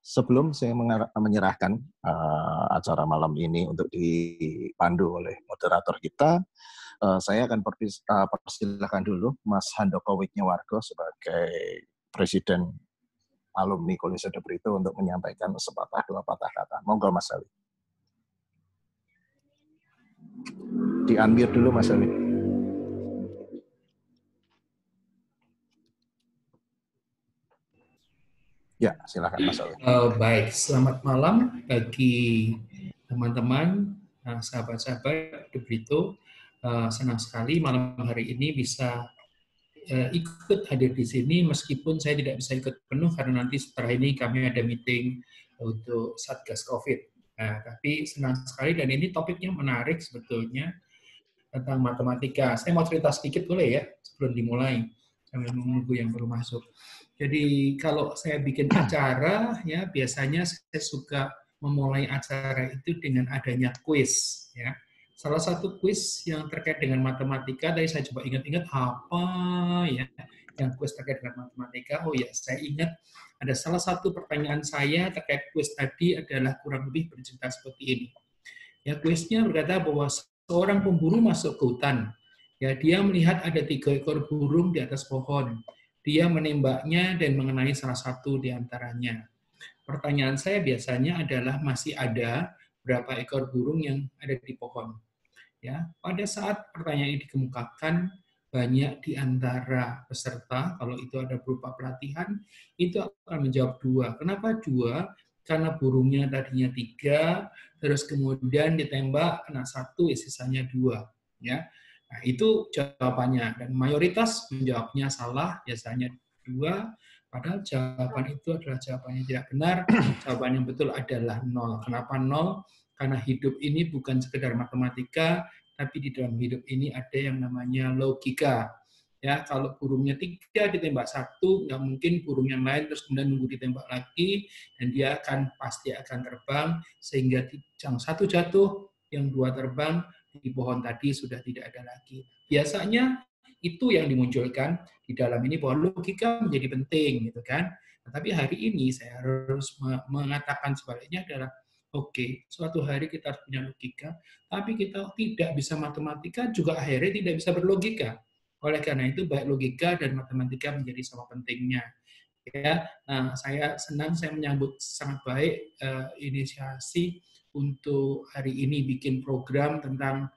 Sebelum saya menyerahkan acara malam ini untuk dipandu oleh moderator kita, saya akan persilakan dulu Mas Handoko Wijnyawargo sebagai Presiden Alumni College de Brito untuk menyampaikan sepatah dua patah kata. Monggo Mas Awi. Di-unmute dulu Mas Awi. Ya, silakan Mas Awi. Baik, selamat malam bagi teman-teman, sahabat-sahabat de Brito. Senang sekali malam hari ini bisa ikut hadir di sini, meskipun saya tidak bisa ikut penuh karena nanti setelah ini kami ada meeting untuk Satgas COVID. Tapi senang sekali dan ini topiknya menarik sebetulnya tentang matematika. Saya mau cerita sedikit boleh ya sebelum dimulai sambil menunggu yang baru masuk. Jadi kalau saya bikin acara ya biasanya saya suka memulai acara itu dengan adanya kuis ya. Salah satu kuis yang terkait dengan matematika, tadi saya coba ingat-ingat apa ya yang kuis terkait dengan matematika. Oh ya, saya ingat ada salah satu pertanyaan saya terkait kuis tadi adalah kurang lebih bercerita seperti ini. Ya, kuisnya berkata bahwa seorang pemburu masuk ke hutan. Ya, dia melihat ada 3 ekor burung di atas pohon. Dia menembaknya dan mengenai salah satu di antaranya. Pertanyaan saya biasanya adalah masih ada berapa ekor burung yang ada di pohon. Ya, pada saat pertanyaan ini dikemukakan, banyak di antara peserta, kalau itu ada berupa pelatihan, itu akan menjawab 2. Kenapa 2? Karena burungnya tadinya 3, terus kemudian ditembak kena 1, sisanya 2. Ya, nah itu jawabannya. Dan mayoritas menjawabnya salah, biasanya 2. Padahal jawaban itu adalah jawaban yang tidak benar. Jawaban yang betul adalah 0. Kenapa 0? Karena hidup ini bukan sekedar matematika, tapi di dalam hidup ini ada yang namanya logika. Ya, kalau burungnya 3 ditembak 1, nggak mungkin burung yang lain terus kemudian nunggu ditembak lagi, dan dia pasti akan terbang, sehingga yang 1 jatuh, yang 2 terbang, di pohon tadi sudah tidak ada lagi. Biasanya itu yang dimunculkan di dalam ini, bahwa logika menjadi penting, gitu kan. Tapi hari ini saya harus mengatakan sebaliknya adalah, oke, suatu hari kita harus punya logika, tapi kita tidak bisa matematika juga akhirnya tidak bisa berlogika. Oleh karena itu, baik logika dan matematika menjadi sama pentingnya. Ya, nah, saya senang, saya menyambut sangat baik inisiasi untuk hari ini bikin program tentang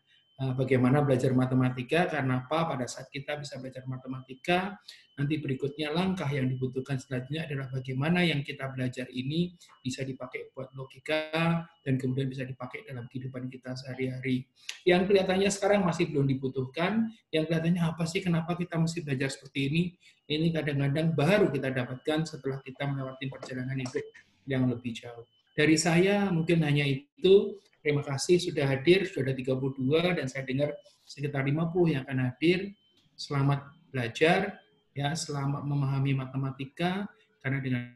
bagaimana belajar matematika. Karena apa? Pada saat kita bisa belajar matematika, nanti berikutnya langkah yang dibutuhkan selanjutnya adalah bagaimana yang kita belajar ini bisa dipakai buat logika dan kemudian bisa dipakai dalam kehidupan kita sehari-hari. Yang kelihatannya sekarang masih belum dibutuhkan, yang kelihatannya apa sih, kenapa kita mesti belajar seperti ini kadang-kadang baru kita dapatkan setelah kita melewati perjalanan hidup yang lebih jauh. Dari saya mungkin hanya itu. Terima kasih sudah hadir, sudah ada 32 dan saya dengar sekitar 50 yang akan hadir. Selamat belajar, ya, selamat memahami matematika, karena dengan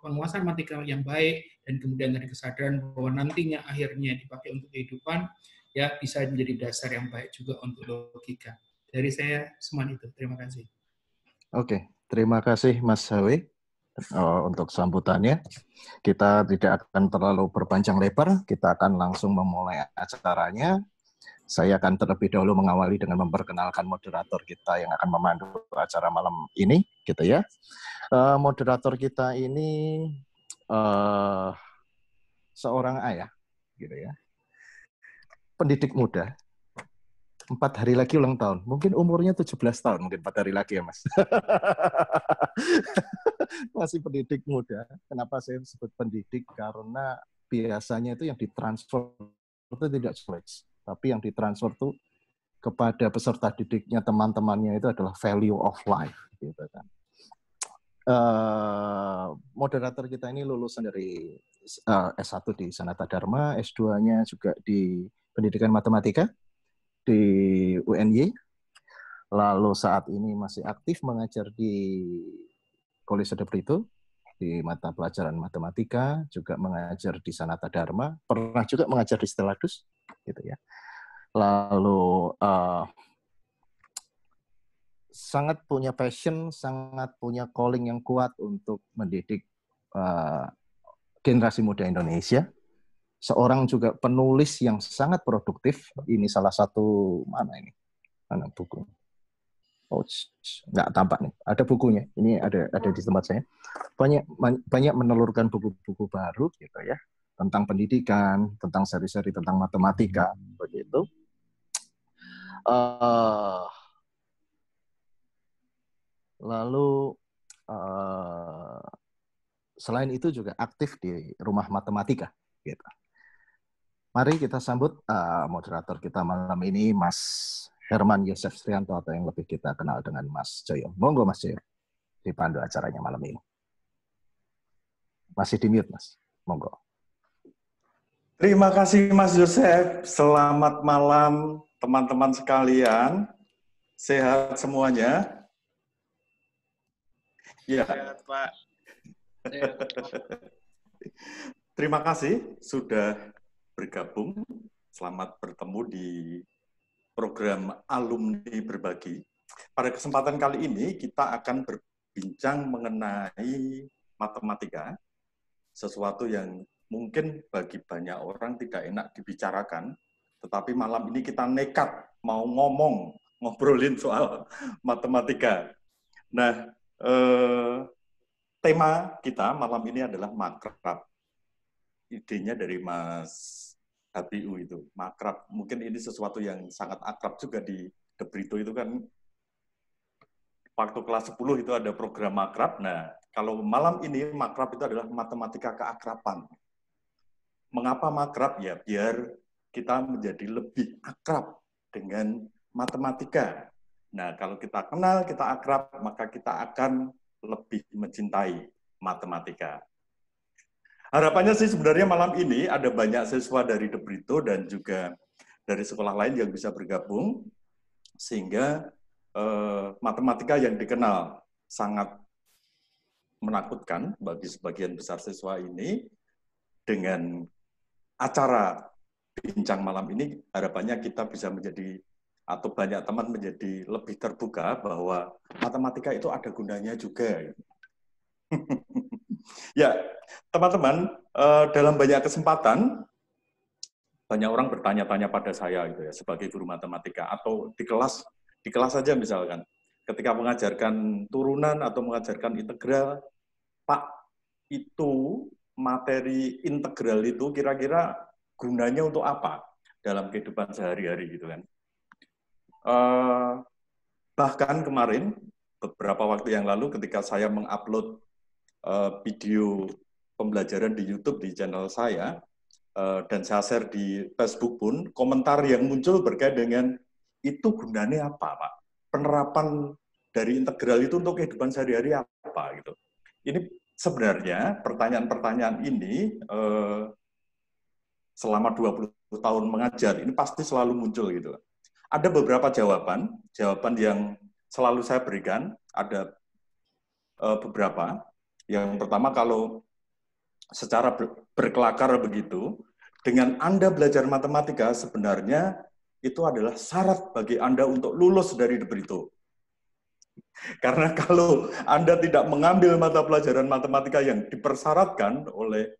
penguasaan matematika yang baik dan kemudian dari kesadaran bahwa nantinya akhirnya dipakai untuk kehidupan, ya bisa menjadi dasar yang baik juga untuk logika. Dari saya semua itu. Terima kasih. Oke, terima kasih Mas Hawi untuk sambutannya. Kita tidak akan terlalu berpanjang lebar, kita akan langsung memulai acaranya. Saya akan terlebih dahulu mengawali dengan memperkenalkan moderator kita yang akan memandu acara malam ini, gitu ya. Moderator kita ini seorang ayah, gitu ya, pendidik muda. 4 hari lagi ulang tahun. Mungkin umurnya 17 tahun, mungkin 4 hari lagi ya, Mas. Masih pendidik muda. Kenapa saya sebut pendidik? Karena biasanya itu yang ditransfer itu tidak knowledge, tapi yang ditransfer itu kepada peserta didiknya, teman-temannya itu adalah value of life, gitu kan. Moderator kita ini lulusan dari S1 di Sanata Dharma, S2-nya juga di Pendidikan Matematika di UNY, lalu saat ini masih aktif mengajar di College de Brito di mata pelajaran matematika, juga mengajar di Sanata Dharma, pernah juga mengajar di Steladus, gitu ya. Lalu sangat punya passion, sangat punya calling yang kuat untuk mendidik generasi muda Indonesia, seorang juga penulis yang sangat produktif. Ini salah satu mana buku? Oh, nggak tampak nih. Ada bukunya. Ini ada di tempat saya. Banyak menelurkan buku-buku baru gitu ya, tentang pendidikan, tentang seri-seri tentang matematika begitu. Lalu selain itu juga aktif di Rumah Matematika gitu. Mari kita sambut moderator kita malam ini, Mas Herman Yosef Strianto, atau yang lebih kita kenal dengan Mas Joyo. Monggo Mas Joyo, dipandu acaranya malam ini. Masih di mute, Mas. Monggo. Terima kasih Mas Yosef. Selamat malam teman-teman sekalian. Sehat semuanya? Ya. Sehat, Pak. Terima kasih sudah bergabung. Selamat bertemu di program Alumni Berbagi. Pada kesempatan kali ini kita akan berbincang mengenai matematika, sesuatu yang mungkin bagi banyak orang tidak enak dibicarakan, tetapi malam ini kita nekat mau ngobrolin soal matematika. Nah, tema kita malam ini adalah makrab. Idenya dari Mas HBU itu, makrab. Mungkin ini sesuatu yang sangat akrab juga di De Brito itu kan, waktu kelas 10 itu ada program makrab. Nah, kalau malam ini makrab itu adalah matematika keakraban. Mengapa makrab? Ya, biar kita menjadi lebih akrab dengan matematika. Nah, kalau kita kenal, kita akrab, maka kita akan lebih mencintai matematika. Harapannya sih sebenarnya malam ini ada banyak siswa dari De Brito dan juga dari sekolah lain yang bisa bergabung, sehingga matematika yang dikenal sangat menakutkan bagi sebagian besar siswa ini, dengan acara bincang malam ini, harapannya kita bisa menjadi, atau banyak teman menjadi lebih terbuka bahwa matematika itu ada gunanya juga. Ya, teman-teman, dalam banyak kesempatan, banyak orang bertanya-tanya pada saya gitu ya, sebagai guru matematika, atau di kelas saja misalkan, ketika mengajarkan turunan atau mengajarkan integral, Pak, itu materi integral itu kira-kira gunanya untuk apa dalam kehidupan sehari-hari gitu kan. Bahkan kemarin, beberapa waktu yang lalu ketika saya mengupload video pembelajaran di YouTube di channel saya, dan saya share di Facebook pun, komentar yang muncul berkait dengan itu gunanya apa, Pak? Penerapan dari integral itu untuk kehidupan sehari-hari apa gitu. Ini sebenarnya pertanyaan-pertanyaan ini selama 20 tahun mengajar ini pasti selalu muncul gitu. Ada beberapa jawaban yang selalu saya berikan, ada beberapa. Yang pertama, kalau secara berkelakar begitu, dengan Anda belajar matematika sebenarnya itu adalah syarat bagi Anda untuk lulus dari De Brito. Karena kalau Anda tidak mengambil mata pelajaran matematika yang dipersyaratkan oleh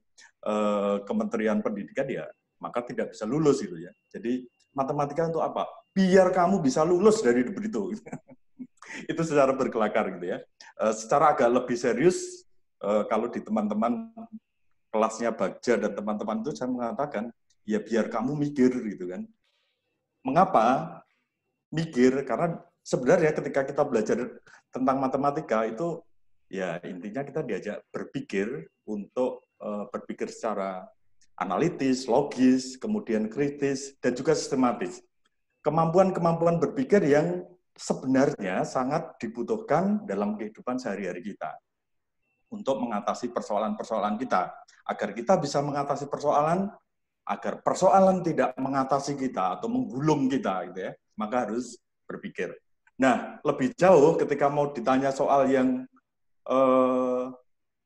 Kementerian Pendidikan, ya maka tidak bisa lulus itu ya. Jadi matematika untuk apa? Biar kamu bisa lulus dari De Brito. Itu secara berkelakar gitu ya. Secara agak lebih serius, kalau di teman-teman kelasnya Bagja dan teman-teman itu saya mengatakan, ya biar kamu mikir gitu kan. Mengapa mikir? Karena sebenarnya ketika kita belajar tentang matematika itu, ya intinya kita diajak berpikir untuk berpikir secara analitis, logis, kemudian kritis, dan juga sistematis. Kemampuan-kemampuan berpikir yang sebenarnya sangat dibutuhkan dalam kehidupan sehari-hari kita untuk mengatasi persoalan-persoalan kita. Agar kita bisa mengatasi persoalan, agar persoalan tidak mengatasi kita atau menggulung kita, gitu ya, maka harus berpikir. Nah, lebih jauh ketika mau ditanya soal yang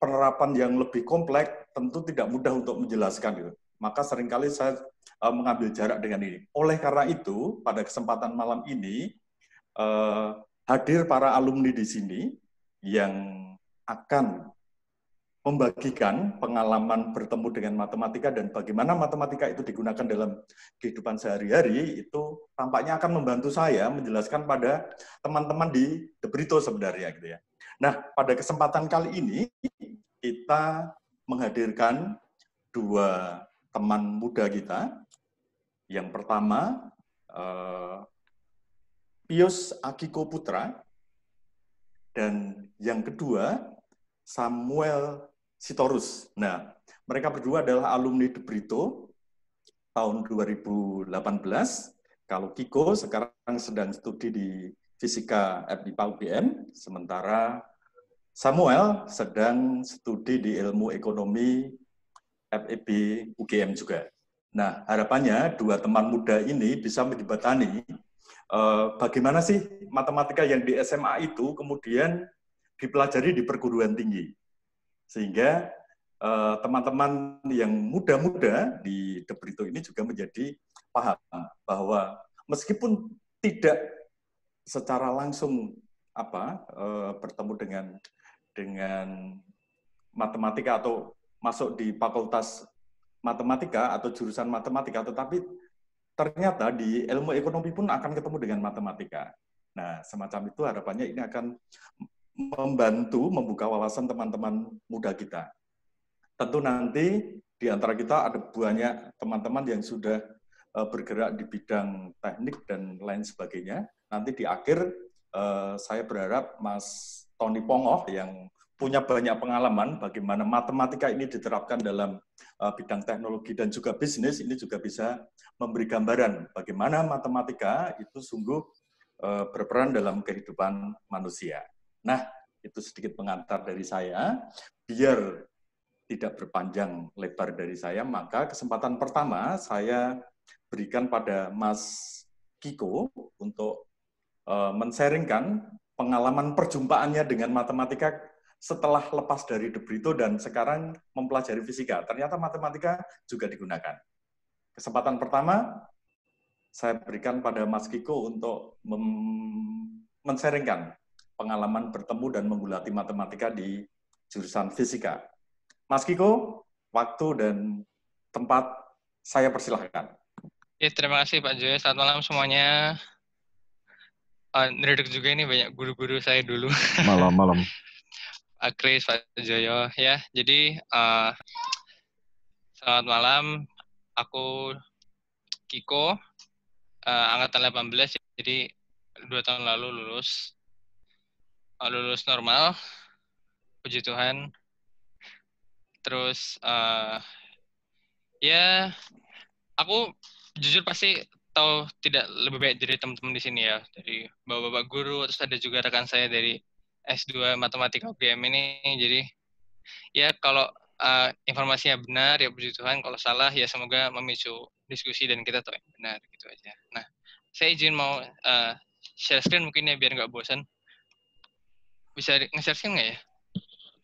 penerapan yang lebih kompleks, tentu tidak mudah untuk menjelaskan gitu. Maka seringkali saya mengambil jarak dengan ini. Oleh karena itu, pada kesempatan malam ini, hadir para alumni di sini yang akan membagikan pengalaman bertemu dengan matematika dan bagaimana matematika itu digunakan dalam kehidupan sehari-hari, itu tampaknya akan membantu saya menjelaskan pada teman-teman di The Brito sebenarnya gitu ya. Nah, pada kesempatan kali ini kita menghadirkan dua teman muda kita. Yang pertama, Pius Akiko Putra, dan yang kedua, Samuel Sitorus. Nah, mereka berdua adalah alumni The Brito tahun 2018. Kalau Kiko sekarang sedang studi di Fisika FIPA UGM, sementara Samuel sedang studi di Ilmu Ekonomi FEB UGM juga. Nah, harapannya dua teman muda ini bisa menjembatani bagaimana sih matematika yang di SMA itu kemudian dipelajari di perguruan tinggi. Sehingga teman-teman yang muda-muda di The Brito ini juga menjadi paham bahwa meskipun tidak secara langsung bertemu dengan matematika atau masuk di fakultas matematika atau jurusan matematika, tetapi ternyata di ilmu ekonomi pun akan ketemu dengan matematika. Nah, semacam itu harapannya ini akan membantu membuka wawasan teman-teman muda kita. Tentu nanti di antara kita ada banyak teman-teman yang sudah bergerak di bidang teknik dan lain sebagainya. Nanti di akhir saya berharap Mas Tony Pongoh yang punya banyak pengalaman bagaimana matematika ini diterapkan dalam bidang teknologi dan juga bisnis, ini juga bisa memberi gambaran bagaimana matematika itu sungguh berperan dalam kehidupan manusia. Nah, itu sedikit pengantar dari saya. Biar tidak berpanjang lebar dari saya, maka kesempatan pertama saya berikan pada Mas Kiko untuk men-sharingkan pengalaman perjumpaannya dengan matematika setelah lepas dari The Brito dan sekarang mempelajari fisika. Ternyata matematika juga digunakan. Kesempatan pertama saya berikan pada Mas Kiko untuk men-sharingkan pengalaman bertemu dan menggulati matematika di jurusan fisika. Mas Kiko, waktu dan tempat saya persilahkan. Ya, terima kasih Pak Joyo. Selamat malam semuanya. Nerdek juga ini banyak guru-guru saya dulu. Malam-malam. Pak Kris, Pak Joyo. Ya, jadi selamat malam. Aku Kiko, angkatan 18, jadi 2 tahun lalu lulus normal, puji Tuhan. Terus ya aku jujur pasti tahu tidak lebih baik dari teman-teman di sini ya, dari bapak-bapak guru, terus ada juga rekan saya dari S2 Matematika UGM ini. Jadi ya kalau informasinya benar ya puji Tuhan, kalau salah ya semoga memicu diskusi dan kita tahu yang benar gitu aja. Nah, saya izin mau share screen mungkin ya biar nggak bosan. Bisa nge-share screen nggak ya,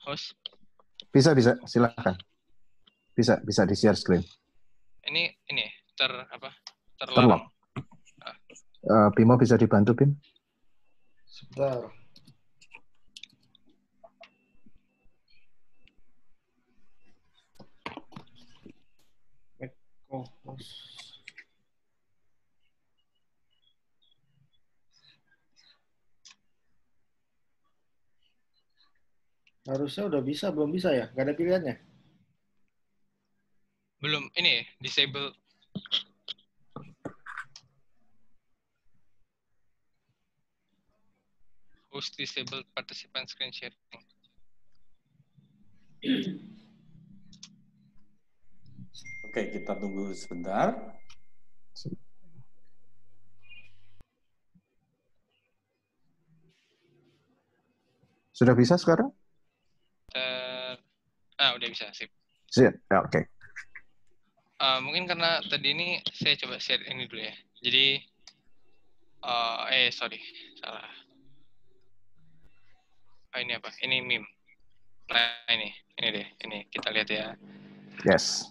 host? Bisa, silakan. Bisa di-share screen. Ini terlock. Bimo bisa dibantu, Bim? Sebentar. Harusnya udah bisa, belum bisa ya? Nggak ada pilihannya? Belum, ini disable. Host disable participant screen sharing. Oke, kita tunggu sebentar. Sudah bisa sekarang? Udah bisa, sip. Siap, ya, oke. Mungkin karena tadi ini saya coba share ini dulu ya. Jadi, sorry, salah. Ini apa? Ini meme. Nah, ini deh, ini kita lihat ya. Yes.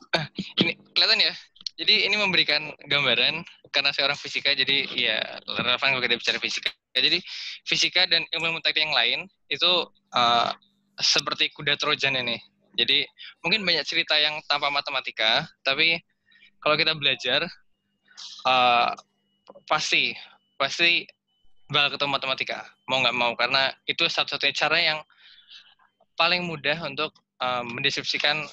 Ini kelihatan ya. Jadi ini memberikan gambaran karena saya orang fisika, jadi ya relevan kalau kita bicara fisika. Jadi fisika dan ilmu teknik yang lain itu seperti kuda Trojan ini. Jadi mungkin banyak cerita yang tanpa matematika, tapi kalau kita belajar pasti bakal ketemu matematika, mau nggak mau, karena itu satu-satunya cara yang paling mudah untuk mendeskripsikan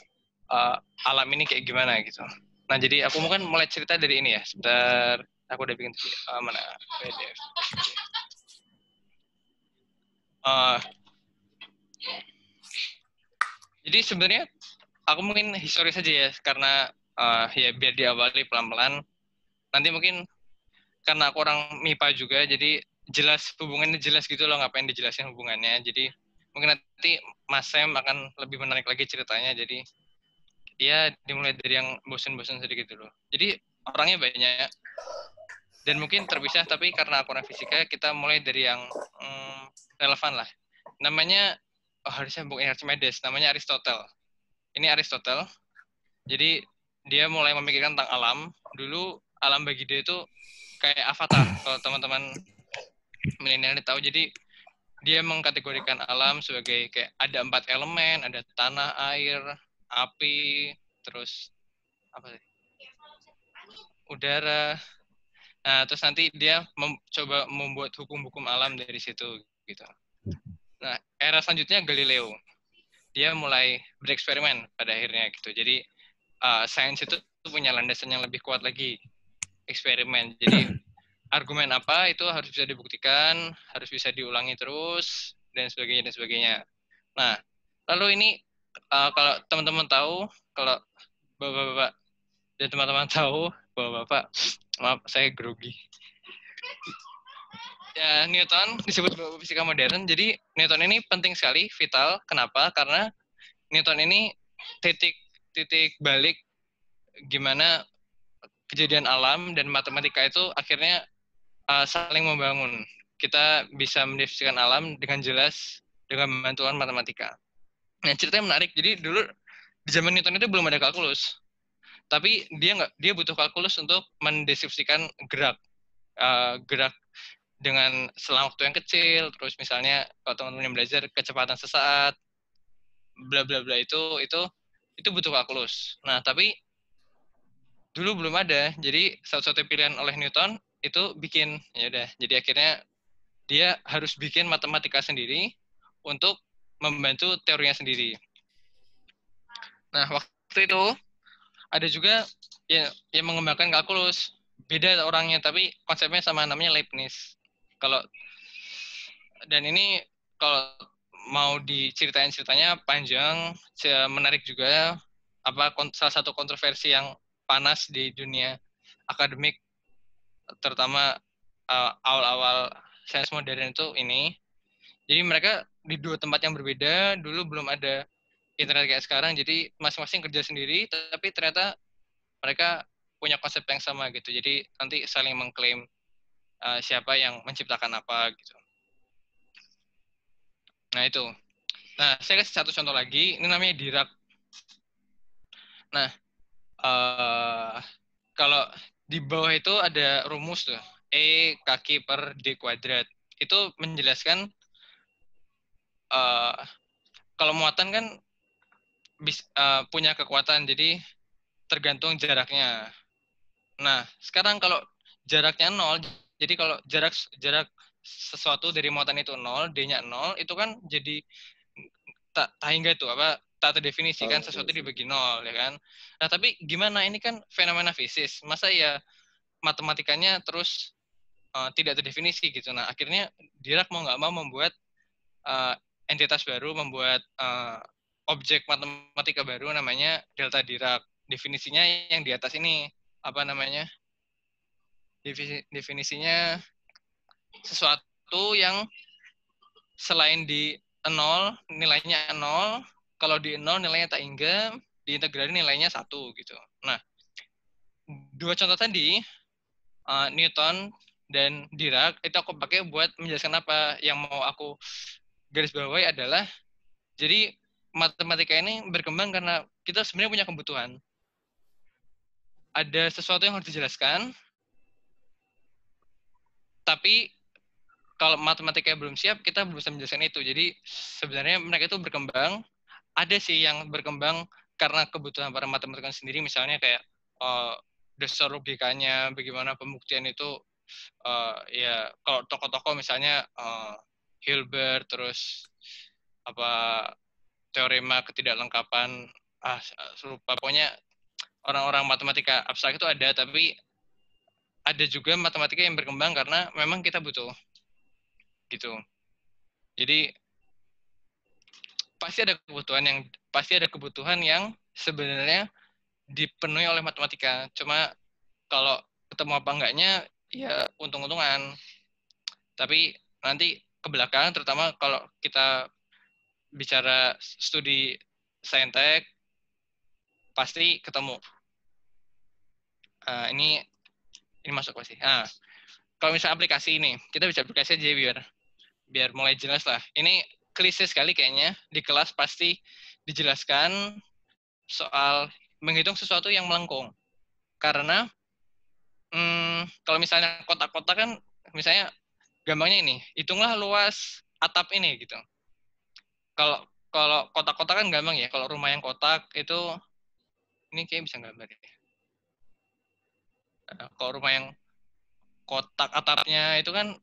alam ini kayak gimana gitu. Nah, jadi aku mungkin mulai cerita dari ini ya. Sebentar, aku udah bikin mana PDF. Jadi sebenarnya aku mungkin historis saja ya, karena ya biar diawali pelan-pelan. Nanti mungkin karena aku orang MIPA juga, jadi jelas hubungannya jelas gitu loh, ngapain dijelasin hubungannya. Jadi mungkin nanti Mas Sam akan lebih menarik lagi ceritanya. Jadi ya dimulai dari yang bosan-bosan sedikit dulu. Jadi orangnya banyak dan mungkin terpisah, tapi karena aku orang fisika, kita mulai dari yang relevan lah. Namanya harusnya bukan Archimedes, namanya Aristotle. Ini Aristotle. Jadi dia mulai memikirkan tentang alam. Dulu alam bagi dia itu kayak avatar, kalau teman-teman milenial ini tahu. Jadi dia mengkategorikan alam sebagai kayak ada 4 elemen, ada tanah, air, api, terus apa sih? Udara. Nah, terus nanti dia coba membuat hukum-hukum alam dari situ gitu. Nah, era selanjutnya Galileo. Dia mulai bereksperimen pada akhirnya gitu. Jadi sains itu punya landasan yang lebih kuat lagi, eksperimen. Jadi argumen apa itu harus bisa dibuktikan, harus bisa diulangi terus, dan sebagainya dan sebagainya. Nah, lalu ini kalau teman-teman tahu, kalau bapak-bapak dan teman-teman tahu, bapak-bapak, maaf saya grogi. Ya, Newton disebut bapak fisika modern. Jadi Newton ini penting sekali, vital. Kenapa? Karena Newton ini titik balik gimana kejadian alam dan matematika itu akhirnya saling membangun. Kita bisa mendefinisikan alam dengan jelas dengan bantuan matematika. Nah, ceritanya menarik. Jadi dulu di zaman Newton itu belum ada kalkulus, tapi dia butuh kalkulus untuk mendeskripsikan gerak dengan selang waktu yang kecil. Terus misalnya kalau teman-teman yang belajar kecepatan sesaat, bla bla bla, itu butuh kalkulus. Nah, tapi dulu belum ada. Jadi satu-satu pilihan oleh Newton itu bikin, ya udah. Jadi akhirnya dia harus bikin matematika sendiri untuk membantu teorinya sendiri. Nah, waktu itu ada juga yang mengembangkan kalkulus. Beda orangnya, tapi konsepnya sama, namanya Leibniz. Dan ini kalau mau diceritain ceritanya panjang, menarik juga. Salah satu kontroversi yang panas di dunia akademik, terutama awal-awal sains modern itu ini. Jadi mereka di dua tempat yang berbeda. Dulu belum ada internet kayak sekarang, jadi masing-masing kerja sendiri, tapi ternyata mereka punya konsep yang sama gitu. Jadi nanti saling mengklaim siapa yang menciptakan apa gitu. Nah itu. Nah, saya kasih satu contoh lagi. Ini namanya Dirac. Nah, kalau di bawah itu ada rumus tuh, E kaki per D kuadrat. Itu menjelaskan kalau muatan kan punya kekuatan, jadi tergantung jaraknya. Nah, sekarang kalau jaraknya 0, jadi kalau jarak sesuatu dari muatan itu 0, D-nya 0, itu kan jadi tak hingga itu tak terdefinisikan, sesuatu dibagi 0, ya kan. Nah, tapi gimana, ini kan fenomena fisis, masa ya matematikanya terus tidak terdefinisi gitu. Nah, akhirnya Dirac mau nggak mau membuat entitas baru, membuat objek matematika baru namanya delta Dirac. Definisinya yang di atas ini, apa namanya? Definisinya sesuatu yang selain di 0 nilainya 0, kalau di 0 nilainya tak hingga, diintegrali nilainya 1 gitu. Nah, dua contoh tadi, Newton dan Dirac, itu aku pakai buat menjelaskan apa yang mau aku garis bawahi adalah, jadi matematika ini berkembang karena kita sebenarnya punya kebutuhan. Ada sesuatu yang harus dijelaskan, tapi kalau matematika belum siap, kita belum bisa menjelaskan itu. Jadi sebenarnya mereka itu berkembang ada sih yang berkembang karena kebutuhan para matematika sendiri, misalnya kayak dasar logikanya, bagaimana pembuktian itu, ya kalau tokoh-tokoh misalnya Hilbert, terus apa teorema ketidaklengkapan, lupa, pokoknya orang-orang matematika abstrak itu ada, tapi ada juga matematika yang berkembang karena memang kita butuh gitu. Jadi pasti ada kebutuhan yang sebenarnya dipenuhi oleh matematika. Cuma kalau ketemu apa enggaknya ya untung-untungan. Tapi nanti ke belakang, terutama kalau kita bicara studi saintek, pasti ketemu. Ini masuk pasti. Kalau misalnya aplikasi ini, kita bisa aplikasi aja biar mulai jelas lah. Ini klise sekali kayaknya, di kelas pasti dijelaskan soal menghitung sesuatu yang melengkung. Karena kalau misalnya kotak-kotak kan, misalnya gampangnya ini, hitunglah luas atap ini gitu. Kalau kotak-kotak kan gampang ya. Kalau rumah yang kotak itu, ini kayak bisa gambar ya. Kalau rumah yang kotak atapnya itu kan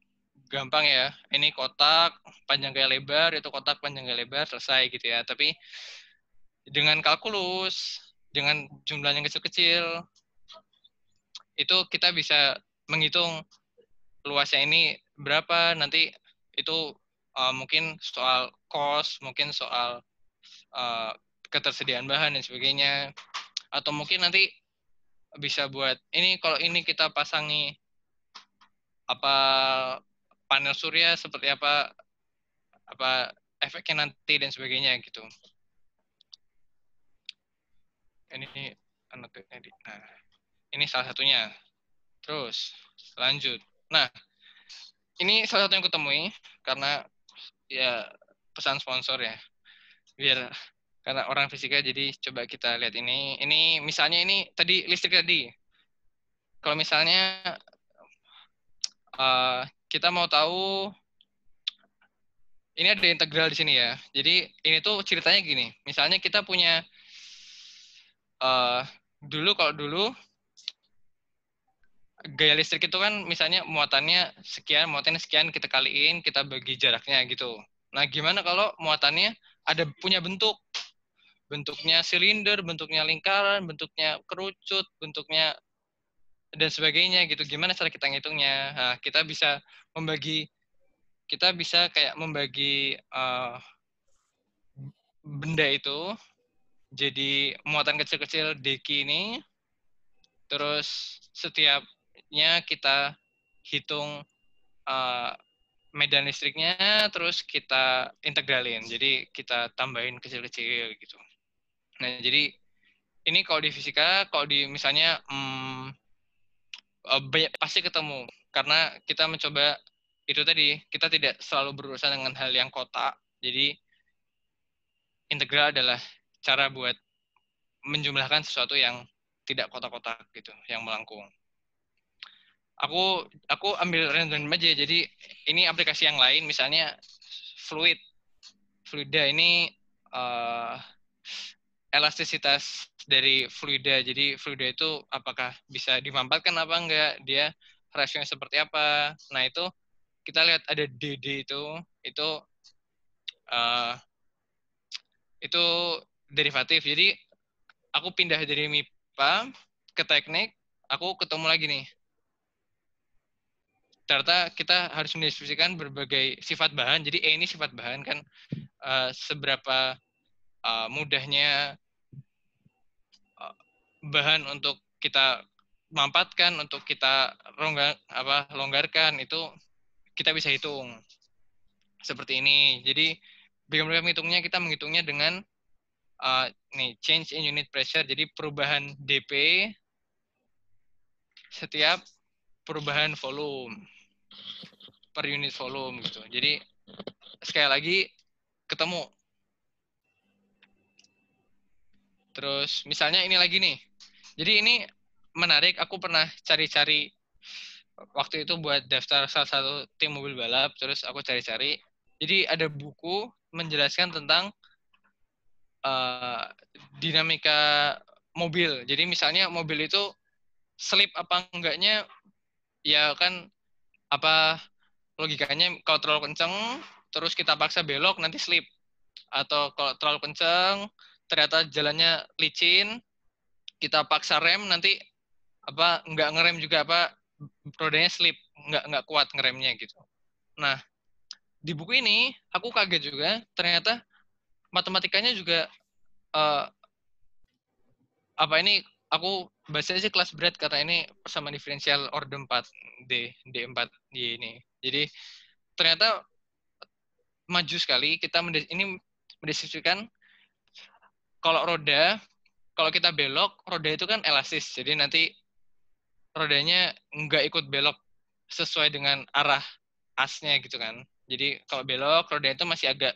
gampang ya. Ini kotak panjang kayak lebar, itu kotak panjang kayak lebar, selesai gitu ya. Tapi dengan kalkulus, dengan jumlah yang kecil-kecil, itu kita bisa menghitung luasnya ini berapa, nanti itu mungkin soal cost, mungkin soal ketersediaan bahan dan sebagainya, atau mungkin nanti bisa buat ini, kalau ini kita pasangi apa panel surya seperti apa efeknya nanti dan sebagainya gitu. Ini nah, ini salah satunya. Terus lanjut. Nah, ini salah satu yang kutemui karena ya pesan sponsor ya. Biar karena orang fisika, jadi coba kita lihat ini. Ini misalnya ini tadi listrik tadi. Kalau misalnya kita mau tahu, ini ada integral di sini ya. Jadi ini tuh ceritanya gini. Misalnya kita punya kalau dulu gaya listrik itu kan misalnya muatannya sekian, kita kaliin, kita bagi jaraknya gitu. Nah, gimana kalau muatannya punya bentuknya silinder, bentuknya lingkaran, bentuknya kerucut, bentuknya dan sebagainya gitu. Gimana cara kita ngitungnya? Nah, kita bisa kayak membagi benda itu jadi muatan kecil-kecil deki ini, terus setiapnya kita hitung medan listriknya, terus kita integralin, jadi kita tambahin kecil-kecil gitu. Nah, jadi ini kalau di fisika, kalau di misalnya pasti ketemu, karena kita mencoba itu tadi, kita tidak selalu berurusan dengan hal yang kotak, jadi integral adalah cara buat menjumlahkan sesuatu yang tidak kotak-kotak gitu, yang melengkung. Aku ambil random aja, jadi ini aplikasi yang lain, misalnya fluida ini elastisitas dari fluida. Jadi fluida itu apakah bisa dimampatkan apa enggak, dia rasionya seperti apa. Nah, itu kita lihat ada DD itu derivatif. Jadi aku pindah dari MIPA ke teknik, aku ketemu lagi nih. Ternyata kita harus mendeskripsikan berbagai sifat bahan. Jadi E ini sifat bahan kan, seberapa mudahnya bahan untuk kita mampatkan, untuk kita longgarkan, itu kita bisa hitung seperti ini. Jadi bagaimana menghitungnya? Kita menghitungnya dengan change in unit pressure. Jadi perubahan dP setiap perubahan volume per unit volume gitu. Jadi sekali lagi ketemu. Terus misalnya ini lagi nih. Jadi ini menarik, aku pernah cari-cari waktu itu buat daftar salah satu tim mobil balap, terus aku cari-cari. Jadi ada buku menjelaskan tentang dinamika mobil. Jadi misalnya mobil itu slip apa enggaknya, ya kan apa logikanya kalau terlalu kenceng terus kita paksa belok nanti slip, atau kalau terlalu kenceng ternyata jalannya licin kita paksa rem nanti apa nggak ngerem juga apa rodanya slip, nggak kuat ngeremnya gitu. Nah di buku ini aku kaget juga ternyata matematikanya juga apa ini aku bahasanya sih kelas berat karena ini persamaan diferensial order 4D, D4Y ini. Jadi ternyata maju sekali kita ini mendeskripsikan kalau roda, kalau kita belok, roda itu kan elastis. Jadi nanti rodanya nggak ikut belok sesuai dengan arah asnya gitu kan. Jadi kalau belok, roda itu masih agak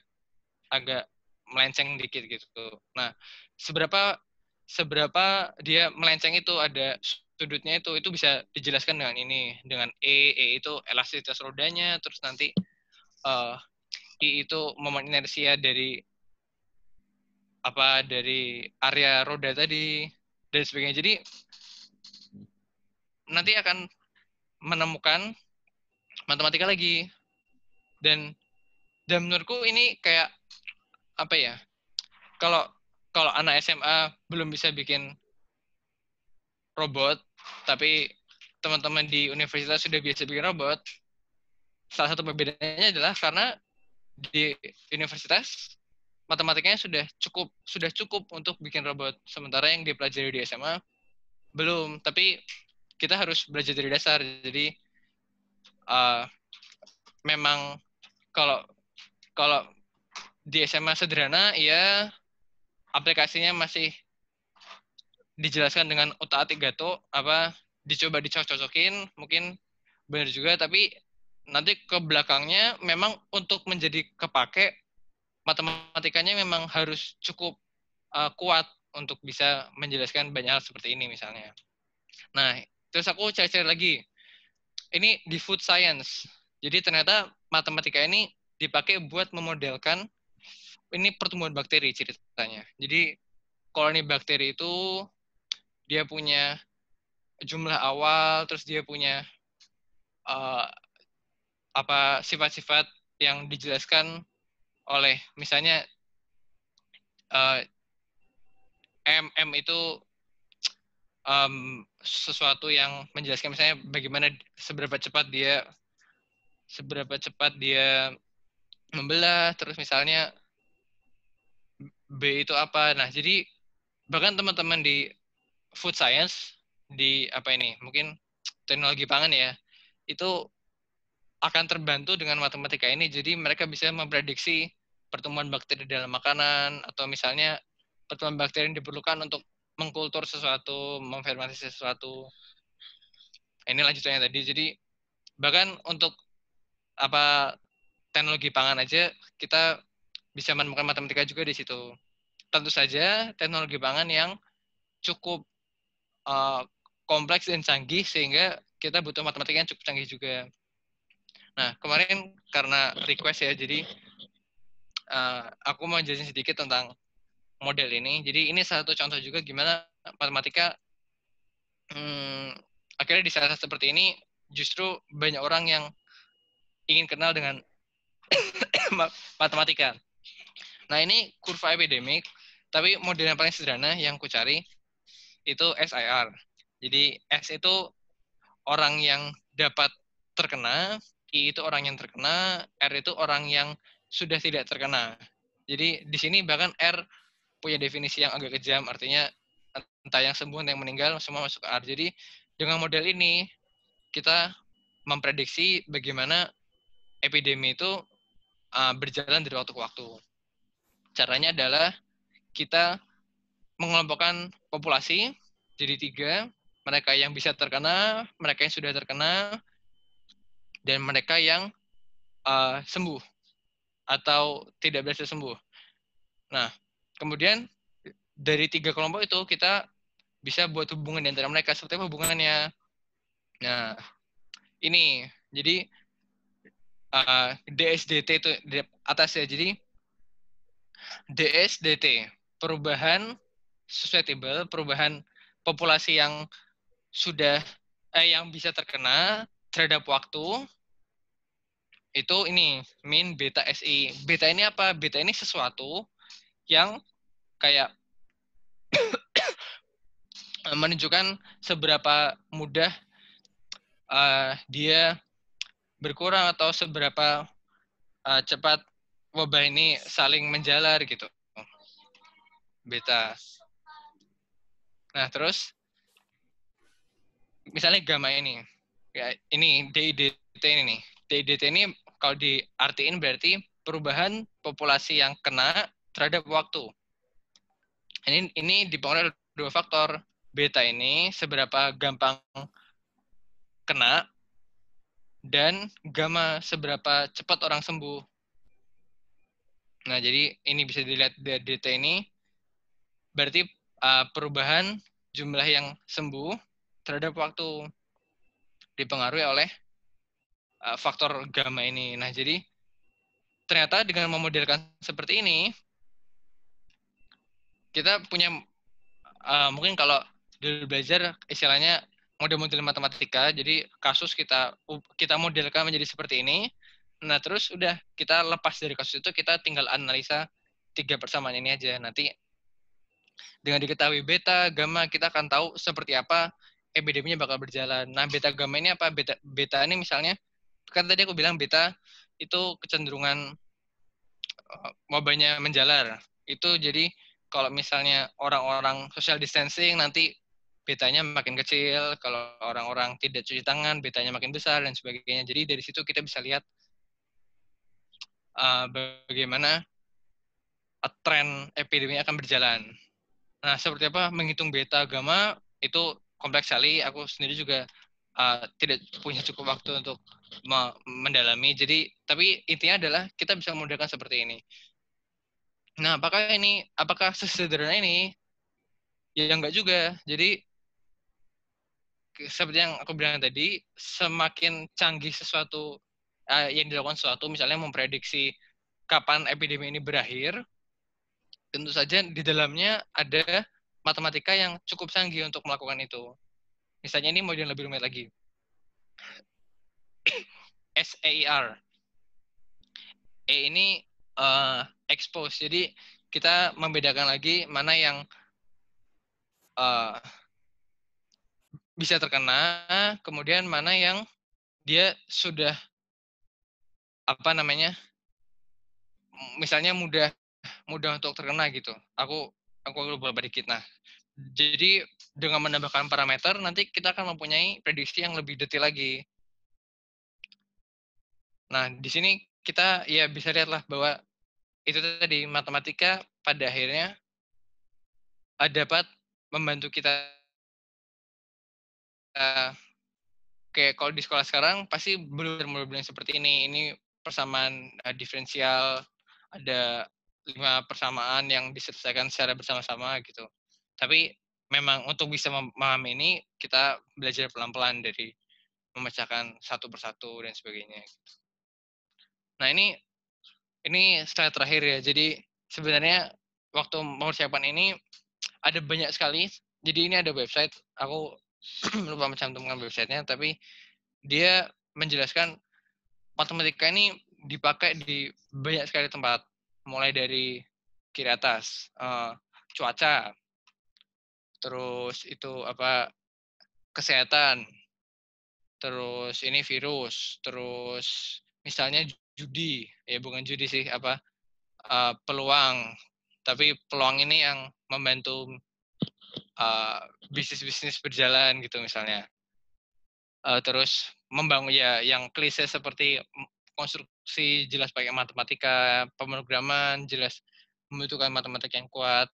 melenceng dikit gitu. Nah, seberapa dia melenceng itu ada sudutnya itu bisa dijelaskan dengan ini, dengan E itu elastisitas rodanya, terus nanti I itu momen inersia dari area roda tadi dan sebagainya. Jadi nanti akan menemukan matematika lagi, dan menurutku ini kayak apa ya, kalau anak SMA belum bisa bikin robot tapi teman-teman di universitas sudah biasa bikin robot, salah satu perbedaannya adalah karena di universitas matematikanya sudah cukup untuk bikin robot, sementara yang dipelajari di SMA belum. Tapi kita harus belajar dari dasar. Jadi memang kalau di SMA sederhana ya aplikasinya masih dijelaskan dengan otak-atik gato, dicoba dicocok-cocokin mungkin benar juga, tapi nanti ke belakangnya memang untuk menjadi kepake matematikanya memang harus cukup kuat untuk bisa menjelaskan banyak hal seperti ini misalnya. Nah, terus aku cari-cari lagi. Ini di food science. Jadi ternyata matematika ini dipakai buat memodelkan ini pertumbuhan bakteri ceritanya. Jadi koloni bakteri itu dia punya jumlah awal, terus dia punya sifat-sifat yang dijelaskan oleh misalnya M itu sesuatu yang menjelaskan misalnya bagaimana seberapa cepat dia membelah, terus misalnya B itu apa. Nah, jadi bahkan teman-teman di food science di mungkin teknologi pangan ya, itu akan terbantu dengan matematika ini. Jadi mereka bisa memprediksi pertumbuhan bakteri dalam makanan, atau misalnya pertumbuhan bakteri yang diperlukan untuk mengkultur sesuatu, memfermentasi sesuatu. Ini lanjutannya tadi. Jadi bahkan untuk teknologi pangan aja kita bisa menemukan matematika juga di situ. Tentu saja teknologi pangan yang cukup kompleks dan canggih sehingga kita butuh matematika yang cukup canggih juga. Nah, kemarin karena request ya, jadi aku mau jelasin sedikit tentang model ini. Jadi ini salah satu contoh juga gimana matematika akhirnya di saat seperti ini justru banyak orang yang ingin kenal dengan matematika. Nah, ini kurva epidemik, tapi model yang paling sederhana yang ku cari itu SIR. Jadi S itu orang yang dapat terkena, I itu orang yang terkena, R itu orang yang sudah tidak terkena. Jadi di sini bahkan R punya definisi yang agak kejam, artinya entah yang sembuh, entah yang meninggal, semua masuk ke R. Jadi dengan model ini kita memprediksi bagaimana epidemi itu berjalan dari waktu ke waktu. Caranya adalah kita mengelompokkan populasi jadi 3, mereka yang bisa terkena, mereka yang sudah terkena, dan mereka yang sembuh atau tidak berhasil sembuh. Nah, kemudian dari 3 kelompok itu kita bisa buat hubungan di antara mereka. Seperti apa hubungannya? Nah, ini. Jadi DSDT itu di atas ya. Jadi DSDT. perubahan susceptible, perubahan populasi yang sudah yang bisa terkena terhadap waktu, itu ini min beta SI. Beta ini apa? Beta ini sesuatu yang kayak menunjukkan seberapa mudah dia berkurang atau seberapa cepat wabah ini saling menjalar gitu. Beta. Nah, terus misalnya gamma ini. Ya, ini DIDT ini nih. DIDT ini kalau diartiin berarti perubahan populasi yang kena terhadap waktu. Ini dipengaruhi oleh dua faktor. Beta ini seberapa gampang kena, dan gamma seberapa cepat orang sembuh. Nah, jadi ini bisa dilihat dari DT ini, berarti perubahan jumlah yang sembuh terhadap waktu dipengaruhi oleh faktor gamma ini. Nah, jadi ternyata dengan memodelkan seperti ini, kita punya mungkin kalau dulu belajar istilahnya model-model matematika, jadi kasus kita modelkan menjadi seperti ini. Nah, terus udah kita lepas dari kasus itu, kita tinggal analisa 3 persamaan ini aja. Nanti dengan diketahui beta, gamma, kita akan tahu seperti apa epideminya bakal berjalan. Nah, beta gamma ini apa? Beta ini misalnya, kan tadi aku bilang beta itu kecenderungan wabahnya menjalar. Itu jadi kalau misalnya orang-orang social distancing, nanti betanya makin kecil. Kalau orang-orang tidak cuci tangan, betanya makin besar, dan sebagainya. Jadi dari situ kita bisa lihat bagaimana tren epidemi akan berjalan. Nah, seperti apa menghitung beta gamma itu kompleks sekali. Aku sendiri juga tidak punya cukup waktu untuk mendalami. Jadi, tapi intinya adalah kita bisa memudahkan seperti ini. Nah, apakah sesederhana ini? Ya, enggak juga. Jadi, seperti yang aku bilang tadi, semakin canggih sesuatu yang dilakukan sesuatu, misalnya memprediksi kapan epidemi ini berakhir, tentu saja di dalamnya ada matematika yang cukup canggih untuk melakukan itu. Misalnya ini model yang lebih rumit lagi. SAER. E ini expose. Jadi kita membedakan lagi mana yang bisa terkena, kemudian mana yang dia sudah misalnya mudah untuk terkena gitu. Aku lupa dikit. Nah, jadi dengan menambahkan parameter nanti kita akan mempunyai prediksi yang lebih detail lagi. Nah, di sini kita ya bisa lihatlah bahwa itu tadi matematika pada akhirnya dapat membantu kita. Kayak kalau di sekolah sekarang pasti belum yang seperti ini. Ini persamaan diferensial, ada 5 persamaan yang diselesaikan secara bersama-sama gitu. Tapi memang untuk bisa memahami ini kita belajar pelan-pelan dari memecahkan satu persatu dan sebagainya. Nah, ini slide terakhir ya. Jadi sebenarnya waktu mempersiapkan ini ada banyak sekali. Jadi ini ada website, aku lupa mencantumkan websitenya, tapi dia menjelaskan matematika ini dipakai di banyak sekali tempat, mulai dari kiri atas, cuaca, terus itu kesehatan, terus ini virus, terus misalnya judi, ya bukan judi sih, peluang, tapi peluang ini yang membantu bisnis-bisnis berjalan gitu misalnya. Terus membangun ya yang klise seperti konstruksi jelas pakai matematika, pemrograman jelas membutuhkan matematika yang kuat.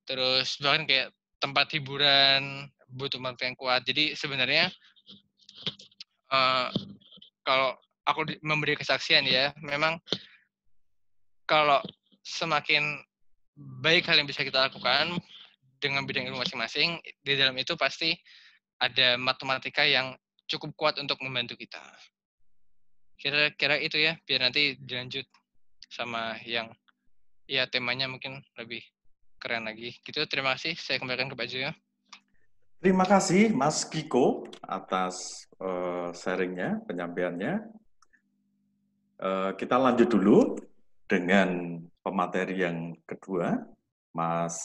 Terus bahkan kayak tempat hiburan butuh matematika yang kuat. Jadi sebenarnya kalau aku memberi kesaksian ya, memang kalau semakin baik hal yang bisa kita lakukan dengan bidang ilmu masing-masing, di dalam itu pasti ada matematika yang cukup kuat untuk membantu kita. Kira-kira itu ya, biar nanti dilanjut sama yang ya temanya mungkin lebih keren lagi. Gitu, terima kasih. Saya kembalikan ke Pak Joyo. Terima kasih Mas Kiko atas sharingnya, penyampaiannya. Kita lanjut dulu dengan pemateri yang kedua, Mas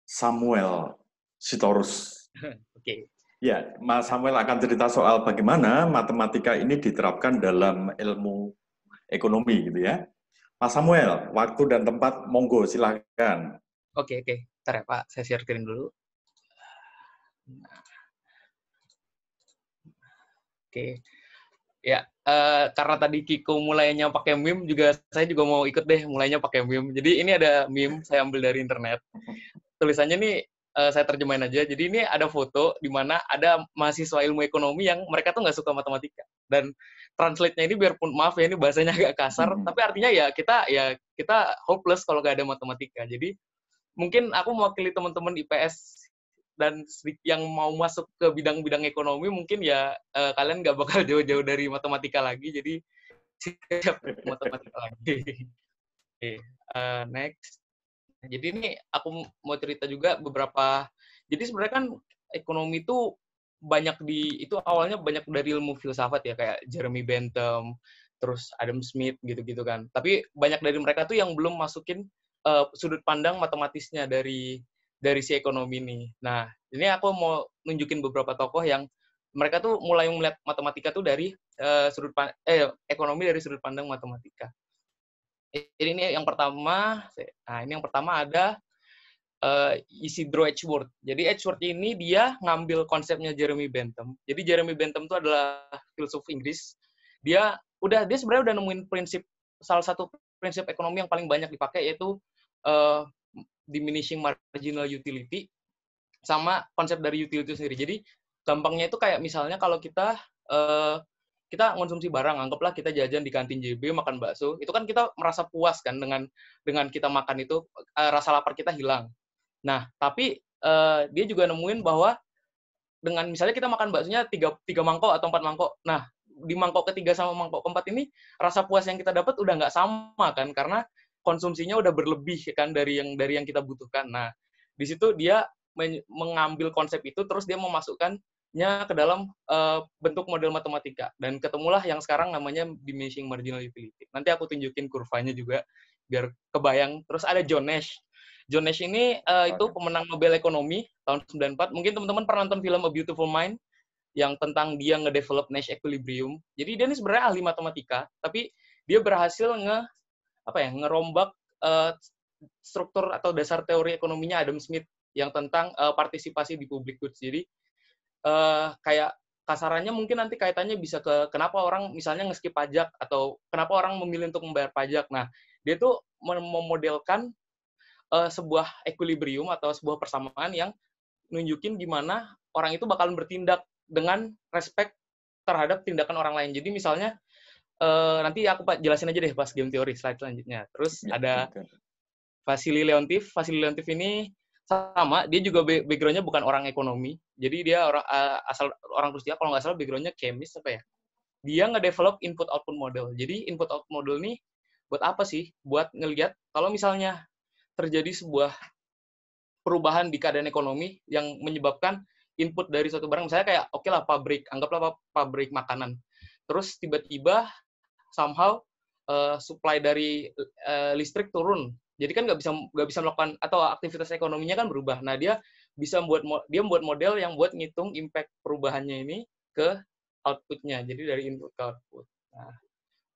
Samuel Sitorus. Oke. Ya, Mas Samuel akan cerita soal bagaimana matematika ini diterapkan dalam ilmu ekonomi, gitu ya. Mas Samuel, waktu dan tempat, monggo, silakan. Oke. Bentar ya Pak, saya share screen dulu. Oke. Ya, karena tadi Kiko mulainya pakai meme, saya juga mau ikut deh mulainya pakai meme. Jadi ini ada meme saya ambil dari internet. Tulisannya nih saya terjemahin aja. Jadi ini ada foto di mana ada mahasiswa ilmu ekonomi yang mereka tuh nggak suka matematika. Dan translate-nya ini biarpun maaf ya ini bahasanya agak kasar, tapi artinya ya kita hopeless kalau nggak ada matematika. Jadi mungkin aku mewakili teman-teman IPS dan yang mau masuk ke bidang-bidang ekonomi mungkin ya kalian nggak bakal jauh-jauh dari matematika lagi, jadi siap matematika lagi. Oke, next. Jadi ini aku mau cerita juga beberapa. Jadi sebenarnya kan ekonomi itu itu awalnya banyak dari ilmu filsafat ya, kayak Jeremy Bentham, terus Adam Smith gitu-gitu kan. Tapi banyak dari mereka tuh yang belum masukin sudut pandang matematisnya dari si ekonomi ini. Nah, ini aku mau nunjukin beberapa tokoh yang mereka tuh mulai melihat matematika tuh dari ekonomi dari sudut pandang matematika. Jadi ini yang pertama, ada Isidro Edgeworth. Jadi Edgeworth ini dia ngambil konsepnya Jeremy Bentham. Jadi Jeremy Bentham itu adalah filsuf Inggris. Dia sebenarnya udah nemuin salah satu prinsip ekonomi yang paling banyak dipakai, yaitu diminishing marginal utility sama konsep dari utility sendiri. Jadi gampangnya itu kayak misalnya kalau kita konsumsi barang, anggaplah kita jajan di kantin JB, makan bakso, itu kan kita merasa puas kan dengan kita makan itu, rasa lapar kita hilang. Nah, tapi dia juga nemuin bahwa dengan misalnya kita makan baksonya 3 mangkok atau 4 mangkok, nah di mangkok ketiga sama mangkok keempat ini rasa puas yang kita dapat udah nggak sama kan, karena konsumsinya udah berlebih kan dari yang kita butuhkan. Nah, di situ dia mengambil konsep itu, terus dia memasukkannya ke dalam bentuk model matematika, dan ketemulah yang sekarang namanya diminishing marginal utility. Nanti aku tunjukin kurvanya juga biar kebayang. Terus ada John Nash. John Nash ini itu pemenang Nobel Ekonomi tahun 94. Mungkin teman-teman pernah nonton film A Beautiful Mind yang tentang dia ngedevelop Nash equilibrium. Jadi dia ini sebenarnya ahli matematika, tapi dia berhasil ngerombak struktur atau dasar teori ekonominya Adam Smith yang tentang partisipasi di public goods. Jadi kayak kasarannya mungkin nanti kaitannya bisa ke kenapa orang misalnya nge-skip pajak atau kenapa orang memilih untuk membayar pajak. Nah, dia tuh memodelkan sebuah equilibrium atau sebuah persamaan yang nunjukin gimana orang itu bakalan bertindak dengan respect terhadap tindakan orang lain. Jadi misalnya nanti aku jelasin aja deh pas game teori slide selanjutnya. Terus ada Vasily Leontief. Vasily Leontief ini sama, dia juga background-nya bukan orang ekonomi. Jadi dia asal orang Rusia, kalau nggak salah background-nya kemis apa ya. Dia nge-develop input-output model. Jadi input-output model ini buat apa sih? Buat ngelihat kalau misalnya terjadi sebuah perubahan di keadaan ekonomi yang menyebabkan input dari suatu barang, misalnya kayak oke lah pabrik, anggaplah pabrik makanan. Terus tiba-tiba somehow supply dari listrik turun. Jadi kan nggak bisa melakukan, atau aktivitas ekonominya kan berubah. Nah, dia membuat model yang buat ngitung impact perubahannya ini ke output-nya. Jadi dari input ke output. Nah,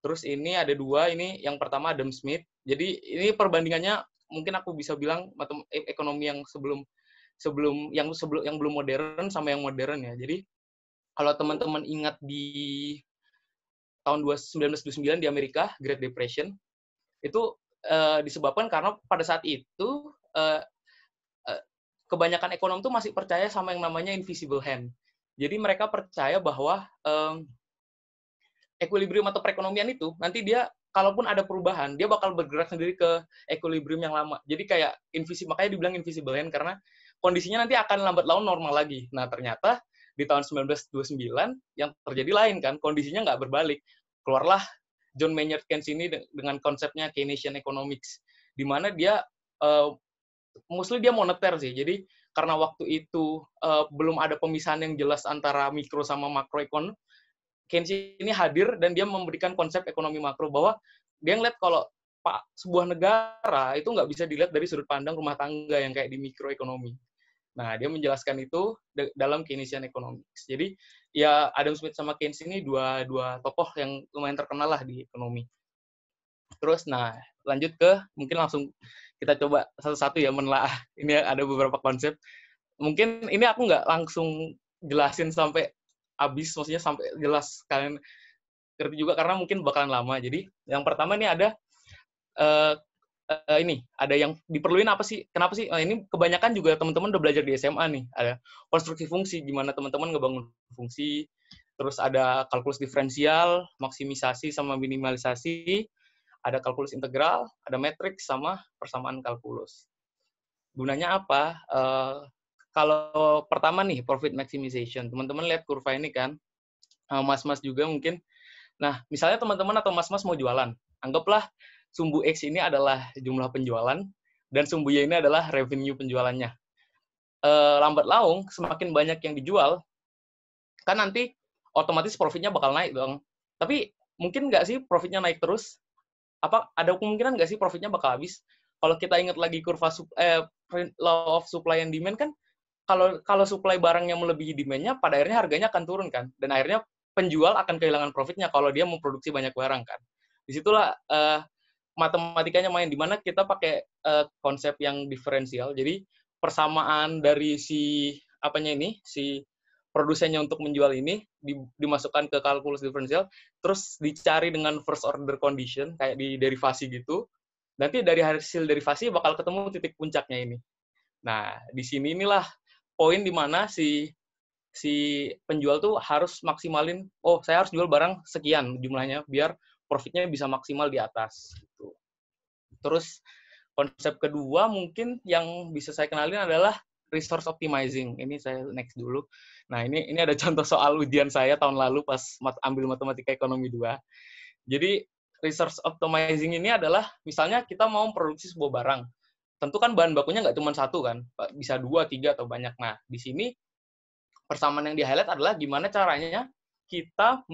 terus ini ada dua, ini yang pertama Adam Smith. Jadi ini perbandingannya mungkin aku bisa bilang ekonomi yang yang belum modern sama yang modern ya. Jadi kalau teman-teman ingat di tahun 1929 di Amerika, Great Depression, itu disebabkan karena pada saat itu kebanyakan ekonom tuh masih percaya sama yang namanya invisible hand. Jadi mereka percaya bahwa equilibrium atau perekonomian itu nanti dia kalaupun ada perubahan, dia bakal bergerak sendiri ke equilibrium yang lama. Jadi kayak makanya dibilang invisible hand karena kondisinya nanti akan lambat laun normal lagi. Nah, ternyata di tahun 1929 yang terjadi lain kan, kondisinya nggak berbalik. Keluarlah John Maynard Keynes ini dengan konsepnya Keynesian Economics. di mana dia mostly dia moneter sih. Jadi karena waktu itu belum ada pemisahan yang jelas antara mikro sama makroekonomi, Keynes ini hadir dan dia memberikan konsep ekonomi makro bahwa dia ngeliat kalau sebuah negara itu nggak bisa dilihat dari sudut pandang rumah tangga yang kayak di mikroekonomi. Nah, dia menjelaskan itu dalam Keynesian Economics. Jadi, ya Adam Smith sama Keynes ini dua tokoh yang lumayan terkenal lah di ekonomi. Terus, nah, lanjut ke, mungkin langsung kita coba satu-satu ya menelaah. Ini ada beberapa konsep. Mungkin ini aku nggak langsung jelasin sampai habis, maksudnya sampai jelas kalian ngerti juga karena mungkin bakalan lama. Jadi yang pertama ini ada ini ada yang diperluin apa sih? Kenapa sih? Ini kebanyakan juga teman-teman udah belajar di SMA nih. Ada konstruksi fungsi, gimana teman-teman ngebangun fungsi. Terus ada kalkulus diferensial, maksimisasi sama minimalisasi. Ada kalkulus integral, ada matriks sama persamaan kalkulus. Gunanya apa? Kalau pertama nih, profit maximization. Teman-teman lihat kurva ini kan, mas-mas juga mungkin. Nah, misalnya teman-teman atau mas-mas mau jualan. Anggaplah sumbu X ini adalah jumlah penjualan, dan sumbu Y ini adalah revenue penjualannya. Lambat laun, semakin banyak yang dijual, kan nanti otomatis profitnya bakal naik dong. Tapi mungkin nggak sih profitnya naik terus? Apa ada kemungkinan nggak sih profitnya bakal habis? Kalau kita ingat lagi kurva law of supply and demand kan, kalau supply barangnya melebihi demand-nya, pada akhirnya harganya akan turun kan, dan akhirnya penjual akan kehilangan profitnya kalau dia memproduksi banyak barang kan. Disitulah matematikanya main, di mana kita pakai konsep yang diferensial. Jadi persamaan dari si produsennya untuk menjual ini dimasukkan ke kalkulus diferensial, terus dicari dengan first order condition kayak di derivasi gitu. Nanti dari hasil derivasi bakal ketemu titik puncaknya ini. Nah, di sini inilah poin di mana si penjual tuh harus maksimalin, oh saya harus jual barang sekian jumlahnya biar profitnya bisa maksimal di atas. Gitu. Terus konsep kedua mungkin yang bisa saya kenalin adalah resource optimizing. Ini saya next dulu. Nah, ini ada contoh soal ujian saya tahun lalu pas ambil matematika ekonomi 2. Jadi resource optimizing ini adalah misalnya kita mau memproduksi sebuah barang. Tentu kan bahan bakunya nggak cuma satu kan, bisa 2, 3, atau banyak. Nah, di sini persamaan yang di-highlight adalah gimana caranya kita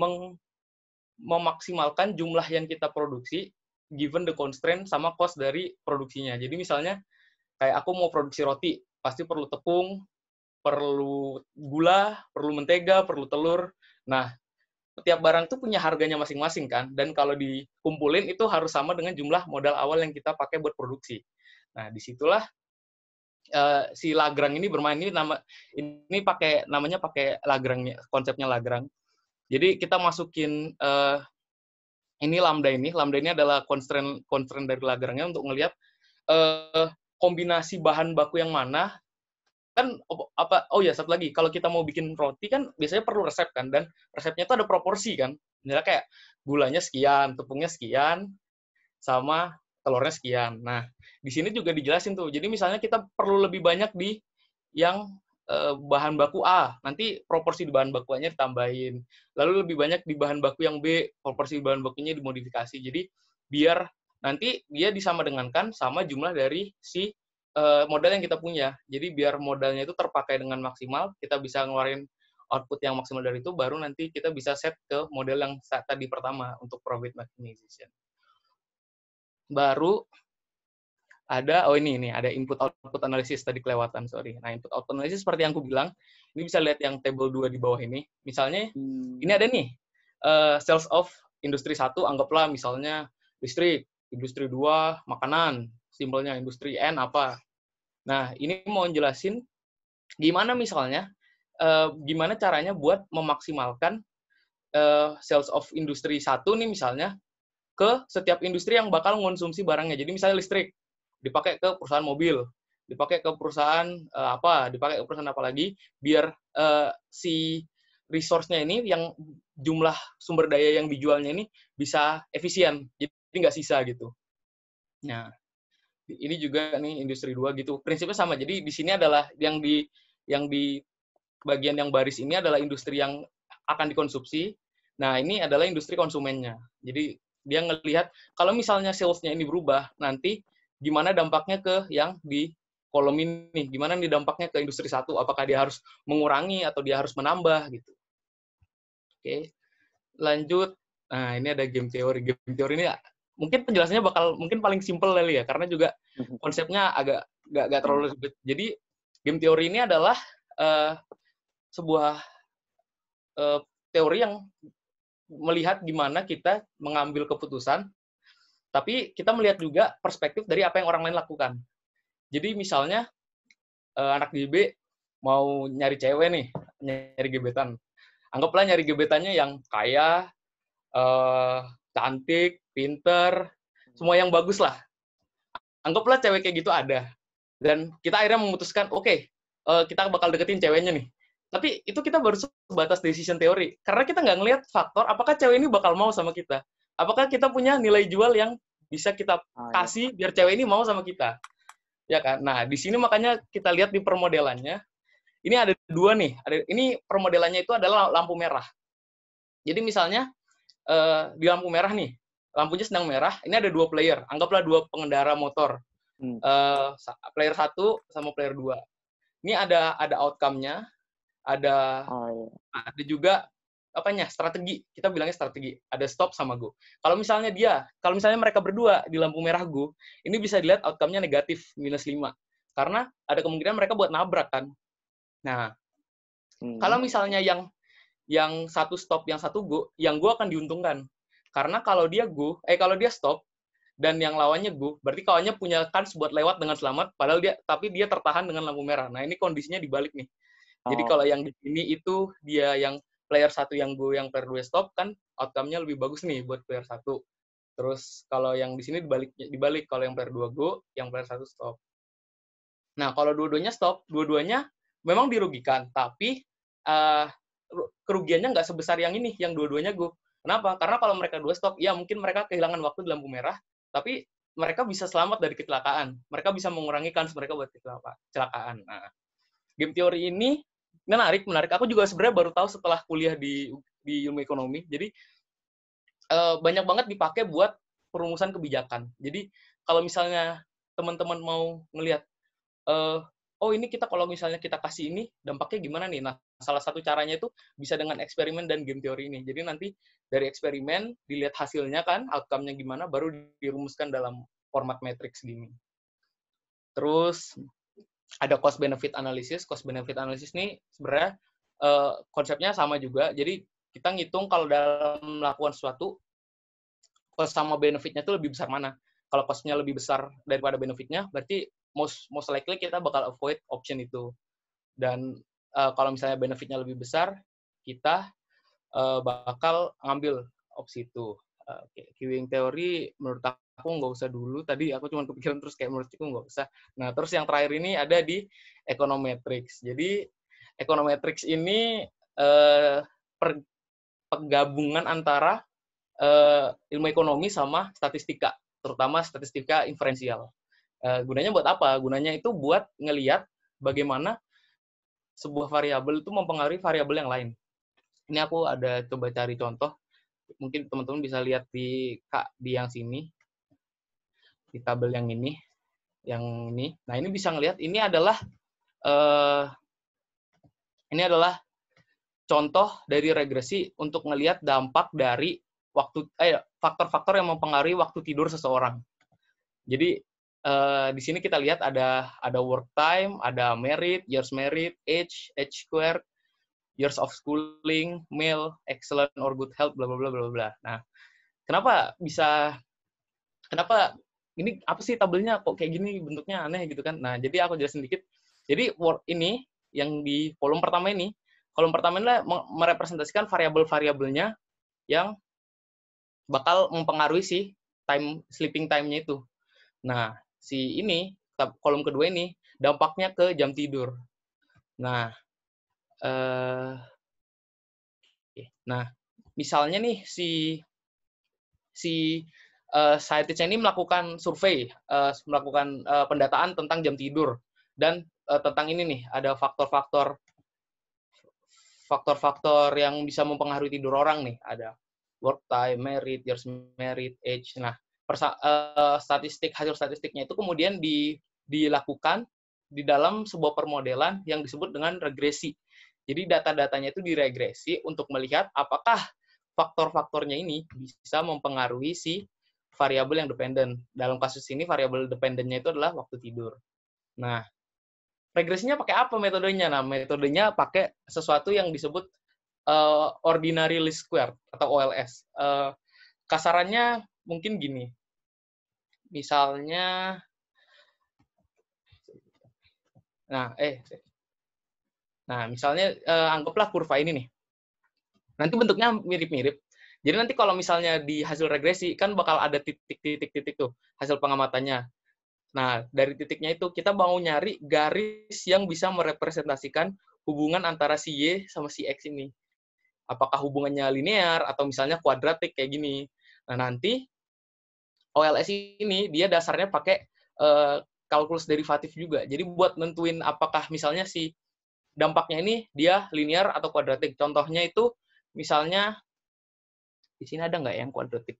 memaksimalkan jumlah yang kita produksi given the constraint sama cost dari produksinya. Jadi misalnya, kayak aku mau produksi roti, pasti perlu tepung, perlu gula, perlu mentega, perlu telur. Nah, setiap barang itu punya harganya masing-masing kan, dan kalau dikumpulin itu harus sama dengan jumlah modal awal yang kita pakai buat produksi. Nah, disitulah si Lagrange ini bermain. Ini namanya pakai Lagrange, konsepnya Lagrange. Jadi kita masukin ini lambda ini adalah constraint dari Lagrange untuk ngelihat kombinasi bahan baku yang mana. Kan satu lagi, kalau kita mau bikin roti kan biasanya perlu resep kan, dan resepnya itu ada proporsi kan. Misalnya kayak gulanya sekian, tepungnya sekian, sama telurnya sekian. Nah, di sini juga dijelasin tuh. Jadi misalnya kita perlu lebih banyak di yang bahan baku A, nanti proporsi di bahan baku A-nya ditambahin. Lalu lebih banyak di bahan baku yang B, proporsi di bahan bakunya dimodifikasi. Jadi biar nanti dia disamadengankan sama jumlah dari si modal yang kita punya. Jadi biar modalnya itu terpakai dengan maksimal, kita bisa ngeluarin output yang maksimal dari itu, baru nanti kita bisa set ke model yang tadi pertama untuk profit maximization. Baru ada, ini ada input-output analisis, tadi kelewatan, sorry. Nah, input-output analisis seperti yang aku bilang, ini bisa lihat yang table 2 di bawah ini. Misalnya, ini ada nih, sales of industri 1, anggaplah misalnya listrik, industri 2, makanan, simpelnya industri N apa. Nah, ini mau jelasin gimana misalnya, gimana caranya buat memaksimalkan sales of industri 1 nih misalnya, ke setiap industri yang bakal mengonsumsi barangnya. Jadi misalnya listrik, dipakai ke perusahaan mobil, dipakai ke perusahaan dipakai ke perusahaan apa lagi, biar si resource-nya ini, yang jumlah sumber daya yang dijualnya ini bisa efisien, jadi nggak sisa gitu. Nah, ini juga nih industri 2 gitu. Prinsipnya sama. Jadi di sini adalah yang di bagian yang baris ini adalah industri yang akan dikonsumsi. Nah, ini adalah industri konsumennya. Jadi dia ngelihat kalau misalnya sales-nya ini berubah, nanti gimana dampaknya ke yang di kolom ini, gimana nih dampaknya ke industri 1, apakah dia harus mengurangi atau dia harus menambah gitu. Oke, lanjut. Nah, ini ada game teori. Game teori ini mungkin penjelasannya bakal mungkin paling simpel kali ya, karena juga konsepnya agak nggak terlalu ribet. Jadi game teori ini adalah sebuah teori yang melihat gimana kita mengambil keputusan, tapi kita melihat juga perspektif dari apa yang orang lain lakukan. Jadi misalnya anak GB mau nyari cewek nih, nyari gebetan. Anggaplah nyari gebetannya yang kaya, cantik, pinter, semua yang bagus lah. Anggaplah cewek kayak gitu ada. Dan kita akhirnya memutuskan, oke, kita bakal deketin ceweknya nih. Tapi itu kita baru sebatas decision theory. Karena kita nggak ngelihat faktor, apakah cewek ini bakal mau sama kita. Apakah kita punya nilai jual yang bisa kita kasih biar cewek ini mau sama kita. Ya kan? Nah, di sini makanya kita lihat di permodelannya. Ini ada dua nih. Ini permodelannya itu adalah lampu merah. Jadi misalnya, di lampu merah nih, lampunya sedang merah, ini ada 2 player. Anggaplah 2 pengendara motor. Player 1 sama player 2. Ini ada outcome-nya, ada juga strategi. Kita bilangnya strategi. Ada stop sama go. Kalau misalnya mereka berdua di lampu merah go, ini bisa dilihat outcome-nya negatif -5. Karena ada kemungkinan mereka buat nabrak kan. Nah, kalau misalnya yang satu stop, yang satu go, yang go akan diuntungkan. Karena kalau dia stop dan yang lawannya go, berarti kawannya punya kans buat lewat dengan selamat, tapi dia tertahan dengan lampu merah. Nah, ini kondisinya dibalik nih. Jadi kalau yang di sini itu dia yang player 1 yang go, yang player 2 stop, kan outcome-nya lebih bagus nih buat player 1. Terus kalau yang di sini dibalik, kalau yang player 2 go, yang player 1 stop. Nah, kalau dua-duanya stop, dua-duanya memang dirugikan, tapi kerugiannya nggak sebesar yang ini, yang dua-duanya go. Kenapa? Karena kalau mereka 2 stop, ya mungkin mereka kehilangan waktu di lampu merah, tapi mereka bisa selamat dari kecelakaan. Mereka bisa mengurangi kans mereka buat kecelakaan. Nah, game teori ini menarik. Aku juga sebenarnya baru tahu setelah kuliah di ilmu ekonomi. Jadi banyak banget dipakai buat perumusan kebijakan. Jadi kalau misalnya teman-teman mau ngelihat, ini kalau misalnya kita kasih ini, dampaknya gimana nih? Nah, salah satu caranya itu bisa dengan eksperimen dan game teori ini. Jadi nanti dari eksperimen, dilihat hasilnya kan, outcome-nya gimana, baru dirumuskan dalam format matrix gini. Terus ada cost-benefit analysis. Cost-benefit analysis ini sebenarnya konsepnya sama juga. Jadi kita ngitung kalau dalam melakukan sesuatu, cost sama benefit-nya itu lebih besar mana. Kalau cost-nya lebih besar daripada benefit-nya, berarti most likely kita bakal avoid option itu. Dan kalau misalnya benefit-nya lebih besar, kita bakal ngambil opsi itu. Queuing teori menurut aku nggak usah dulu. Tadi aku cuma kepikiran terus kayak menurut aku nggak usah. Nah, terus yang terakhir ini ada di econometrics. Jadi econometrics ini penggabungan antara ilmu ekonomi sama statistika, terutama statistika inferensial. Gunanya buat apa? Gunanya itu buat ngelihat bagaimana sebuah variabel itu mempengaruhi variabel yang lain. Ini aku ada coba cari contoh. Mungkin teman-teman bisa lihat di yang sini, di tabel yang ini. Nah, ini bisa ngelihat ini adalah contoh dari regresi untuk ngelihat dampak dari faktor-faktor yang mempengaruhi waktu tidur seseorang. Jadi di sini kita lihat ada work time, ada merit, years merit, age squared, years of schooling, male, excellent or good health, bla bla bla bla bla. Nah, kenapa ini apa sih tabelnya kok kayak gini bentuknya aneh gitu kan? Nah, jadi aku jelasin dikit. Jadi work ini yang di kolom pertama ini merepresentasikan variabel-variabelnya yang bakal mempengaruhi si sleeping time-nya itu. Nah, kolom kedua ini dampaknya ke jam tidur. Nah, misalnya nih si scientist ini melakukan survei, melakukan pendataan tentang jam tidur dan tentang ini nih ada faktor-faktor yang bisa mempengaruhi tidur orang nih, ada work time, merit, years merit, age. Nah, hasil statistiknya itu kemudian dilakukan di dalam sebuah permodelan yang disebut dengan regresi. Jadi data-datanya itu diregresi untuk melihat apakah faktor-faktornya ini bisa mempengaruhi si variabel yang dependen. Dalam kasus ini variabel dependennya itu adalah waktu tidur. Nah, regresinya pakai apa metodenya? Nah, metodenya pakai sesuatu yang disebut ordinary least squared atau OLS. Kasarannya mungkin gini. Misalnya, misalnya anggaplah kurva ini nih. Nanti bentuknya mirip-mirip. Jadi nanti kalau misalnya di hasil regresi, kan bakal ada titik-titik tuh, hasil pengamatannya. Nah, dari titiknya itu, kita mau nyari garis yang bisa merepresentasikan hubungan antara si Y sama si X ini. Apakah hubungannya linear, atau misalnya kuadratik, kayak gini. Nah, nanti, OLS ini, dia dasarnya pakai kalkulus derivatif juga. Jadi, buat nentuin apakah misalnya si dampaknya ini, dia linear atau kuadratik. Contohnya itu, misalnya, di sini ada nggak yang kuadratik?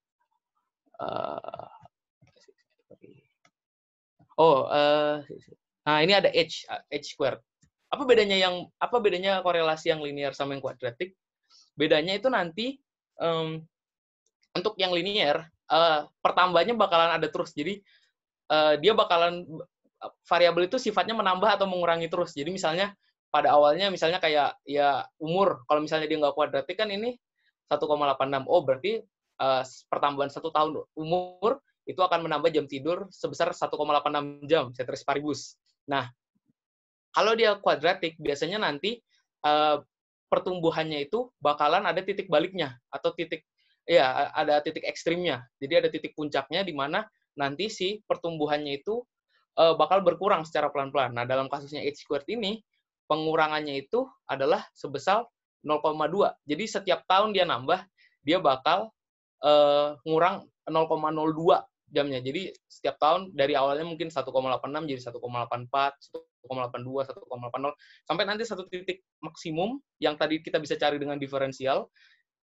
Nah ini ada h squared. Apa bedanya korelasi yang linear sama yang kuadratik? Bedanya itu nanti untuk yang linear pertambahannya bakalan ada terus. Jadi dia bakalan variabel itu sifatnya menambah atau mengurangi terus. Jadi misalnya pada awalnya misalnya kayak ya umur, kalau misalnya dia nggak kuadratik kan ini 1,86. Oh berarti pertambahan 1 tahun umur itu akan menambah jam tidur sebesar 1,86 jam, ceteris paribus. Nah, kalau dia kuadratik, biasanya nanti pertumbuhannya itu bakalan ada titik baliknya, atau ada titik ekstrimnya. Jadi ada titik puncaknya di mana nanti si pertumbuhannya itu bakal berkurang secara pelan-pelan. Nah, dalam kasusnya H-squared ini, pengurangannya itu adalah sebesar 0,2. Jadi setiap tahun dia nambah, dia bakal ngurang 0,02 jamnya. Jadi setiap tahun dari awalnya mungkin 1,86 jadi 1,84, 1,82, 1,80 sampai nanti satu titik maksimum yang tadi kita bisa cari dengan diferensial,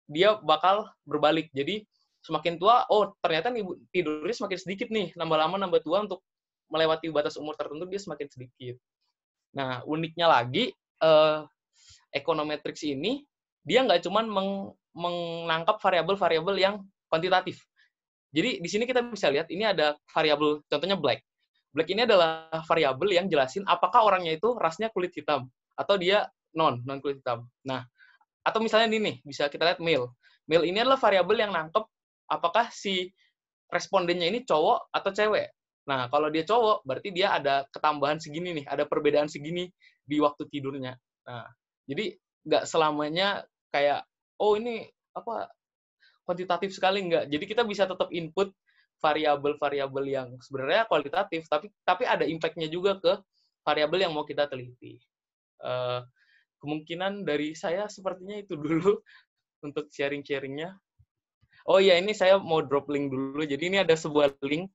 dia bakal berbalik. Jadi semakin tua, oh ternyata tidurnya semakin sedikit nih, nambah lama nambah tua untuk melewati batas umur tertentu dia semakin sedikit. Nah, uniknya lagi econometrics ini dia nggak cuma menangkap variabel-variabel yang kuantitatif. Jadi di sini kita bisa lihat ini ada variabel, contohnya black. Black ini adalah variabel yang jelasin apakah orangnya itu rasnya kulit hitam atau dia non kulit hitam. Nah, atau misalnya ini nih, bisa kita lihat male. Male ini adalah variabel yang nangkep apakah si respondennya ini cowok atau cewek. Nah, kalau dia cowok, berarti dia ada ketambahan segini nih, ada perbedaan segini di waktu tidurnya. Nah, jadi nggak selamanya kayak, oh ini kuantitatif sekali, enggak. Jadi kita bisa tetap input variabel-variabel yang sebenarnya kualitatif, tapi ada impact-nya juga ke variabel yang mau kita teliti. Kemungkinan dari saya sepertinya itu dulu untuk sharing-sharingnya. Oh iya, ini saya mau drop link dulu. Jadi ini ada sebuah link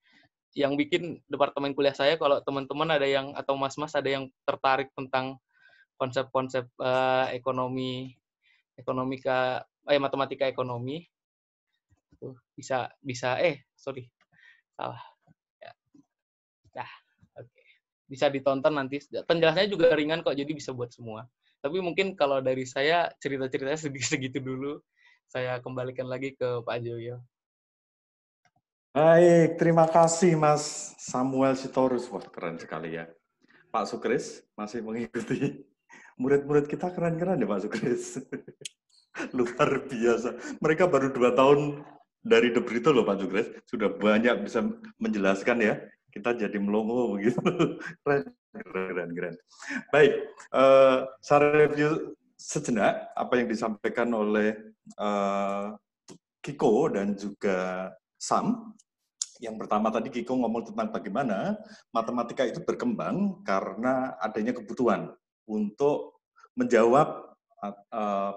yang bikin departemen kuliah saya, kalau teman-teman ada yang, atau mas-mas ada yang tertarik tentang konsep-konsep matematika ekonomi, bisa salah ya. Nah, oke. Bisa ditonton nanti, penjelasannya juga ringan kok, jadi bisa buat semua. Tapi mungkin kalau dari saya cerita-ceritanya segitu dulu, saya kembalikan lagi ke Pak Joyo. Baik, terima kasih Mas Samuel Sitorus. Wah, keren sekali ya. Pak Sukris masih mengikuti. Murid-murid kita keren-keren ya Pak Sukris. Luar biasa. Mereka baru 2 tahun dari The Brito loh Pak Sukris. Sudah banyak bisa menjelaskan ya. Kita jadi melongo begitu. Keren. Baik, saya review sejenak apa yang disampaikan oleh Kiko dan juga Sam. Yang pertama tadi Kiko ngomong tentang bagaimana matematika itu berkembang karena adanya kebutuhan untuk menjawab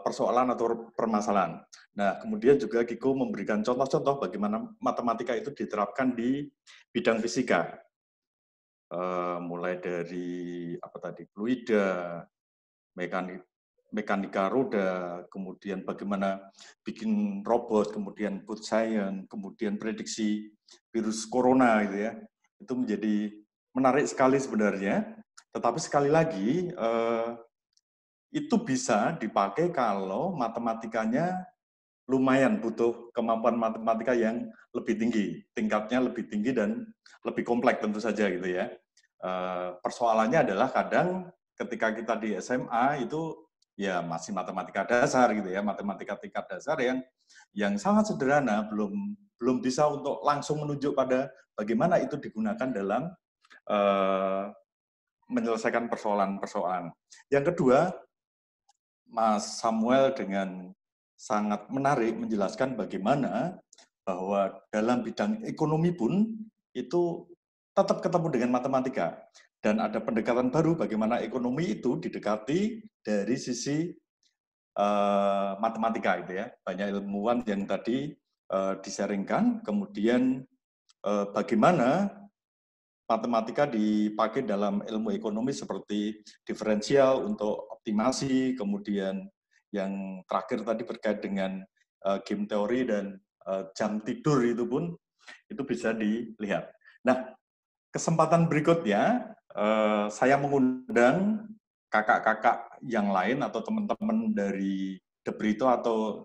persoalan atau permasalahan. Nah, kemudian juga Kiko memberikan contoh-contoh bagaimana matematika itu diterapkan di bidang fisika. Mulai dari fluida, mekanika roda, kemudian bagaimana bikin robot, kemudian food science, kemudian prediksi virus corona gitu ya. Itu menjadi menarik sekali sebenarnya. Tetapi sekali lagi itu bisa dipakai kalau matematikanya lumayan butuh kemampuan matematika yang lebih tinggi, tingkatnya lebih tinggi dan lebih kompleks tentu saja gitu ya. Persoalannya adalah kadang ketika kita di SMA itu ya masih matematika dasar gitu ya, matematika tingkat dasar yang sangat sederhana, belum bisa untuk langsung menunjuk pada bagaimana itu digunakan dalam menyelesaikan persoalan-persoalan. Yang kedua, Mas Samuel dengan sangat menarik menjelaskan bagaimana bahwa dalam bidang ekonomi pun itu tetap ketemu dengan matematika. Dan ada pendekatan baru bagaimana ekonomi itu didekati dari sisi matematika itu ya. Banyak ilmuwan yang tadi disaringkan, kemudian bagaimana matematika dipakai dalam ilmu ekonomi seperti diferensial untuk optimasi, kemudian yang terakhir tadi berkait dengan game teori dan jam tidur itu pun itu bisa dilihat. Nah, kesempatan berikutnya saya mengundang kakak-kakak yang lain atau teman-teman dari De Brito atau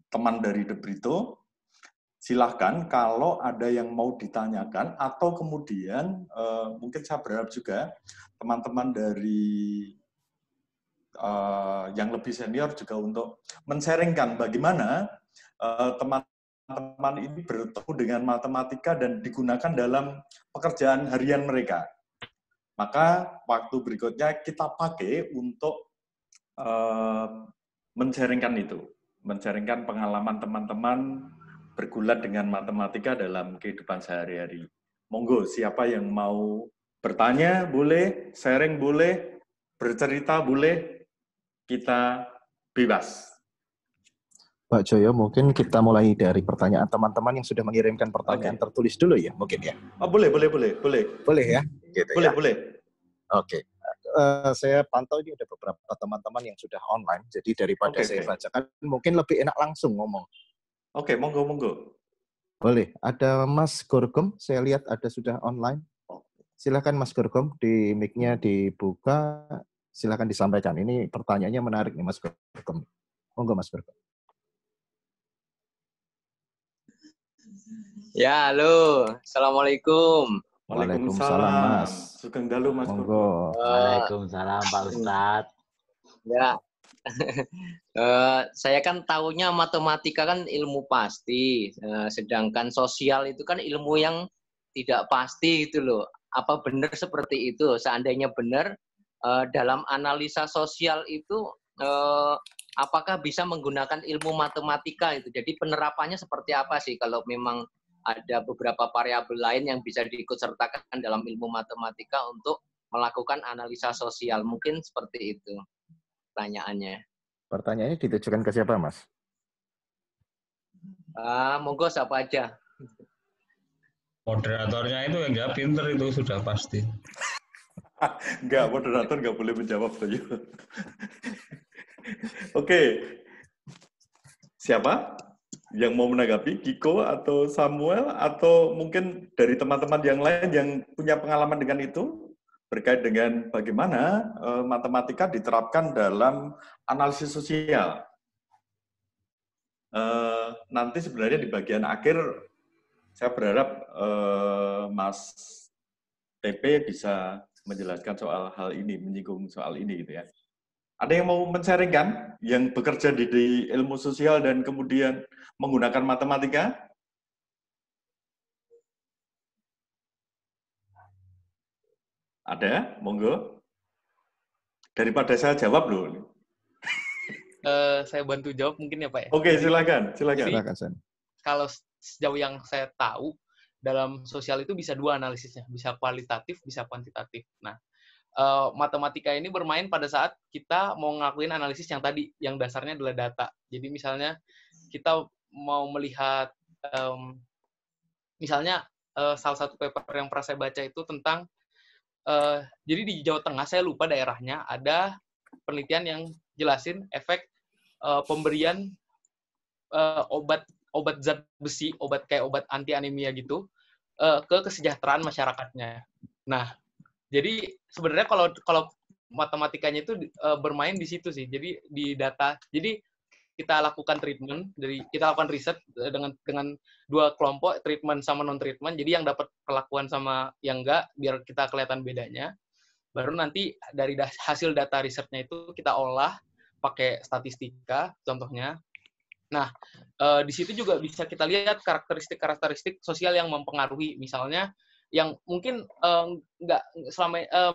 teman dari De Brito. Silahkan kalau ada yang mau ditanyakan atau kemudian mungkin saya berharap juga teman-teman dari yang lebih senior juga untuk men-sharingkan bagaimana teman-teman ini bertemu dengan matematika dan digunakan dalam pekerjaan harian mereka. Maka waktu berikutnya kita pakai untuk men-sharingkan itu, men-sharingkan pengalaman teman-teman bergulat dengan matematika dalam kehidupan sehari-hari. Monggo, siapa yang mau bertanya boleh, sharing boleh, bercerita boleh, kita bebas. Pak Joyo, mungkin kita mulai dari pertanyaan teman-teman yang sudah mengirimkan pertanyaan tertulis dulu ya, mungkin ya. Oh, boleh. Boleh ya? Gitu boleh. Oke. Saya pantau ini ada beberapa teman-teman yang sudah online, jadi daripada saya bacakan, mungkin lebih enak langsung ngomong. Oke, monggo. Boleh. Ada Mas Gorgom, saya lihat ada sudah online. Silakan Mas Gorgom, di mic-nya dibuka, silakan disampaikan. Ini pertanyaannya menarik nih Mas Gorgom. Monggo Mas Gorgom. Ya, halo. Assalamualaikum. Waalaikumsalam Mas. Sugeng dalu Mas Monggo. Waalaikumsalam Pak Ustadz. Ya. Saya kan tahunya matematika kan ilmu pasti, sedangkan sosial itu kan ilmu yang tidak pasti gitu loh. Apa benar seperti itu? Seandainya benar, dalam analisa sosial itu apakah bisa menggunakan ilmu matematika itu? Jadi penerapannya seperti apa sih kalau memang ada beberapa variabel lain yang bisa diikutsertakan dalam ilmu matematika untuk melakukan analisa sosial? Mungkin seperti itu pertanyaannya. Pertanyaannya ditujukan ke siapa, Mas? Monggo siapa aja. Moderatornya itu yang nggak pinter itu sudah pasti. Enggak, moderator nggak boleh menjawab saja. Oke. Siapa yang mau menanggapi? Kiko atau Samuel atau mungkin dari teman-teman yang lain yang punya pengalaman dengan itu? Berkait dengan bagaimana matematika diterapkan dalam analisis sosial. Nanti sebenarnya di bagian akhir saya berharap Mas TP bisa menjelaskan soal hal ini, menyinggung soal ini gitu ya. Ada yang mau men-sharingkan yang bekerja di ilmu sosial dan kemudian menggunakan matematika? Ada? Monggo. Daripada saya jawab loh. Saya bantu jawab mungkin ya Pak ya. Oke, silakan. Jadi, kalau sejauh yang saya tahu, dalam sosial itu bisa dua analisisnya, bisa kualitatif, bisa kuantitatif. Nah, matematika ini bermain pada saat kita mau ngelakuin analisis yang tadi, yang dasarnya adalah data. Jadi misalnya kita mau melihat, misalnya salah satu paper yang pernah saya baca itu tentang jadi di Jawa Tengah, saya lupa daerahnya, ada penelitian yang jelasin efek pemberian obat zat besi, kayak obat anti anemia gitu, ke kesejahteraan masyarakatnya. Nah, jadi sebenarnya kalau matematikanya itu bermain di situ sih. Jadi di data. Jadi kita lakukan riset dengan dua kelompok, treatment sama non treatment. Jadi yang dapat perlakuan sama yang enggak, biar kita kelihatan bedanya. Baru nanti dari hasil data risetnya itu kita olah pakai statistika contohnya. Nah, di situ juga bisa kita lihat karakteristik sosial yang mempengaruhi. Misalnya yang mungkin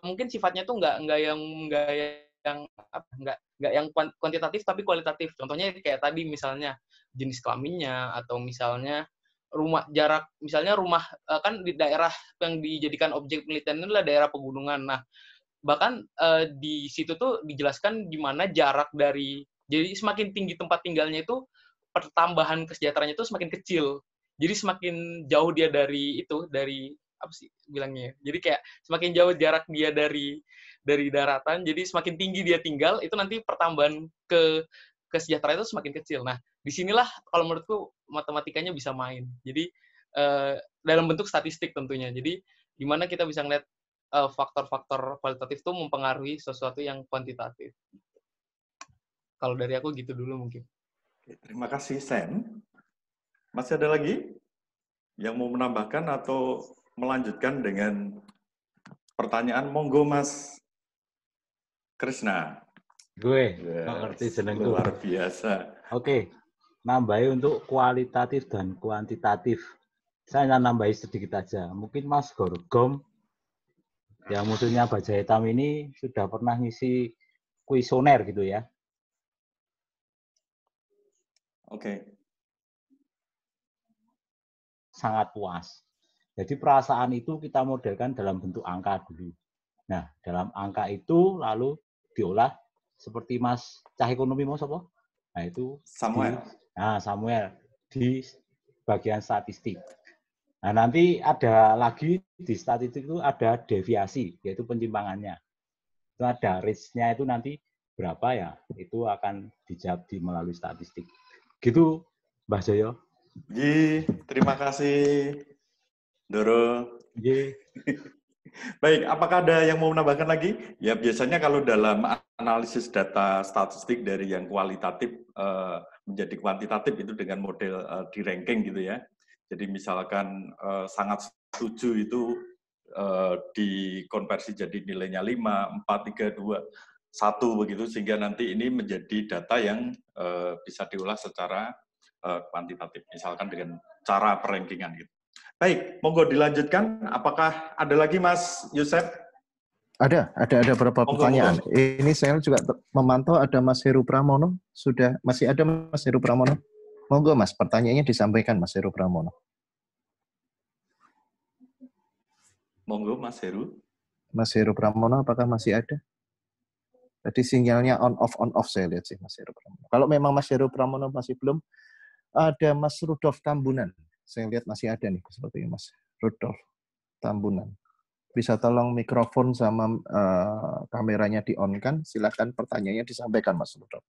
mungkin sifatnya tuh nggak yang kuantitatif tapi kualitatif. Contohnya kayak tadi misalnya jenis kelaminnya, atau misalnya rumah kan di daerah yang dijadikan objek penelitian ini adalah daerah pegunungan. Nah, bahkan di situ tuh dijelaskan gimana jarak jadi semakin tinggi tempat tinggalnya itu pertambahan kesejahteraannya itu semakin kecil. Jadi semakin jauh dia dari apa sih bilangnya? Jadi kayak semakin jauh jarak dia dari daratan, jadi semakin tinggi dia tinggal, itu nanti pertambahan kesejahteraan itu semakin kecil. Nah, disinilah kalau menurutku matematikanya bisa main. Jadi dalam bentuk statistik tentunya. Jadi gimana kita bisa ngeliat faktor-faktor kualitatif itu mempengaruhi sesuatu yang kuantitatif. Kalau dari aku gitu dulu mungkin. Terima kasih, Sam. Masih ada lagi yang mau menambahkan atau melanjutkan dengan pertanyaan? Monggo, Mas Krishna. Gue Yes, ngerti jenengku. luar biasa. Oke, nambahi untuk kualitatif dan kuantitatif. Saya nambahi sedikit aja. Mungkin Mas Gorgom, yang musuhnya Baja Hitam ini sudah pernah ngisi kuesioner gitu ya. Oke. Sangat puas. Jadi perasaan itu kita modelkan dalam bentuk angka dulu. Nah, dalam angka itu lalu diolah seperti Mas Cah Ekonomi mau apa? Nah, itu Samuel. Samuel di bagian statistik. Nah, nanti ada lagi di statistik itu ada deviasi, yaitu penyimpangannya. Itu ada range-nya itu nanti berapa ya? Itu akan dijawab melalui statistik. Gitu, Mbah Joyo. Terima kasih, Doro. Ye. Baik, apakah ada yang mau menambahkan lagi? Ya, biasanya kalau dalam analisis data statistik dari yang kualitatif menjadi kuantitatif itu dengan model di ranking gitu ya. Jadi misalkan sangat setuju itu dikonversi jadi nilainya 5, 4, 3, 2, 1 begitu, sehingga nanti ini menjadi data yang bisa diolah secara kuantitatif, misalkan dengan cara perankingan gitu. Baik, monggo dilanjutkan. Apakah ada lagi, Mas Yusef? Ada beberapa pertanyaan. Ini saya juga memantau ada Mas Heru Pramono. Masih ada Mas Heru Pramono? Monggo, Mas, pertanyaannya disampaikan, Mas Heru Pramono. Monggo, Mas Heru. Mas Heru Pramono, apakah masih ada? Tadi sinyalnya on off saya lihat sih, Mas Heru Pramono. Kalau memang Mas Heru Pramono masih belum, ada Mas Rudolf Tambunan. Saya lihat masih ada nih, sepertinya Mas Rudolf Tambunan. Bisa tolong mikrofon sama kameranya di-on-kan. Silakan pertanyaannya disampaikan, Mas Rudolf.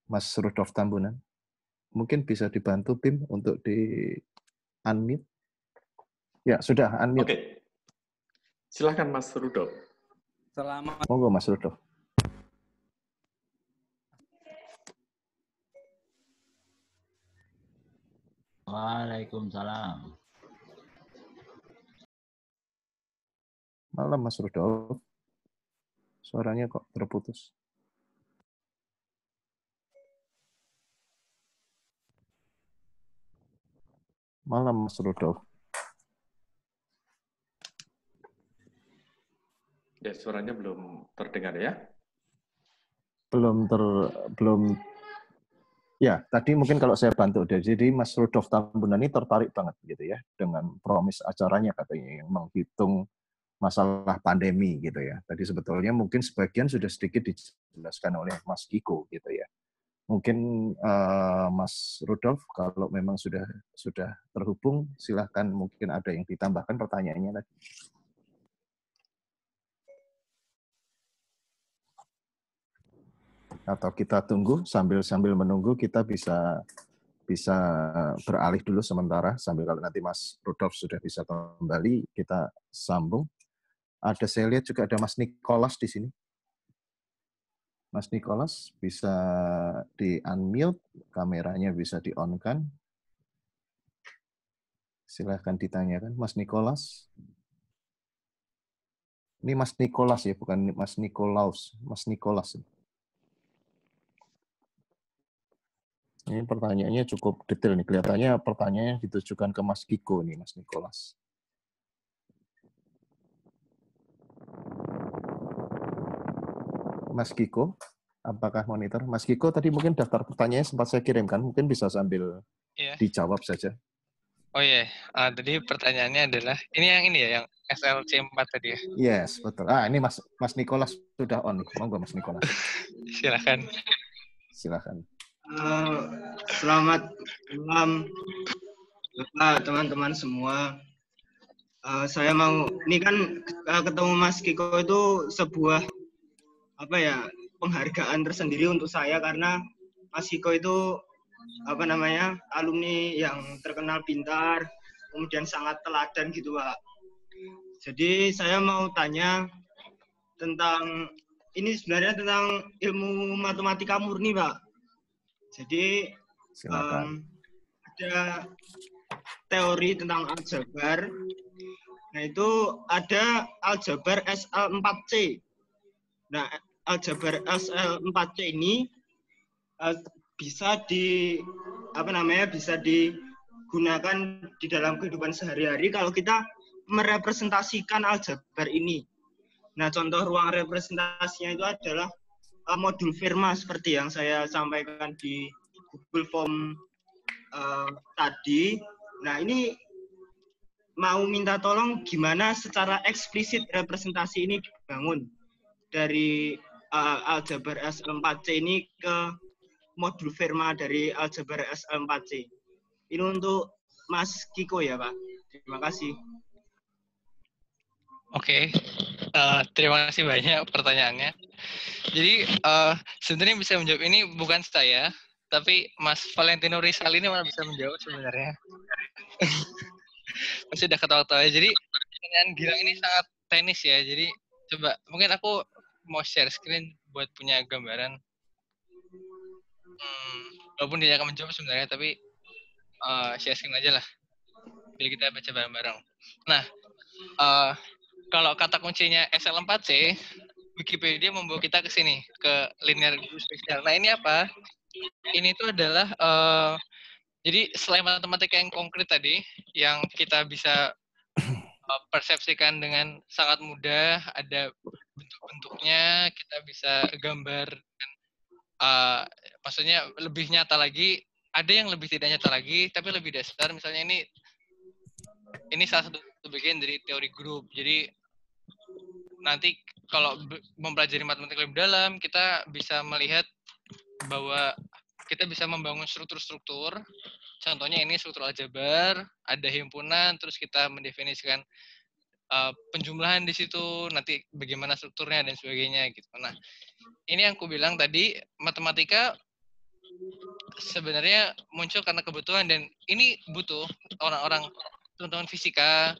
Mas Rudolf Tambunan. Mungkin bisa dibantu tim untuk di-unmute. Ya, sudah unmute. Oke. Silakan, Mas Rudolf. Selamat. Monggo, Mas Rudolf. Waalaikumsalam. Malam, Mas Rudolf. Suaranya kok terputus. Malam, Mas Rudolf. Ya, suaranya belum terdengar ya? Belum. Ya, tadi mungkin kalau saya bantu, jadi Mas Rudolf Tambunan ini tertarik banget gitu ya dengan promis acaranya katanya yang menghitung masalah pandemi gitu ya. Tadi sebetulnya mungkin sebagian sudah sedikit dijelaskan oleh Mas Kiko gitu ya. Mungkin Mas Rudolf kalau memang sudah terhubung, silahkan mungkin ada yang ditambahkan pertanyaannya lagi. Atau kita tunggu sambil menunggu kita bisa beralih dulu sementara sambil kalau nanti Mas Rudolf sudah bisa kembali kita sambung. Saya lihat juga ada Mas Nicholas di sini. Mas Nicholas bisa di-unmute, kameranya bisa di-on-kan. Silahkan ditanyakan, Mas Nicholas. Ini Mas Nicholas ya, bukan Mas Nikolaus. Mas Nicholas. Ini pertanyaannya cukup detail nih. Kelihatannya pertanyaannya ditujukan ke Mas Kiko nih, Mas Nicholas. Mas Kiko, apakah monitor? Mas Kiko tadi mungkin daftar pertanyaannya sempat saya kirimkan, mungkin bisa sambil dijawab saja. Oh iya, tadi pertanyaannya adalah, ini ya, yang SLC4 tadi ya? Yes, betul. Ini Mas Nicholas sudah on. Monggo Mas Nicholas. Silakan. Silakan. Selamat malam, Bapak, teman-teman semua. Saya mau, ini kan ketemu Mas Kiko itu sebuah penghargaan tersendiri untuk saya karena Mas Kiko itu alumni yang terkenal pintar, kemudian sangat teladan gitu, Pak. Jadi saya mau tanya tentang ini sebenarnya tentang ilmu matematika murni, Pak. Jadi ada teori tentang aljabar. Nah, itu ada aljabar SL4C. Nah, aljabar SL4C ini bisa digunakan di dalam kehidupan sehari-hari kalau kita merepresentasikan aljabar ini. Nah, contoh ruang representasinya itu adalah modul Fermat seperti yang saya sampaikan di Google Form tadi. Nah, ini mau minta tolong gimana secara eksplisit representasi ini dibangun dari aljabar SL4C ini ke modul Fermat dari aljabar SL4C. Ini untuk Mas Kiko ya, Pak. Terima kasih. Oke, terima kasih banyak pertanyaannya. Jadi sebenarnya bisa menjawab ini bukan saya, tapi Mas Valentino Rizal ini malah bisa menjawab sebenarnya. Masih udah ketawa-tawa. Jadi pertanyaan Gilang ini sangat teknis ya. Jadi coba mungkin aku mau share screen buat punya gambaran. Walaupun dia akan menjawab sebenarnya, tapi share screen aja lah. Biar kita baca bareng-bareng. Nah, kalau kata kuncinya SL4C, Wikipedia membawa kita ke sini, ke linear group spesial. Nah, ini apa? Ini tuh adalah, jadi selain matematika yang konkret tadi, yang kita bisa persepsikan dengan sangat mudah, ada bentuk-bentuknya, kita bisa gambar, maksudnya lebih nyata lagi, ada yang lebih tidak nyata lagi, tapi lebih dasar. Misalnya ini salah satu bagian dari teori grup. Jadi nanti kalau mempelajari matematika lebih dalam, kita bisa melihat bahwa kita bisa membangun struktur-struktur. Contohnya ini struktur aljabar, ada himpunan, terus kita mendefinisikan penjumlahan di situ, nanti bagaimana strukturnya dan sebagainya gitu. Nah, ini yang aku bilang tadi, matematika sebenarnya muncul karena kebutuhan, dan ini butuh orang-orang teman-teman fisika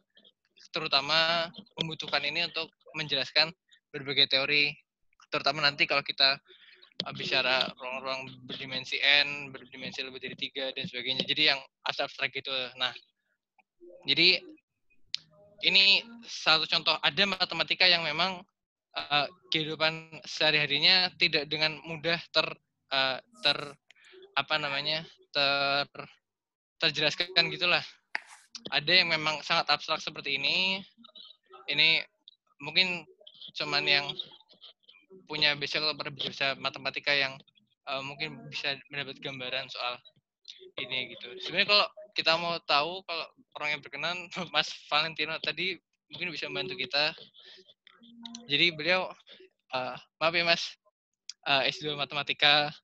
terutama membutuhkan ini untuk menjelaskan berbagai teori, terutama nanti kalau kita bicara ruang-ruang berdimensi n, berdimensi lebih dari 3 dan sebagainya. Jadi yang abstrak gitu. Nah, jadi ini satu contoh, ada matematika yang memang kehidupan sehari-harinya tidak dengan mudah terjelaskan gitulah. Ada yang memang sangat abstrak seperti ini. Ini mungkin cuman yang punya basic atau bisa matematika yang mungkin bisa mendapat gambaran soal ini gitu. Sebenarnya kalau kita mau tahu, kalau orang yang berkenan, Mas Valentino tadi mungkin bisa membantu kita. Jadi beliau, maaf ya Mas, S2 Matematika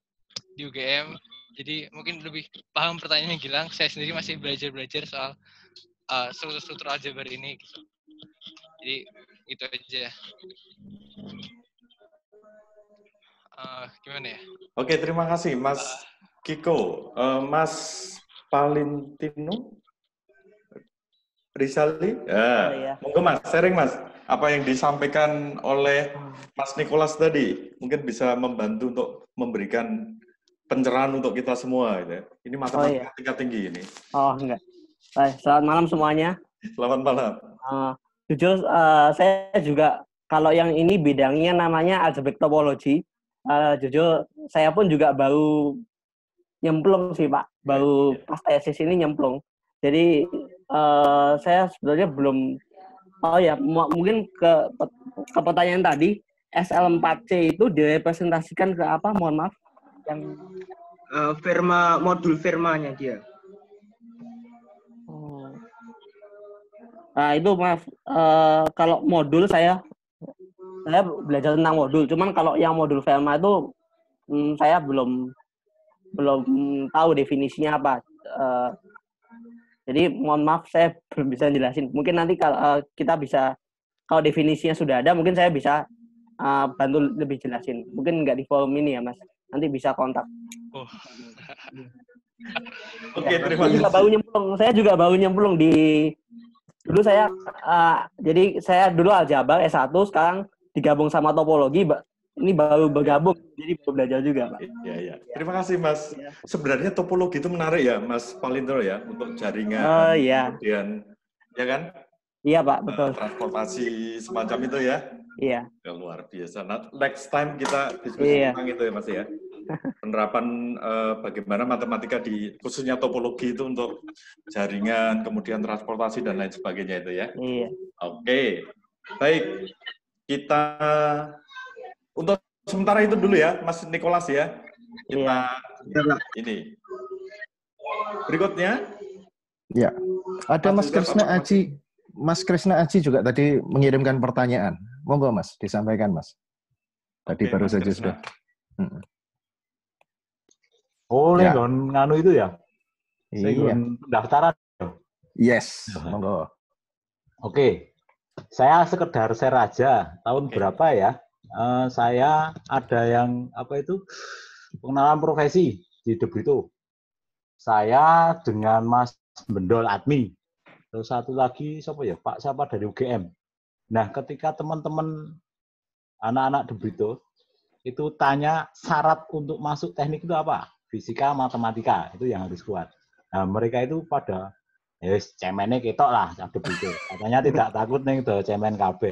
di UGM. Jadi mungkin lebih paham pertanyaannya Gilang. Saya sendiri masih belajar soal struktur-struktur aljabar ini. Gitu. Jadi itu aja. Gimana ya? Oke, terima kasih Mas Kiko. Mas Valentino Rizali. Ya, monggo Mas, sharing Mas. Apa yang disampaikan oleh Mas Nicholas tadi mungkin bisa membantu untuk memberikan pencerahan untuk kita semua. Gitu ya. Ini matematika tingkat tinggi ini. Oh, enggak. Baik, selamat malam semuanya. Selamat malam. Jujur, saya juga, kalau yang ini bidangnya namanya algebraic topology. Jujur, saya pun juga baru nyemplung sih, Pak. Baru pas tesis ini nyemplung. Jadi, saya sebenarnya belum... Oh ya, mungkin ke pertanyaan tadi, SL4C itu direpresentasikan ke apa? Mohon maaf. Yang modul firmanya dia. Nah, itu maaf, kalau modul saya belajar tentang modul. Cuman kalau yang modul Fermat itu saya belum tahu definisinya apa. Jadi mohon maaf saya belum bisa jelasin. Mungkin nanti kalau kita bisa, kalau definisinya sudah ada, mungkin saya bisa bantu lebih jelasin. Mungkin nggak di forum ini ya Mas. Nanti bisa kontak. Oke, terima kasih. Saya juga baru nyemplung di dulu saya jadi saya dulu aljabar S1, sekarang digabung sama topologi, ini baru bergabung, jadi baru belajar juga, Pak. Iya. Terima kasih, Mas. Sebenarnya topologi itu menarik ya, Mas Valentino ya, untuk jaringan. Kemudian, ya kan? Iya, Pak, betul. Transportasi semacam itu ya. Iya. Ya, luar biasa. Nah, next time kita diskusi tentang itu ya, Mas ya. Penerapan bagaimana matematika khususnya topologi itu untuk jaringan, kemudian transportasi dan lain sebagainya itu ya. Iya. Oke, baik. Kita untuk sementara itu dulu ya, Mas Nicholas ya. Kita ini. Berikutnya. Ya, ada Mas Krisna Aji. Mas Krisna Aji juga tadi mengirimkan pertanyaan. Monggo Mas, disampaikan Mas. Tadi baru saja sudah. Oleh nganu itu ya? Iya. Pendaftaran. Yes, monggo. Oke. Saya sekedar share aja. Tahun berapa ya? Saya ada yang pengenalan profesi di Debrito. Saya dengan Mas Bendol Admi. Terus satu lagi siapa dari UGM. Nah, ketika teman-teman anak-anak Debrito itu tanya syarat untuk masuk teknik itu apa? Fisika, matematika, itu yang harus kuat. Nah, mereka itu pada cemennya ketok lah, Debrito. Katanya tidak takut nih udah cemen KB.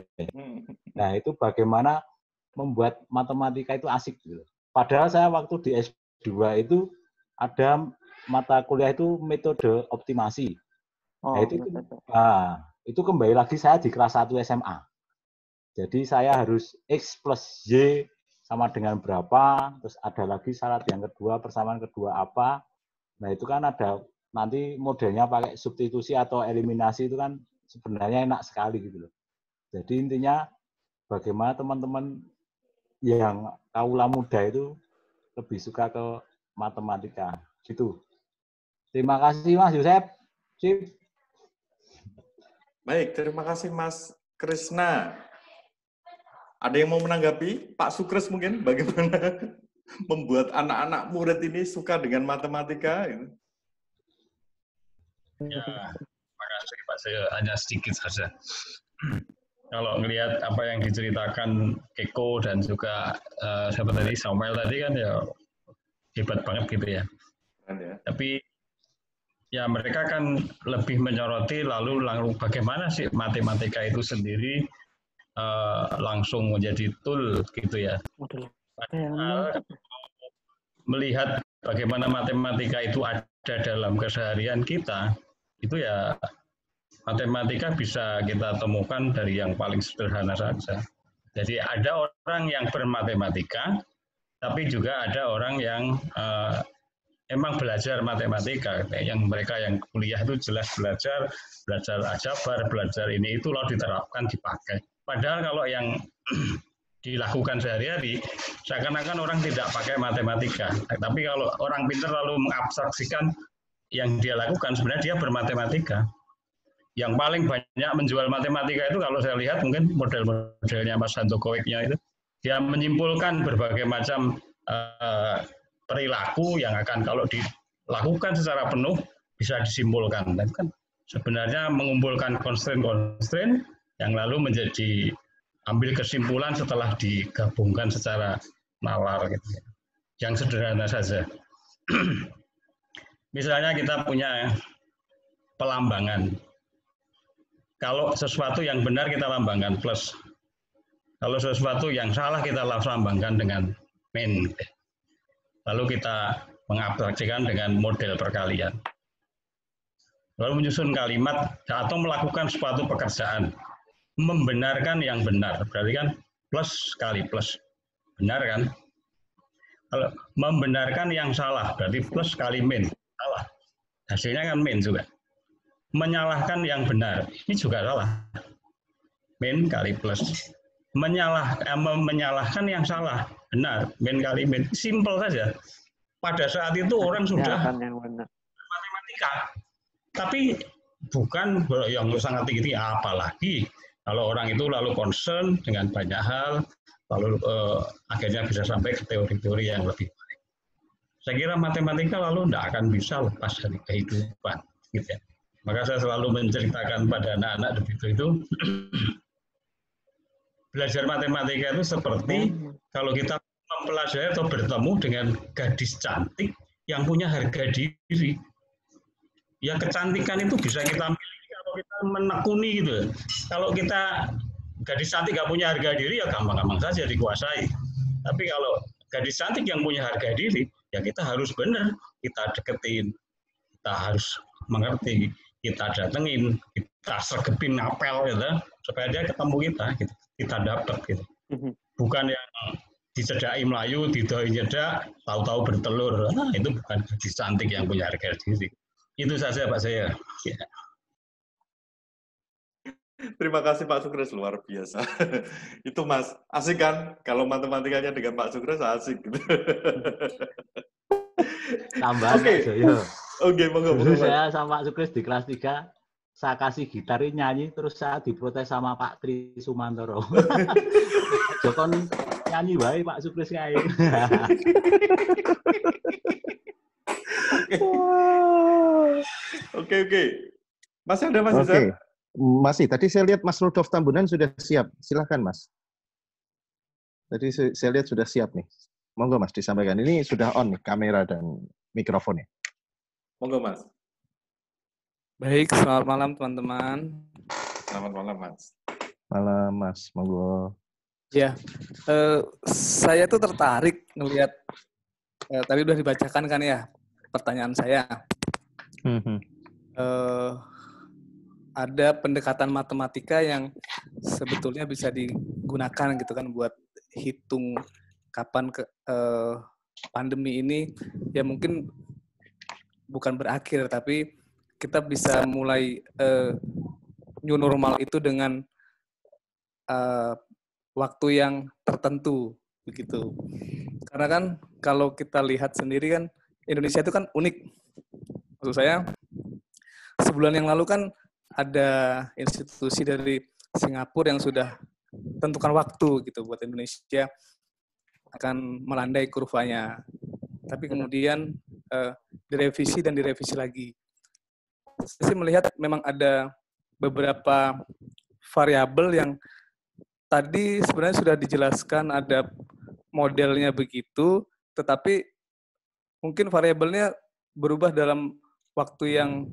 Nah, itu bagaimana membuat matematika itu asik gitu. Padahal saya waktu di S2 itu ada mata kuliah itu metode optimasi. Itu kembali lagi saya di kelas 1 SMA. Jadi saya harus X plus Y sama dengan berapa, terus ada lagi syarat yang kedua, persamaan kedua apa. Nah itu kan ada nanti modelnya pakai substitusi atau eliminasi, itu kan sebenarnya enak sekali gitu loh. Jadi intinya bagaimana teman-teman yang kaula muda itu lebih suka ke matematika gitu. Terima kasih Mas Yosep. Sip. Baik, terima kasih Mas Krisna. Ada yang mau menanggapi? Pak Sukres mungkin bagaimana membuat anak-anak murid ini suka dengan matematika? Ya, makasih Pak. Saya hanya sedikit saja. Kalau melihat apa yang diceritakan Keko dan juga siapa tadi, Samuel tadi kan ya hebat banget gitu ya. Tapi ya mereka kan lebih menyoroti lalu bagaimana sih matematika itu sendiri langsung menjadi tool gitu ya. Padahal melihat bagaimana matematika itu ada dalam keseharian kita, itu ya matematika bisa kita temukan dari yang paling sederhana saja. Jadi ada orang yang bermatematika, tapi juga ada orang yang emang belajar matematika. Yang mereka yang kuliah itu jelas belajar aljabar, belajar ini itu lalu diterapkan, dipakai. Padahal kalau yang dilakukan sehari-hari, seakan-akan orang tidak pakai matematika. Tapi kalau orang pintar lalu mengabstraksikan yang dia lakukan, sebenarnya dia bermatematika. Yang paling banyak menjual matematika itu kalau saya lihat mungkin model-modelnya Mas Handoko Kowicknya itu dia menyimpulkan berbagai macam perilaku yang akan kalau dilakukan secara penuh bisa disimpulkan. Dan kan sebenarnya mengumpulkan constraint yang lalu menjadi ambil kesimpulan setelah digabungkan secara nalar gitu. Yang sederhana saja. Misalnya kita punya pelambangan. Kalau sesuatu yang benar kita lambangkan plus. Kalau sesuatu yang salah kita lambangkan dengan min. Lalu kita mengabstraksikan dengan model perkalian. Lalu menyusun kalimat atau melakukan suatu pekerjaan. Membenarkan yang benar. Berarti kan plus kali plus. Benar kan? Kalau membenarkan yang salah, berarti plus kali min. Salah. Hasilnya kan min juga. Menyalahkan yang benar, ini juga salah. Min kali plus. Menyalahkan yang salah, benar. Min kali min. Simpel saja. Pada saat itu orang sudah matematika. Tapi bukan yang sangat tinggi, apalagi kalau orang itu lalu concern dengan banyak hal, lalu akhirnya bisa sampai ke teori-teori yang lebih baik. Saya kira matematika lalu tidak akan bisa lepas dari kehidupan. Gitu ya. Maka saya selalu menceritakan pada anak-anak itu belajar matematika itu seperti kalau kita mempelajari atau bertemu dengan gadis cantik yang punya harga diri. Ya kecantikan itu bisa kita miliki kalau kita menekuni gitu. Kalau kita gadis cantik nggak punya harga diri ya gampang-gampang saja dikuasai. Tapi kalau gadis cantik yang punya harga diri ya kita harus benar, kita deketin, kita harus mengerti, kita datengin, kita sergepin apel gitu, supaya dia ketemu kita, kita dapat gitu. Bukan yang dicedai Melayu, didoi nyedak, tahu-tahu bertelur. Nah, itu bukan gadis cantik yang punya harga diri. Itu saja Pak saya. Ya. Terima kasih Pak Sukres, luar biasa. Itu Mas, asik kan? Kalau matematikanya dengan Pak Sukres asik. Tambahan Pak Joyo. Oke, monggo. Dulu saya sama Pak Sukres di kelas 3, saya kasih gitar nyanyi, terus saya diprotes sama Pak Tri Sumantoro. Jokon nyanyi wae Pak Sukres kae. Oke. Masih ada Mas Oke. Masih. Tadi saya lihat Mas Rudolf Tambunan sudah siap. Silakan Mas. Tadi saya lihat sudah siap nih. Monggo Mas disampaikan. Ini sudah on nih kamera dan mikrofonnya. Monggo Mas. Baik, selamat malam teman-teman. Selamat malam Mas. Malam Mas, monggo. Ya, saya tuh tertarik melihat tadi udah dibacakan kan ya pertanyaan saya. Ada pendekatan matematika yang sebetulnya bisa digunakan gitu kan buat hitung kapan pandemi ini ya mungkin bukan berakhir tapi kita bisa mulai new normal itu dengan waktu yang tertentu begitu. Karena kan kalau kita lihat sendiri kan Indonesia itu kan unik. Maksud saya sebulan yang lalu kan ada institusi dari Singapura yang sudah tentukan waktu gitu buat Indonesia akan melandai kurvanya. Tapi kemudian direvisi dan direvisi lagi. Saya melihat memang ada beberapa variabel yang tadi sebenarnya sudah dijelaskan ada modelnya begitu, tetapi mungkin variabelnya berubah dalam waktu yang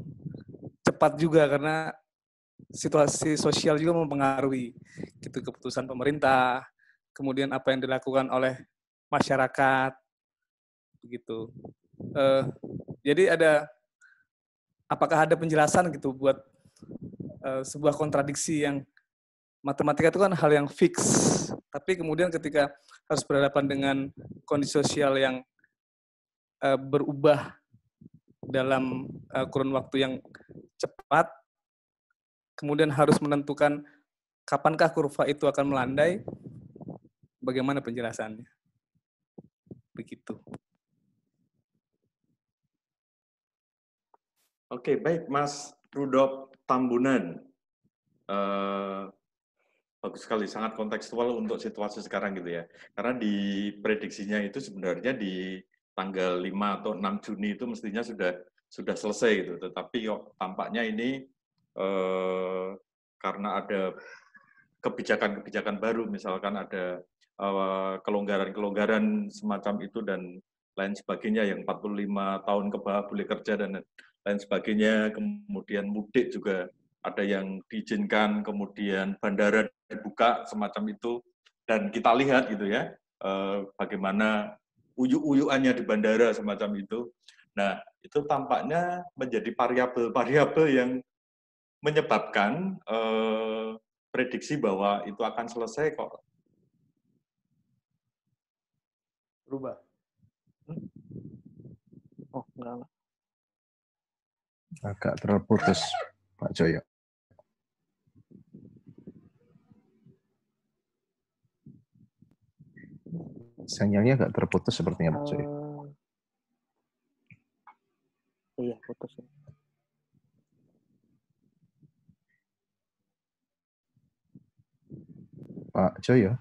cepat juga karena situasi sosial juga mempengaruhi gitu keputusan pemerintah, kemudian apa yang dilakukan oleh masyarakat begitu. Jadi apakah ada penjelasan gitu buat sebuah kontradiksi yang matematika itu kan hal yang fix, tapi kemudian ketika harus berhadapan dengan kondisi sosial yang berubah dalam kurun waktu yang cepat, kemudian harus menentukan kapankah kurva itu akan melandai, bagaimana penjelasannya? Begitu. Oke, baik Mas Rudolf Tambunan. Bagus sekali, sangat kontekstual untuk situasi sekarang gitu ya. Karena di prediksinya itu sebenarnya di tanggal 5 atau 6 Juni itu mestinya sudah selesai gitu. Tetapi kok tampaknya ini karena ada kebijakan-kebijakan baru, misalkan ada kelonggaran-kelonggaran semacam itu dan lain sebagainya, yang 45 tahun ke bawah boleh kerja dan lain sebagainya, kemudian mudik juga ada yang diizinkan, kemudian bandara dibuka semacam itu, dan kita lihat gitu ya bagaimana uyuk-uyukannya di bandara semacam itu. Nah, itu tampaknya menjadi variabel-variabel yang menyebabkan prediksi bahwa itu akan selesai kok. Berubah. Oh, enggak. Agak terputus, Pak Joyo. Sinyalnya agak terputus sepertinya, Pak Joyo. Iya, putus. Pak Joyo.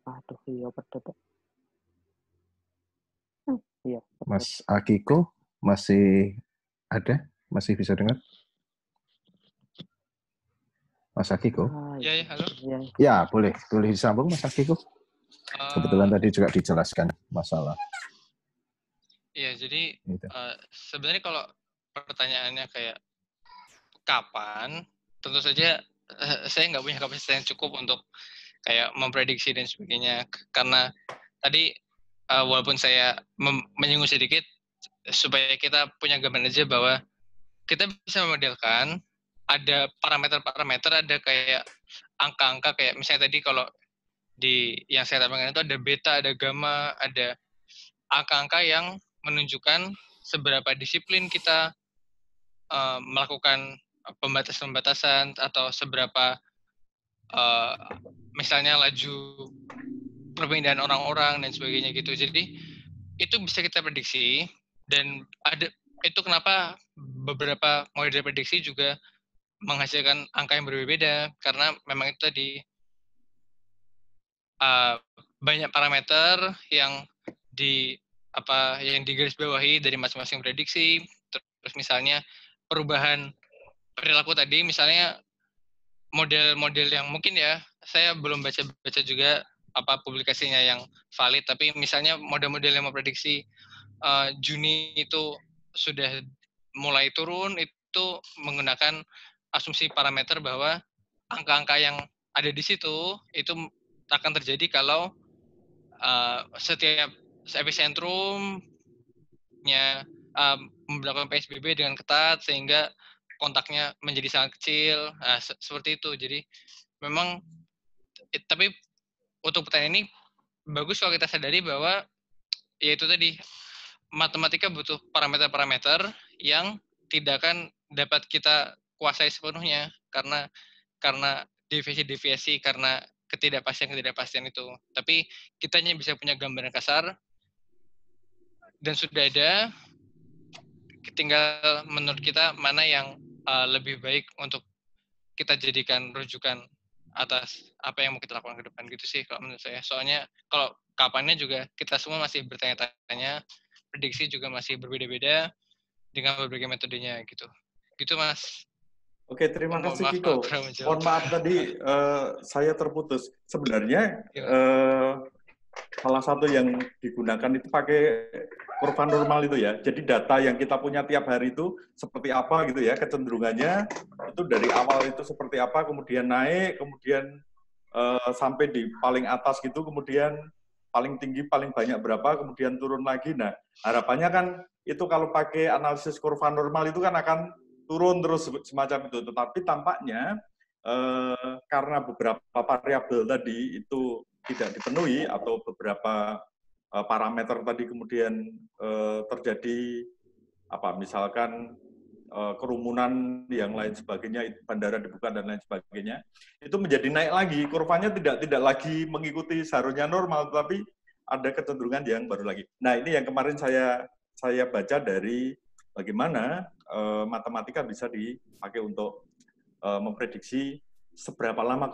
Aduh, iya pedot. Iya. Mas Akiko masih ada? Masih bisa dengar? Mas Akiko? Ya, halo. Ya, boleh disambung Mas Akiko. Kebetulan tadi juga dijelaskan masalah. Iya, jadi sebenarnya kalau pertanyaannya kayak kapan, tentu saja saya nggak punya kapasitas yang cukup untuk kayak memprediksi dan sebagainya. Karena tadi walaupun saya menyinggung sedikit, supaya kita punya gambaran aja bahwa kita bisa memodelkan ada parameter-parameter, ada kayak angka-angka, kayak misalnya tadi kalau di yang saya tambahkan itu ada beta, ada gamma, ada angka-angka yang menunjukkan seberapa disiplin kita melakukan pembatasan-pembatasan atau seberapa misalnya laju perpindahan orang-orang dan sebagainya gitu. Jadi itu bisa kita prediksi, dan ada itu kenapa beberapa model prediksi juga menghasilkan angka yang berbeda, karena memang itu tadi banyak parameter yang digarisbawahi dari masing-masing prediksi. Terus misalnya perubahan perilaku tadi, misalnya model-model yang mungkin ya saya belum baca juga publikasinya yang valid, tapi misalnya model-model yang memprediksi Juni itu sudah mulai turun, itu menggunakan asumsi parameter bahwa angka-angka yang ada di situ itu akan terjadi kalau setiap epicentrumnya melakukan PSBB dengan ketat sehingga kontaknya menjadi sangat kecil, seperti itu. Jadi memang, tapi untuk pertanyaan ini bagus kalau kita sadari bahwa ya itu tadi, matematika butuh parameter-parameter yang tidak akan dapat kita kuasai sepenuhnya karena deviasi-deviasi, karena ketidakpastian itu. Tapi kita hanya bisa punya gambaran kasar dan sudah ada, tinggal menurut kita mana yang lebih baik untuk kita jadikan rujukan atas apa yang mau kita lakukan ke depan, gitu sih kalau menurut saya. Soalnya kalau kapannya juga kita semua masih bertanya-tanya, prediksi juga masih berbeda-beda dengan berbagai metodenya gitu. Gitu Mas. Oke, terima kasih Kiko. Mohon maaf tadi saya terputus. Sebenarnya salah satu yang digunakan itu pakai kurva normal itu ya. Jadi data yang kita punya tiap hari itu seperti apa gitu ya, kecenderungannya itu dari awal itu seperti apa, kemudian naik, kemudian sampai di paling atas gitu, kemudian paling tinggi paling banyak berapa, kemudian turun lagi. Nah, harapannya kan itu kalau pakai analisis kurva normal itu kan akan turun terus semacam itu. Tetapi tampaknya karena beberapa variabel tadi itu tidak dipenuhi atau beberapa parameter tadi kemudian terjadi misalkan kerumunan yang lain sebagainya, bandara dibuka dan lain sebagainya, itu menjadi naik lagi, kurvanya tidak lagi mengikuti seharusnya normal, tapi ada kecenderungan yang baru lagi. Nah, ini yang kemarin saya baca dari bagaimana matematika bisa dipakai untuk memprediksi seberapa lama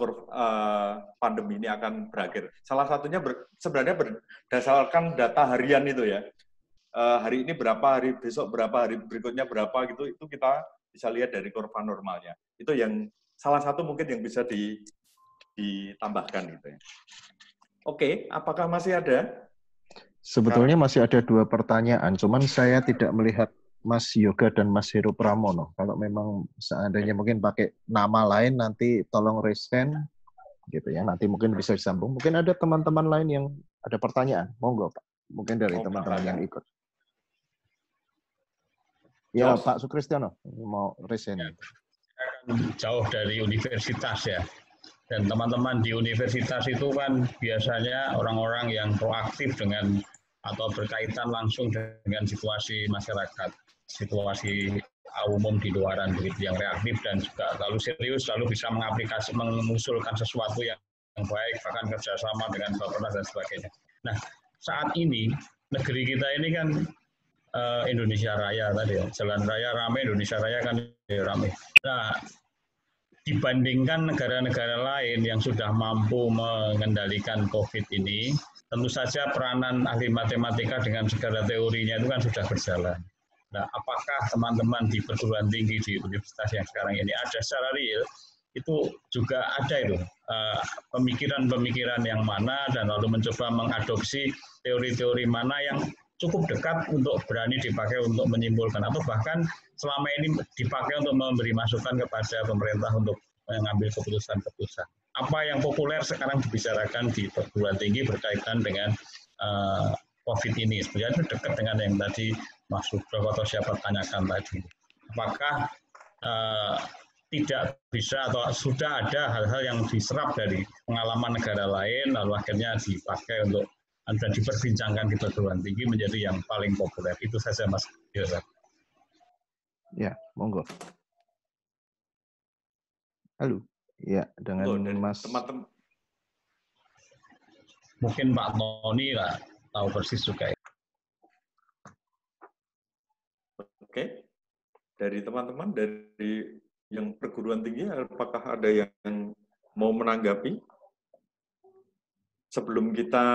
pandemi ini akan berakhir. Salah satunya sebenarnya berdasarkan data harian itu ya. Hari ini berapa, hari besok berapa, hari berikutnya berapa gitu, itu kita bisa lihat dari kurva normalnya. Itu yang salah satu mungkin yang bisa ditambahkan gitu ya. Oke, apakah masih ada? Sebetulnya masih ada 2 pertanyaan, cuman saya tidak melihat Mas Yoga dan Mas Heru Pramono. Kalau memang seandainya mungkin pakai nama lain, nanti tolong resend gitu ya. Nanti mungkin bisa disambung. Mungkin ada teman-teman lain yang ada pertanyaan. Monggo Pak. Mungkin dari teman-teman yang ikut. Ya Pak Sukristiono mau resend. Jauh dari universitas ya. Dan teman-teman di universitas itu kan biasanya orang-orang yang proaktif dengan atau berkaitan langsung dengan situasi masyarakat, situasi umum di luaran begitu, yang reaktif dan juga lalu serius, lalu bisa mengusulkan sesuatu yang baik, bahkan kerjasama dengan Bappenas dan sebagainya. Nah, saat ini negeri kita ini kan Indonesia Raya tadi ya, jalan raya ramai, Indonesia Raya kan ramai. Nah, dibandingkan negara-negara lain yang sudah mampu mengendalikan COVID ini, tentu saja peranan ahli matematika dengan segala teorinya itu kan sudah berjalan. Nah, apakah teman-teman di perguruan tinggi di universitas yang sekarang ini ada secara real, itu juga ada itu pemikiran-pemikiran yang mana dan lalu mencoba mengadopsi teori-teori mana yang cukup dekat untuk berani dipakai untuk menyimpulkan, atau bahkan selama ini dipakai untuk memberi masukan kepada pemerintah untuk mengambil keputusan-keputusan. Apa yang populer sekarang dibicarakan di perguruan tinggi berkaitan dengan COVID ini, sebenarnya itu dekat dengan yang tadi Mas Rudolf atau siapa tanyakan tadi. Apakah tidak bisa atau sudah ada hal-hal yang diserap dari pengalaman negara lain, lalu akhirnya dipakai untuk dan diperbincangkan di perguruan tinggi menjadi yang paling populer. Itu saja Mas Yosef. Ya, monggo. Halo. Ya, dengan Mas. Teman-teman. Mungkin Pak Tony lah tahu persis juga. Oke. Dari teman-teman, dari yang perguruan tinggi, apakah ada yang mau menanggapi? Sebelum kita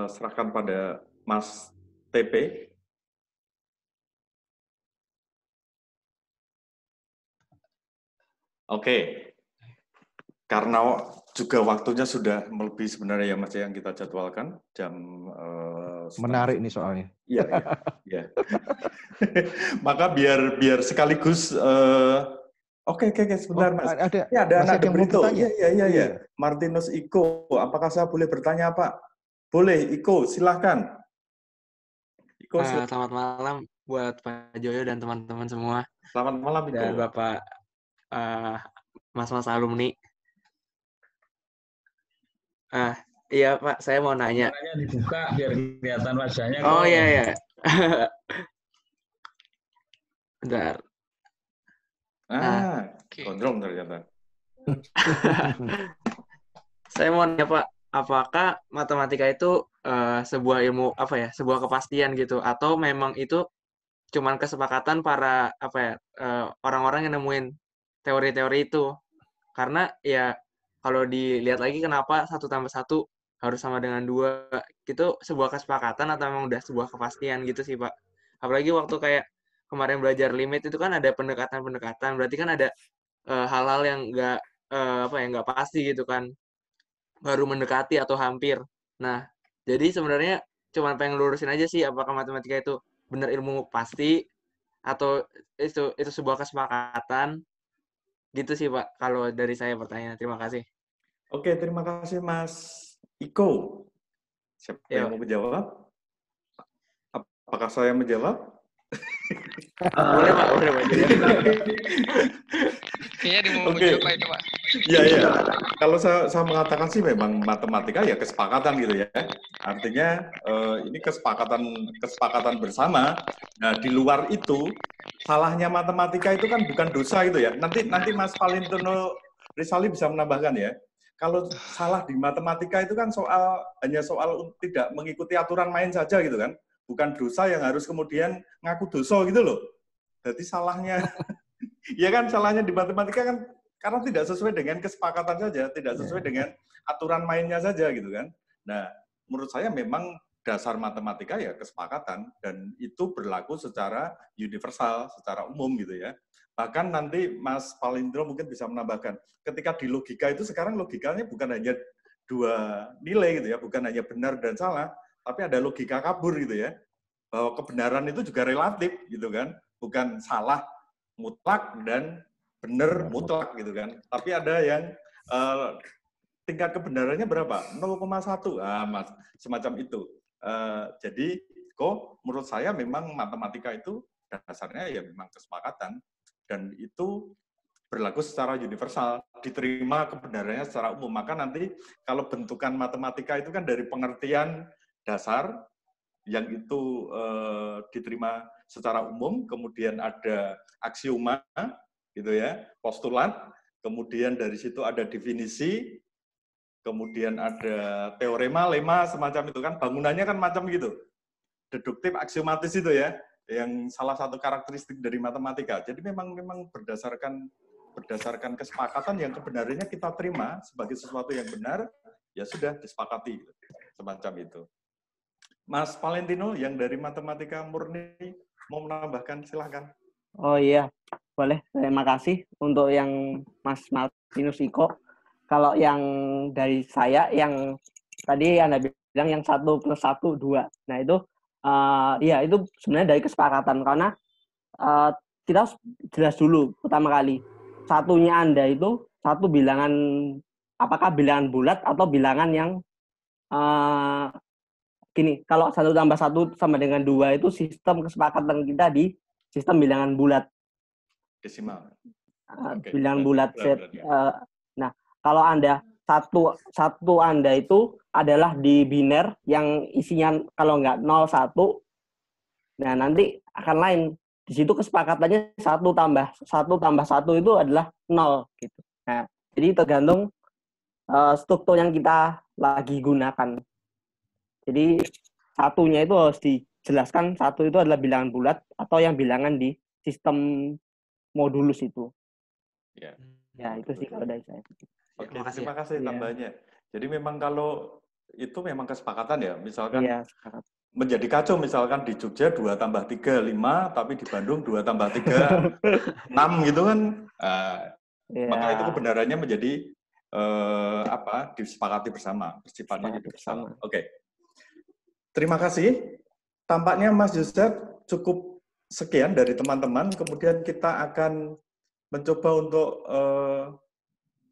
serahkan pada Mas TP. Oke. Karena juga waktunya sudah melebihi sebenarnya ya Mas yang kita jadwalkan jam menarik nih soalnya. Iya, iya. Maka biar sekaligus Oke, sebentar Mas. Ada anak berita. Iya. Martinus Iko, apakah saya boleh bertanya Pak? Boleh, Iko, silahkan. Iko, selamat malam buat Pak Joyo dan teman-teman semua. Selamat malam, Iko. Dan Bapak mas-mas alumni. Iya Pak, saya mau nanya. Kameranya dibuka biar kelihatan wajahnya. Oh iya. Bentar. Gondrong ternyata. Saya mau nanya Pak, apakah matematika itu sebuah ilmu sebuah kepastian gitu, atau memang itu cuman kesepakatan para orang-orang yang nemuin teori-teori itu? Karena ya kalau dilihat lagi kenapa 1 tambah 1 harus sama dengan 2, itu sebuah kesepakatan atau memang udah sebuah kepastian gitu sih Pak. Apalagi waktu kayak kemarin belajar limit itu kan ada pendekatan-pendekatan, berarti kan ada hal-hal yang nggak pasti gitu kan, baru mendekati atau hampir. Nah, jadi sebenarnya cuma pengen lurusin aja sih, apakah matematika itu benar ilmu pasti atau itu sebuah kesepakatan gitu sih Pak. Kalau dari saya pertanyaan, terima kasih. Oke, terima kasih Mas Iko. Siapa yang mau menjawab? Apakah saya menjawab? Boleh Pak. Kayaknya dia mau menjawab itu Pak. Iya. Kalau saya mengatakan sih memang matematika ya kesepakatan gitu ya. Artinya ini kesepakatan bersama. Nah di luar itu salahnya matematika itu kan bukan dosa itu ya. Nanti Mas Valentono Rizali bisa menambahkan ya. Kalau salah di matematika itu kan hanya soal tidak mengikuti aturan main saja gitu kan. Bukan dosa yang harus kemudian ngaku dosa gitu loh. Jadi salahnya Ya kan salahnya di matematika kan karena tidak sesuai dengan kesepakatan saja, tidak sesuai dengan aturan mainnya saja gitu kan. Nah, menurut saya memang dasar matematika ya kesepakatan dan itu berlaku secara universal, secara umum gitu ya. Bahkan nanti Mas Palindro mungkin bisa menambahkan, ketika di logika itu sekarang logikanya bukan hanya dua nilai gitu ya, bukan hanya benar dan salah, tapi ada logika kabur gitu ya. Bahwa kebenaran itu juga relatif gitu kan, bukan salah mutlak dan benar mutlak gitu kan. Tapi ada yang tingkat kebenarannya berapa? 0,1. Mas, semacam itu. Jadi kok menurut saya memang matematika itu dasarnya ya memang kesepakatan dan itu berlaku secara universal, diterima kebenarannya secara umum. Maka nanti kalau bentukan matematika itu kan dari pengertian dasar yang itu diterima secara umum, kemudian ada aksioma, gitu ya, postulat, kemudian dari situ ada definisi, kemudian ada teorema, lema, semacam itu kan, bangunannya kan macam gitu, deduktif, aksiomatis itu ya, yang salah satu karakteristik dari matematika. Jadi memang berdasarkan kesepakatan yang kebenarannya kita terima sebagai sesuatu yang benar, ya sudah disepakati, semacam itu. Mas Valentino yang dari matematika murni mau menambahkan, silahkan. Oh iya, boleh. Terima kasih untuk yang Mas Martinus Iko. Kalau yang dari saya, yang tadi Anda bilang yang 1 + 1, 2. Nah itu, ya itu sebenarnya dari kesepakatan. Karena kita harus jelas dulu pertama kali. Satunya Anda itu, satu bilangan, apakah bilangan bulat atau bilangan yang gini, kalau 1 + 1 sama dengan 2 itu sistem kesepakatan kita di sistem bilangan bulat. Desimal. Bilangan bulat. Nah, kalau Anda satu Anda itu adalah di biner yang isinya kalau nggak 0, 1, nah nanti akan lain. Di situ kesepakatannya 1 + 1 itu adalah 0 gitu. Nah, jadi tergantung struktur yang kita lagi gunakan. Jadi satunya itu harus dijelaskan, 1 itu adalah bilangan bulat atau yang bilangan di sistem modulus itu. Ya itu sih kalau dari saya. Oke, terima kasih tambahnya. Jadi memang kalau itu memang kesepakatan ya, misalkan menjadi kacau misalkan di Jogja 2 + 3 5, tapi di Bandung 2 + 3 6 gitu kan. Maka itu kebenarannya menjadi disepakati bersama, bersifatnya universal. Oke. Terima kasih. Tampaknya Mas Yusef cukup sekian dari teman-teman. Kemudian kita akan mencoba untuk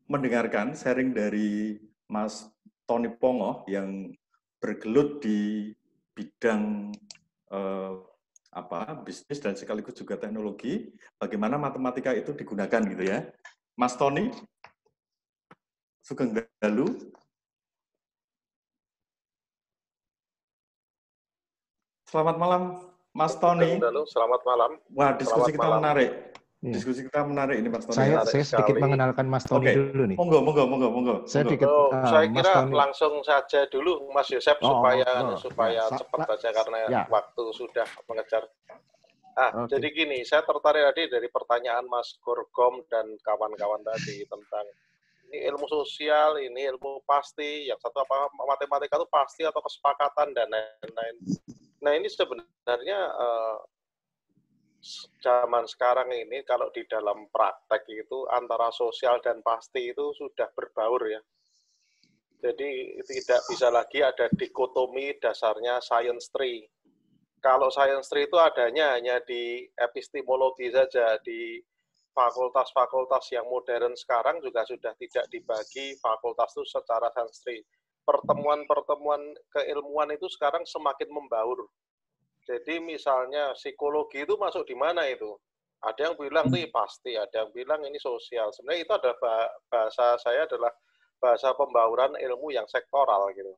mendengarkan sharing dari Mas Tony Pongoh yang bergelut di bidang bisnis dan sekaligus juga teknologi. Bagaimana matematika itu digunakan gitu ya. Mas Tony, Sugeng Dalu. Selamat malam, Mas Tony. Selamat malam. Wah, diskusi kita menarik. Diskusi kita menarik ini, Mas Tony. Saya sedikit mengenalkan Mas Tony dulu nih. Monggo. Saya kira langsung saja dulu, Mas Yosef, supaya cepat saja karena waktu sudah mengejar. Jadi gini, saya tertarik tadi dari pertanyaan Mas Gorgom dan kawan-kawan tadi tentang ini ilmu sosial, ini ilmu pasti, yang satu apa matematika itu pasti atau kesepakatan dan lain-lain. Nah ini sebenarnya zaman sekarang ini kalau di dalam praktek itu antara sosial dan pasti itu sudah berbaur ya. Jadi tidak bisa lagi ada dikotomi dasarnya science tree. Kalau science tree itu adanya hanya di epistemologi saja, di fakultas-fakultas yang modern sekarang juga sudah tidak dibagi fakultas itu secara science tree. Pertemuan-pertemuan keilmuan itu sekarang semakin membaur. Jadi misalnya psikologi itu masuk di mana itu? Ada yang bilang itu pasti, ada yang bilang ini sosial. Sebenarnya itu adalah bahasa saya adalah bahasa pembauran ilmu yang sektoral gitu.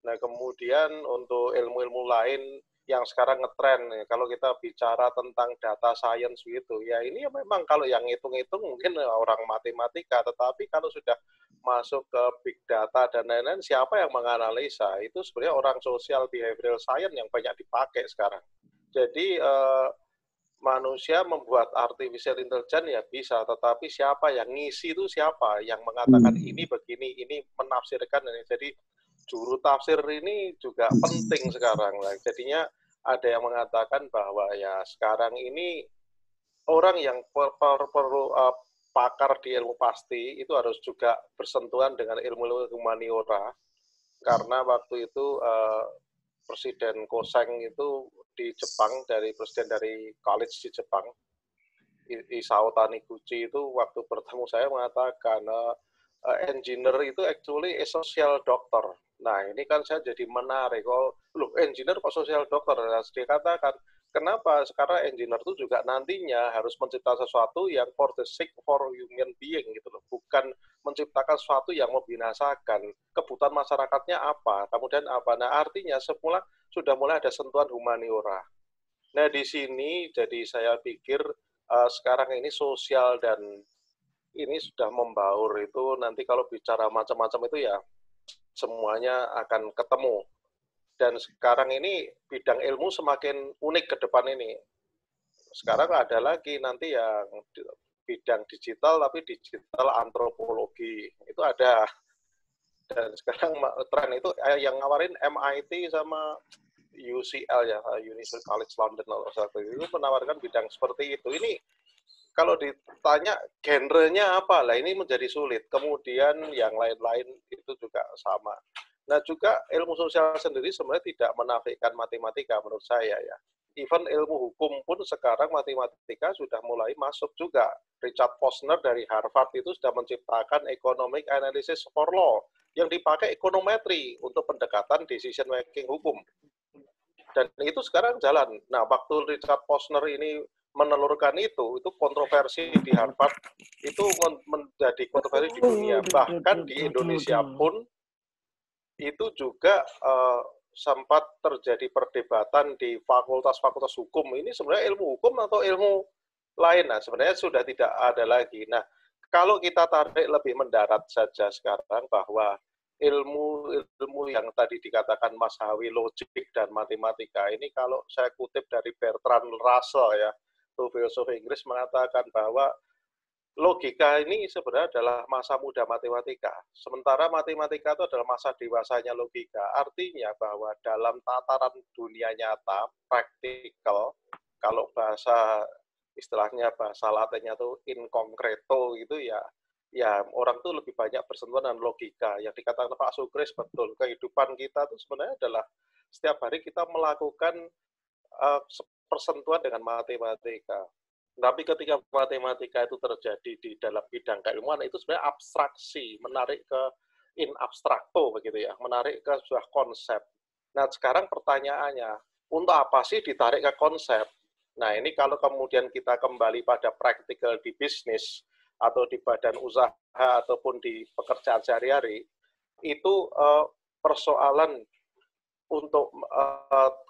Nah kemudian untuk ilmu-ilmu lain yang sekarang ngetren, kalau kita bicara tentang data science gitu, ya ini memang kalau yang ngitung-ngitung mungkin orang matematika, tetapi kalau sudah masuk ke big data dan lain-lain, siapa yang menganalisa? Itu sebenarnya orang social behavioral science yang banyak dipakai sekarang. Jadi manusia membuat artificial intelligence ya bisa, tetapi siapa yang ngisi itu siapa, yang mengatakan ini begini, ini menafsirkan ini. Jadi juru tafsir ini juga penting sekarang lah. Jadinya ada yang mengatakan bahwa ya sekarang ini orang yang perlu pakar di ilmu pasti itu harus juga bersentuhan dengan ilmu humaniora, karena waktu itu Presiden Koseng itu di Jepang, presiden dari college di Jepang, Isao Taniguchi itu waktu bertemu saya mengatakan engineer itu actually a social doctor. Nah ini kan saya jadi menarik, loh engineer kok social doctor? Nah, dia katakan kenapa sekarang engineer itu juga nantinya harus menciptakan sesuatu yang for the sake for human being gitu loh, bukan menciptakan sesuatu yang membinasakan. Kebutuhan masyarakatnya apa, kemudian apa. Nah artinya semula sudah mulai ada sentuhan humaniora. Nah di sini jadi saya pikir sekarang ini sosial dan ini sudah membaur, itu nanti kalau bicara macam-macam itu ya semuanya akan ketemu. Dan sekarang ini bidang ilmu semakin unik ke depan ini. Sekarang ada lagi nanti yang bidang digital, tapi digital antropologi. Itu ada. Dan sekarang tren itu yang ngawarin MIT sama UCL ya, University College London, itu menawarkan bidang seperti itu. Ini kalau ditanya genrenya apa, lah ini menjadi sulit. Kemudian yang lain-lain itu juga sama. Nah juga ilmu sosial sendiri sebenarnya tidak menafikan matematika menurut saya ya. Even ilmu hukum pun sekarang matematika sudah mulai masuk juga. Richard Posner dari Harvard itu sudah menciptakan economic analysis for law yang dipakai ekonometri untuk pendekatan decision making hukum. Dan itu sekarang jalan. Nah, waktu Richard Posner ini menelurkan itu kontroversi di Harvard, itu menjadi kontroversi di dunia. Bahkan di Indonesia pun itu juga sempat terjadi perdebatan di fakultas-fakultas hukum. Ini sebenarnya ilmu hukum atau ilmu lain? Nah, sebenarnya sudah tidak ada lagi. Nah, kalau kita tarik lebih mendarat saja sekarang bahwa ilmu yang tadi dikatakan Mas Hawi, logik dan matematika, ini kalau saya kutip dari Bertrand Russell ya, itu filsuf Inggris, mengatakan bahwa logika ini sebenarnya adalah masa muda matematika. Sementara matematika itu adalah masa dewasanya logika. Artinya bahwa dalam tataran dunia nyata, praktikal, kalau bahasa istilahnya bahasa latinnya itu in concreto gitu ya, orang tuh lebih banyak bersentuhan dengan logika. Yang dikatakan Pak Sukris betul, kehidupan kita itu sebenarnya adalah setiap hari kita melakukan persentuhan dengan matematika. Tapi ketika matematika itu terjadi di dalam bidang keilmuan, itu sebenarnya abstraksi, menarik ke in abstracto begitu ya, menarik ke sebuah konsep. Nah sekarang pertanyaannya, untuk apa sih ditarik ke konsep? Nah ini kalau kemudian kita kembali pada praktikal di bisnis, atau di badan usaha, ataupun di pekerjaan sehari-hari, itu persoalan untuk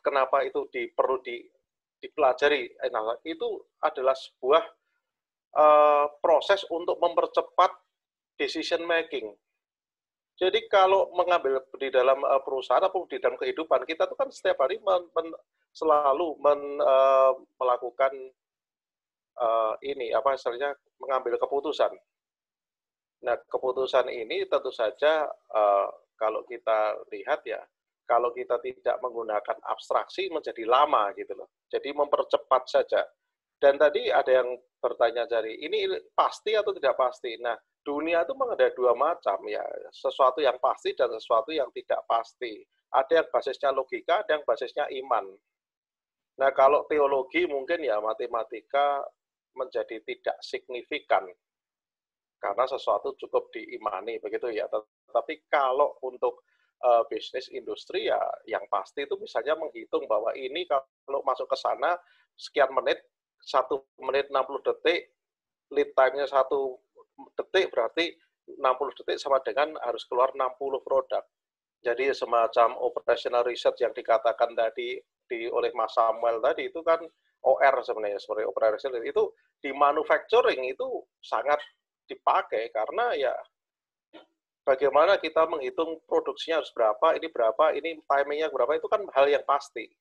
kenapa itu perlu dipelajari, itu adalah sebuah proses untuk mempercepat decision making. Jadi kalau mengambil di dalam perusahaan atau di dalam kehidupan, kita tuh kan setiap hari selalu melakukan istilahnya mengambil keputusan. Nah, keputusan ini tentu saja kalau kita lihat ya, kalau kita tidak menggunakan abstraksi menjadi lama gitu loh. Jadi mempercepat saja. Dan tadi ada yang bertanya dari ini pasti atau tidak pasti. Nah, dunia itu memang ada dua macam ya, sesuatu yang pasti dan sesuatu yang tidak pasti. Ada yang basisnya logika, ada yang basisnya iman. Nah, kalau teologi mungkin ya matematika menjadi tidak signifikan karena sesuatu cukup diimani begitu ya. Tetapi kalau untuk bisnis industri ya yang pasti itu misalnya menghitung bahwa ini kalau masuk ke sana sekian menit, 1 menit 60 detik, lead time-nya 1 detik berarti 60 detik sama dengan harus keluar 60 produk. Jadi semacam operational research yang dikatakan tadi oleh Mas Samuel tadi itu kan OR sebenarnya, seperti operational research itu di manufacturing itu sangat dipakai karena ya bagaimana kita menghitung produksinya harus berapa, ini timingnya berapa, itu kan hal yang pasti.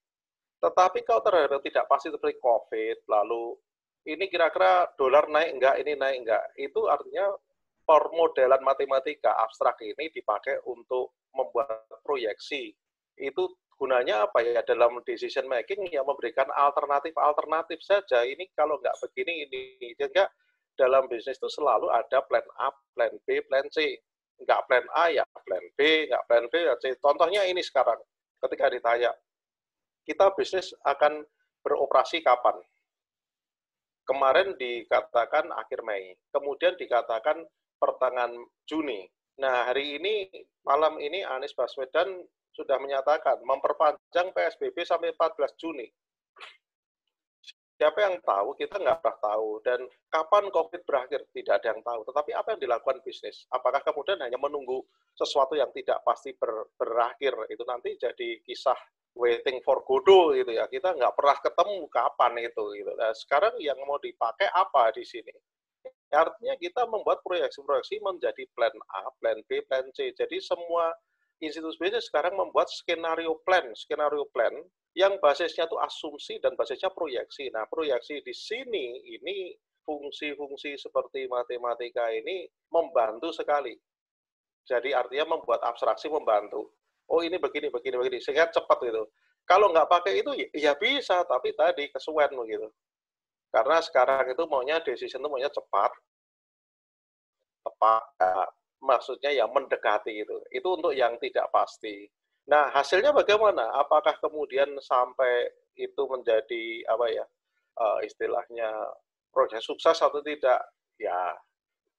Tetapi kalau terhadap tidak pasti seperti COVID, lalu ini kira-kira dolar naik enggak, ini naik enggak, itu artinya permodelan matematika abstrak ini dipakai untuk membuat proyeksi. Itu gunanya apa ya dalam decision making yang memberikan alternatif saja. Ini kalau nggak begini ini. Sehingga dalam bisnis itu selalu ada plan A, plan B, plan C. Nggak plan A ya plan B, nggak plan B ya C. Contohnya ini sekarang, ketika ditanya, kita bisnis akan beroperasi kapan? Kemarin dikatakan akhir Mei, kemudian dikatakan pertengahan Juni. Nah, hari ini, malam ini Anies Baswedan sudah menyatakan memperpanjang PSBB sampai 14 Juni. Siapa yang tahu? Kita nggak pernah tahu. Dan kapan COVID berakhir? Tidak ada yang tahu. Tetapi apa yang dilakukan bisnis? Apakah kemudian hanya menunggu sesuatu yang tidak pasti berakhir? Itu nanti jadi kisah waiting for Godot gitu ya. Kita nggak pernah ketemu kapan itu. Gitu. Nah, sekarang yang mau dipakai apa di sini? Artinya kita membuat proyeksi-proyeksi menjadi plan A, plan B, plan C. Jadi semua institusi bisnis sekarang membuat skenario plan yang basisnya itu asumsi dan basisnya proyeksi. Nah, proyeksi di sini ini fungsi-fungsi seperti matematika ini membantu sekali. Jadi artinya membuat abstraksi membantu. Oh ini begini, sehingga cepat gitu. Kalau nggak pakai itu ya bisa, tapi tadi kesuwen gitu. Karena sekarang itu maunya decision itu maunya cepat, tepat, maksudnya yang mendekati itu. Itu untuk yang tidak pasti. Nah, hasilnya bagaimana? Apakah kemudian sampai itu menjadi apa ya istilahnya proyek sukses atau tidak? Ya,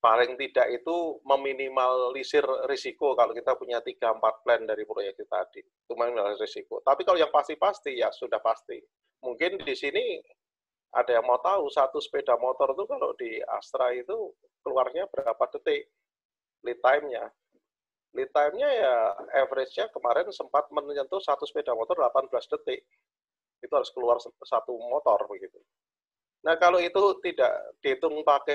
paling tidak itu meminimalisir risiko kalau kita punya 3-4 plan dari proyek itu tadi. Itu meminimalisir risiko. Tapi kalau yang pasti-pasti ya sudah pasti. Mungkin di sini ada yang mau tahu, satu sepeda motor itu kalau di Astra itu keluarnya berapa detik lead time-nya. Lead time-nya ya average-nya kemarin sempat menyentuh satu sepeda motor 18 detik. Itu harus keluar satu motor begitu. Nah, kalau itu tidak dihitung pakai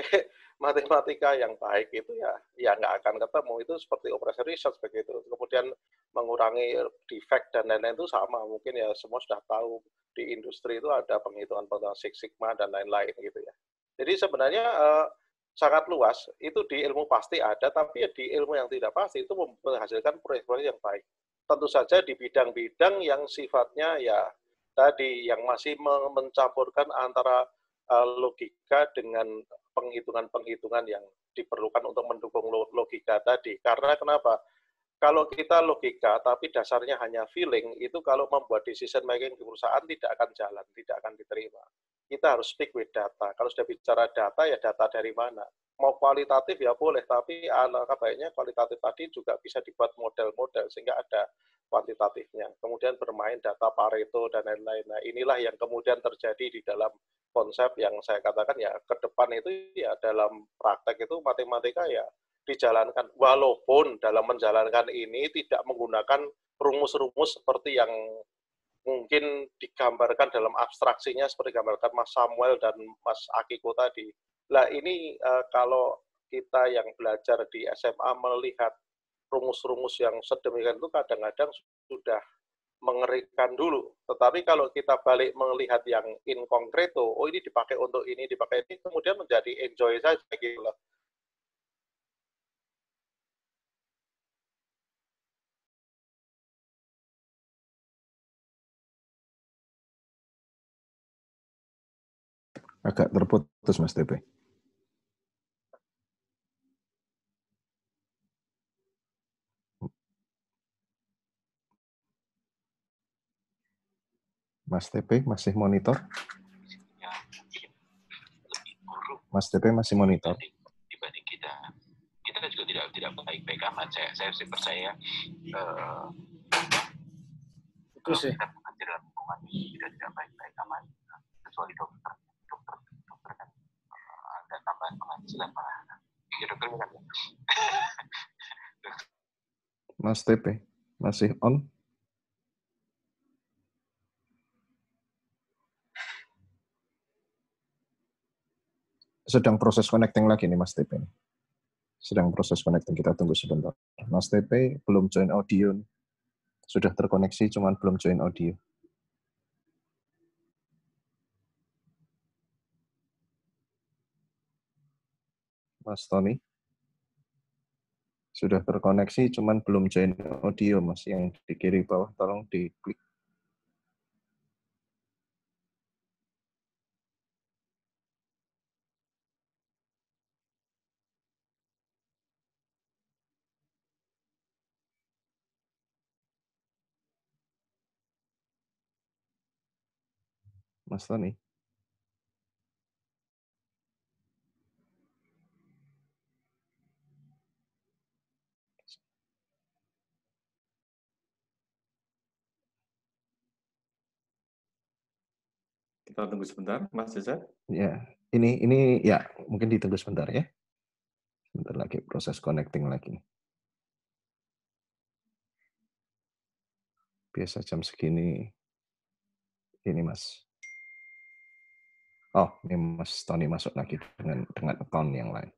matematika yang baik itu ya nggak akan ketemu. Itu seperti operation research begitu. Kemudian mengurangi defect dan lain-lain itu sama. Mungkin ya semua sudah tahu di industri itu ada penghitungan Six Sigma dan lain-lain gitu ya. Jadi sebenarnya sangat luas. Itu di ilmu pasti ada, tapi ya di ilmu yang tidak pasti itu menghasilkan proyek-proyek yang baik. Tentu saja di bidang-bidang yang sifatnya ya tadi yang masih mencampurkan antara logika dengan penghitungan-penghitungan yang diperlukan untuk mendukung logika tadi. Karena kenapa? Kalau kita logika, tapi dasarnya hanya feeling, itu kalau membuat decision making di perusahaan tidak akan jalan, tidak akan diterima. Kita harus speak with data. Kalau sudah bicara data, ya data dari mana? Mau kualitatif ya boleh, tapi alangkah baiknya kualitatif tadi juga bisa dibuat model-model, sehingga ada kuantitatifnya. Kemudian bermain data Pareto dan lain-lain. Nah, inilah yang kemudian terjadi di dalam konsep yang saya katakan ya ke depan itu ya dalam praktek itu matematika ya dijalankan. Walaupun dalam menjalankan ini tidak menggunakan rumus-rumus seperti yang mungkin digambarkan dalam abstraksinya seperti digambarkan Mas Samuel dan Mas Akiko tadi. Nah ini kalau kita yang belajar di SMA melihat rumus-rumus yang sedemikian itu kadang-kadang sudah mengerikan dulu. Tetapi kalau kita balik melihat yang in concreto, oh ini dipakai untuk ini, dipakai ini, kemudian menjadi enjoy saja gitu loh. Agak terputus, Mas TP. Mas TP masih monitor? Mas TP masih monitor? Dibanding kita juga tidak baik-baik amat. Saya sih percaya itu sih. Kita bekerja dalam lingkungan tidak baik-baik amat, kecuali dokter kan ada tambahan penghasilan malah. Ya dokter kan. Mas TP masih on? Sedang proses connecting lagi nih Mas TP. Sedang proses connecting, kita tunggu sebentar. Mas TP belum join audio. Sudah terkoneksi, cuman belum join audio. Mas Tony. Sudah terkoneksi, cuman belum join audio, Mas. Yang di kiri bawah, tolong diklik. Mas Tony. Kita tunggu sebentar, Mas Cecep. Ya, ini ya mungkin ditunggu sebentar ya. Sebentar lagi proses connecting lagi. Biasa jam segini ini Mas. Oh, ini Mas Tony masuk lagi dengan account yang lain.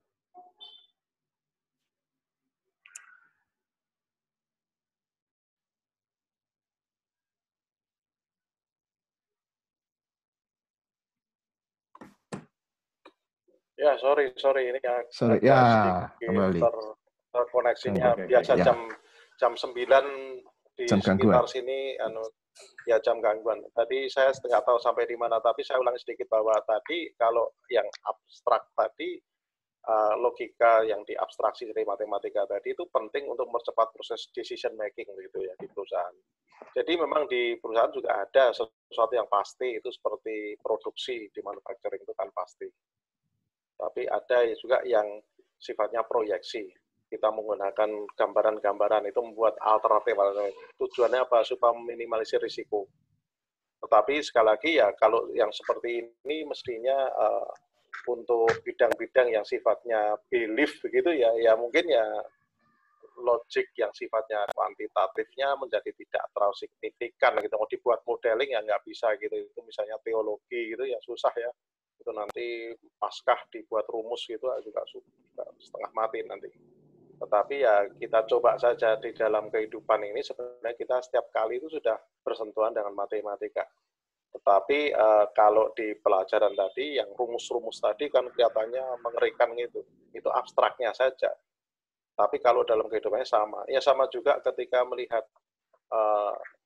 Ya, sorry ini agak kembali. terkoneksinya biasa ya. jam 9 di jam sekitar sini ya jam gangguan. Tadi saya nggak tahu sampai di mana, tapi saya ulangi sedikit bahwa tadi kalau yang abstrak tadi logika yang diabstraksi dari matematika tadi itu penting untuk mempercepat proses decision making gitu ya di perusahaan. Jadi memang di perusahaan juga ada sesuatu yang pasti, itu seperti produksi di manufacturing itu kan pasti. Tapi ada juga yang sifatnya proyeksi. Kita menggunakan gambaran-gambaran itu membuat alternatif. Tujuannya apa? Supaya meminimalisir risiko. Tetapi sekali lagi ya kalau yang seperti ini mestinya untuk bidang-bidang yang sifatnya belief begitu ya mungkin ya logik yang sifatnya kuantitatifnya menjadi tidak terlalu signifikan gitu. Mau dibuat modeling ya nggak bisa gitu. Itu misalnya teologi gitu ya susah ya. Itu nanti paskah dibuat rumus gitu juga setengah mati nanti. Tetapi ya kita coba saja di dalam kehidupan ini sebenarnya kita setiap kali itu sudah bersentuhan dengan matematika. Tetapi kalau di pelajaran tadi yang rumus-rumus tadi kan kelihatannya mengerikan gitu. Itu abstraknya saja. Tapi kalau dalam kehidupannya sama. Ya sama juga ketika melihat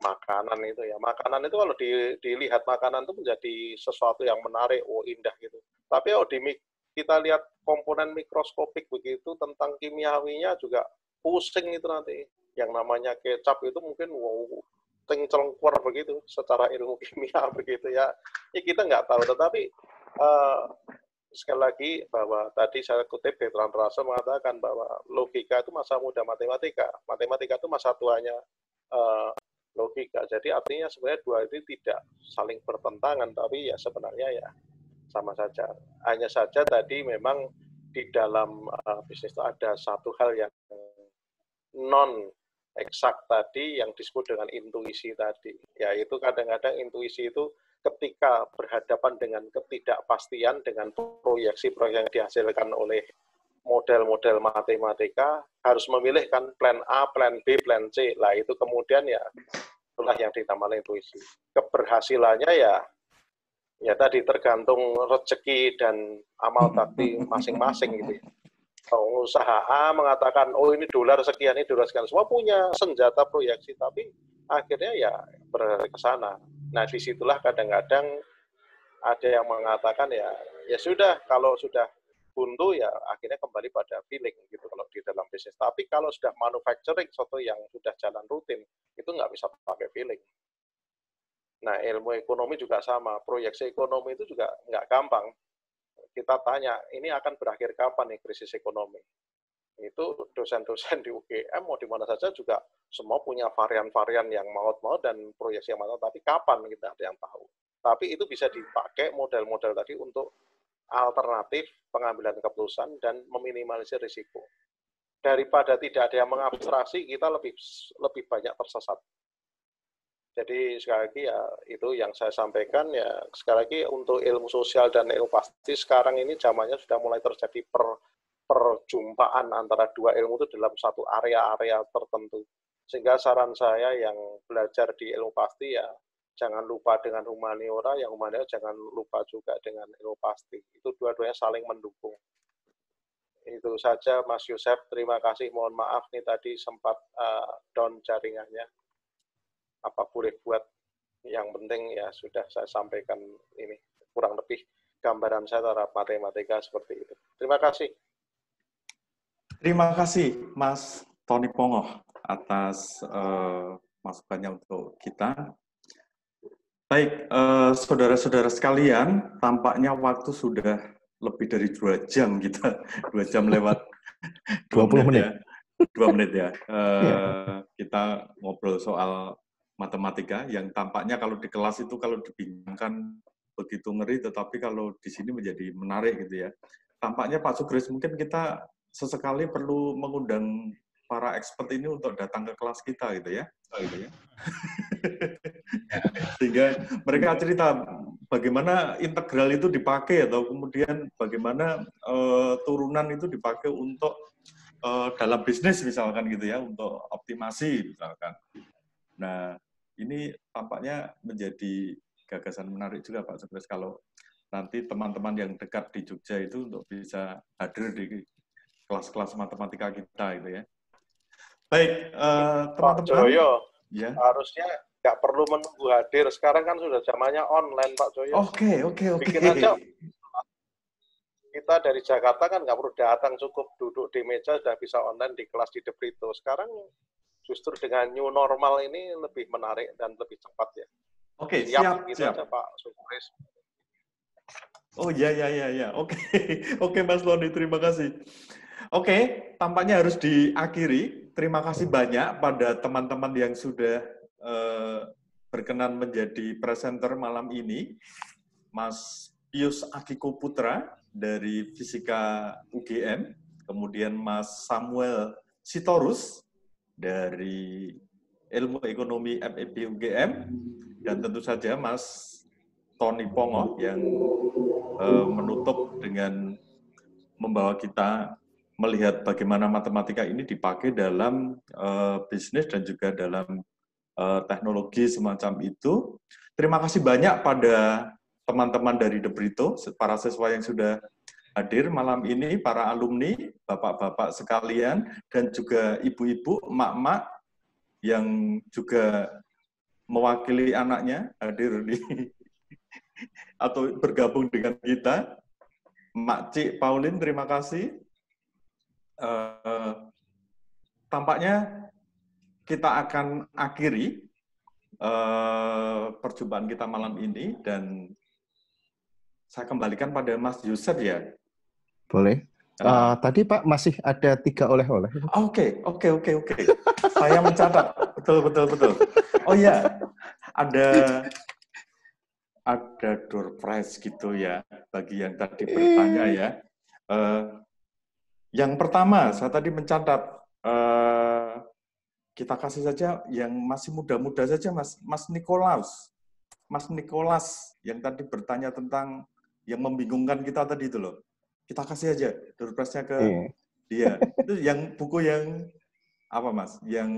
makanan itu ya. Makanan itu kalau dilihat makanan itu menjadi sesuatu yang menarik, indah gitu. Tapi kalau kita lihat komponen mikroskopik begitu tentang kimiawinya juga pusing itu nanti. Yang namanya kecap itu mungkin celengkur begitu secara ilmu kimia begitu ya. Ya kita nggak tahu. Tetapi sekali lagi bahwa tadi saya kutip Bertrand Russell mengatakan bahwa logika itu masa muda matematika. Matematika itu masa tuanya logika. Jadi artinya sebenarnya dua ini tidak saling bertentangan, tapi ya sebenarnya ya sama saja. Hanya saja tadi memang di dalam bisnis itu ada satu hal yang non eksak tadi yang disebut dengan intuisi tadi. Yaitu kadang-kadang intuisi itu ketika berhadapan dengan ketidakpastian, dengan proyeksi-proyeksi yang dihasilkan oleh model-model matematika harus memilihkan plan A, plan B, plan C. Lah itu kemudian ya itulah yang dinamakan intuisi. Keberhasilannya ya tadi tergantung rezeki dan amal bakti masing-masing gitu ya. Usaha A mengatakan ini dolar sekian, ini dolar sekian, semua punya senjata proyeksi, tapi akhirnya ya berlari ke sana. Nah disitulah kadang-kadang ada yang mengatakan ya sudah kalau sudah buntu ya akhirnya kembali pada feeling gitu kalau di dalam bisnis. Tapi kalau sudah manufacturing sesuatu yang sudah jalan rutin itu nggak bisa pakai feeling. Nah ilmu ekonomi juga sama, proyeksi ekonomi itu juga nggak gampang. Kita tanya ini akan berakhir kapan nih krisis ekonomi? Itu dosen-dosen di UGM mau di mana saja juga semua punya varian-varian yang maut-maut dan proyeksi yang maut, tapi kapan kita ada yang tahu. Tapi itu bisa dipakai model-model tadi untuk alternatif pengambilan keputusan dan meminimalisir risiko. Daripada tidak ada yang mengabstraksi, kita lebih banyak tersesat. Jadi sekali lagi ya itu yang saya sampaikan ya sekali lagi untuk ilmu sosial dan ilmu pasti sekarang ini zamannya sudah mulai terjadi perjumpaan antara dua ilmu itu dalam satu area-area tertentu. Sehingga saran saya yang belajar di ilmu pasti ya jangan lupa dengan humaniora, yang humaniora jangan lupa juga dengan ilmu pasti. Itu dua-duanya saling mendukung. Itu saja Mas Yosef, terima kasih. Mohon maaf nih tadi sempat down jaringannya. Apa boleh buat, yang penting ya sudah saya sampaikan ini kurang lebih gambaran saya terhadap matematika seperti itu. Terima kasih. Terima kasih Mas Tony Pongoh atas masukannya untuk kita. Baik, saudara-saudara sekalian, tampaknya waktu sudah lebih dari 2 jam kita, 2 jam lewat 20 menit. Ya. 2 menit ya. Kita ngobrol soal matematika yang tampaknya kalau di kelas itu kalau dibincangkan begitu ngeri, tetapi kalau di sini menjadi menarik gitu ya. Tampaknya Pak Sugris, mungkin kita sesekali perlu mengundang para expert ini untuk datang ke kelas kita gitu ya. Sehingga mereka cerita bagaimana integral itu dipakai atau kemudian bagaimana turunan itu dipakai untuk dalam bisnis misalkan gitu ya, untuk optimasi misalkan. Nah, ini tampaknya menjadi gagasan menarik juga Pak Sugris kalau nanti teman-teman yang dekat di Jogja itu untuk bisa hadir di kelas-kelas matematika kita gitu ya. Baik, teman-teman. Pak Joyo, ya. Harusnya nggak perlu menunggu hadir. Sekarang kan sudah zamannya online, Pak Joyo. Oke. Bikin aja. Kita dari Jakarta kan nggak perlu datang, cukup duduk di meja sudah bisa online di kelas di Debrito. Sekarang justru dengan new normal ini lebih menarik dan lebih cepat ya. Oke, siap. Siap. Aja, Pak Sugris. Oh ya. Oke Mas Loni, terima kasih. Oke, tampaknya harus diakhiri. Terima kasih banyak pada teman-teman yang sudah berkenan menjadi presenter malam ini. Mas Pius Akiko Putra dari Fisika UGM, kemudian Mas Samuel Sitorus dari Ilmu Ekonomi FEB UGM, dan tentu saja Mas Tony Pongoh yang menutup dengan membawa kita melihat bagaimana matematika ini dipakai dalam bisnis dan juga dalam teknologi semacam itu. Terima kasih banyak pada teman-teman dari Debrito, para siswa yang sudah hadir malam ini, para alumni, bapak-bapak sekalian, dan juga ibu-ibu, emak-emak yang juga mewakili anaknya hadir di atau bergabung dengan kita. Mak Cik Pauline, terima kasih. Tampaknya kita akan akhiri perjumpaan kita malam ini dan saya kembalikan pada Mas Yosef ya. Boleh. Tadi Pak masih ada 3 oleh-oleh. Oke. Saya mencatat. Betul. Oh ya, ada door prize gitu ya bagi yang tadi bertanya ya. Yang pertama, saya tadi mencatat, kita kasih saja yang masih muda-muda saja, Mas Nikolaus. Mas Nikolas yang tadi bertanya tentang yang membingungkan kita tadi itu loh. Kita kasih aja door prize-nya ke dia. Itu yang buku yang apa Mas? Yang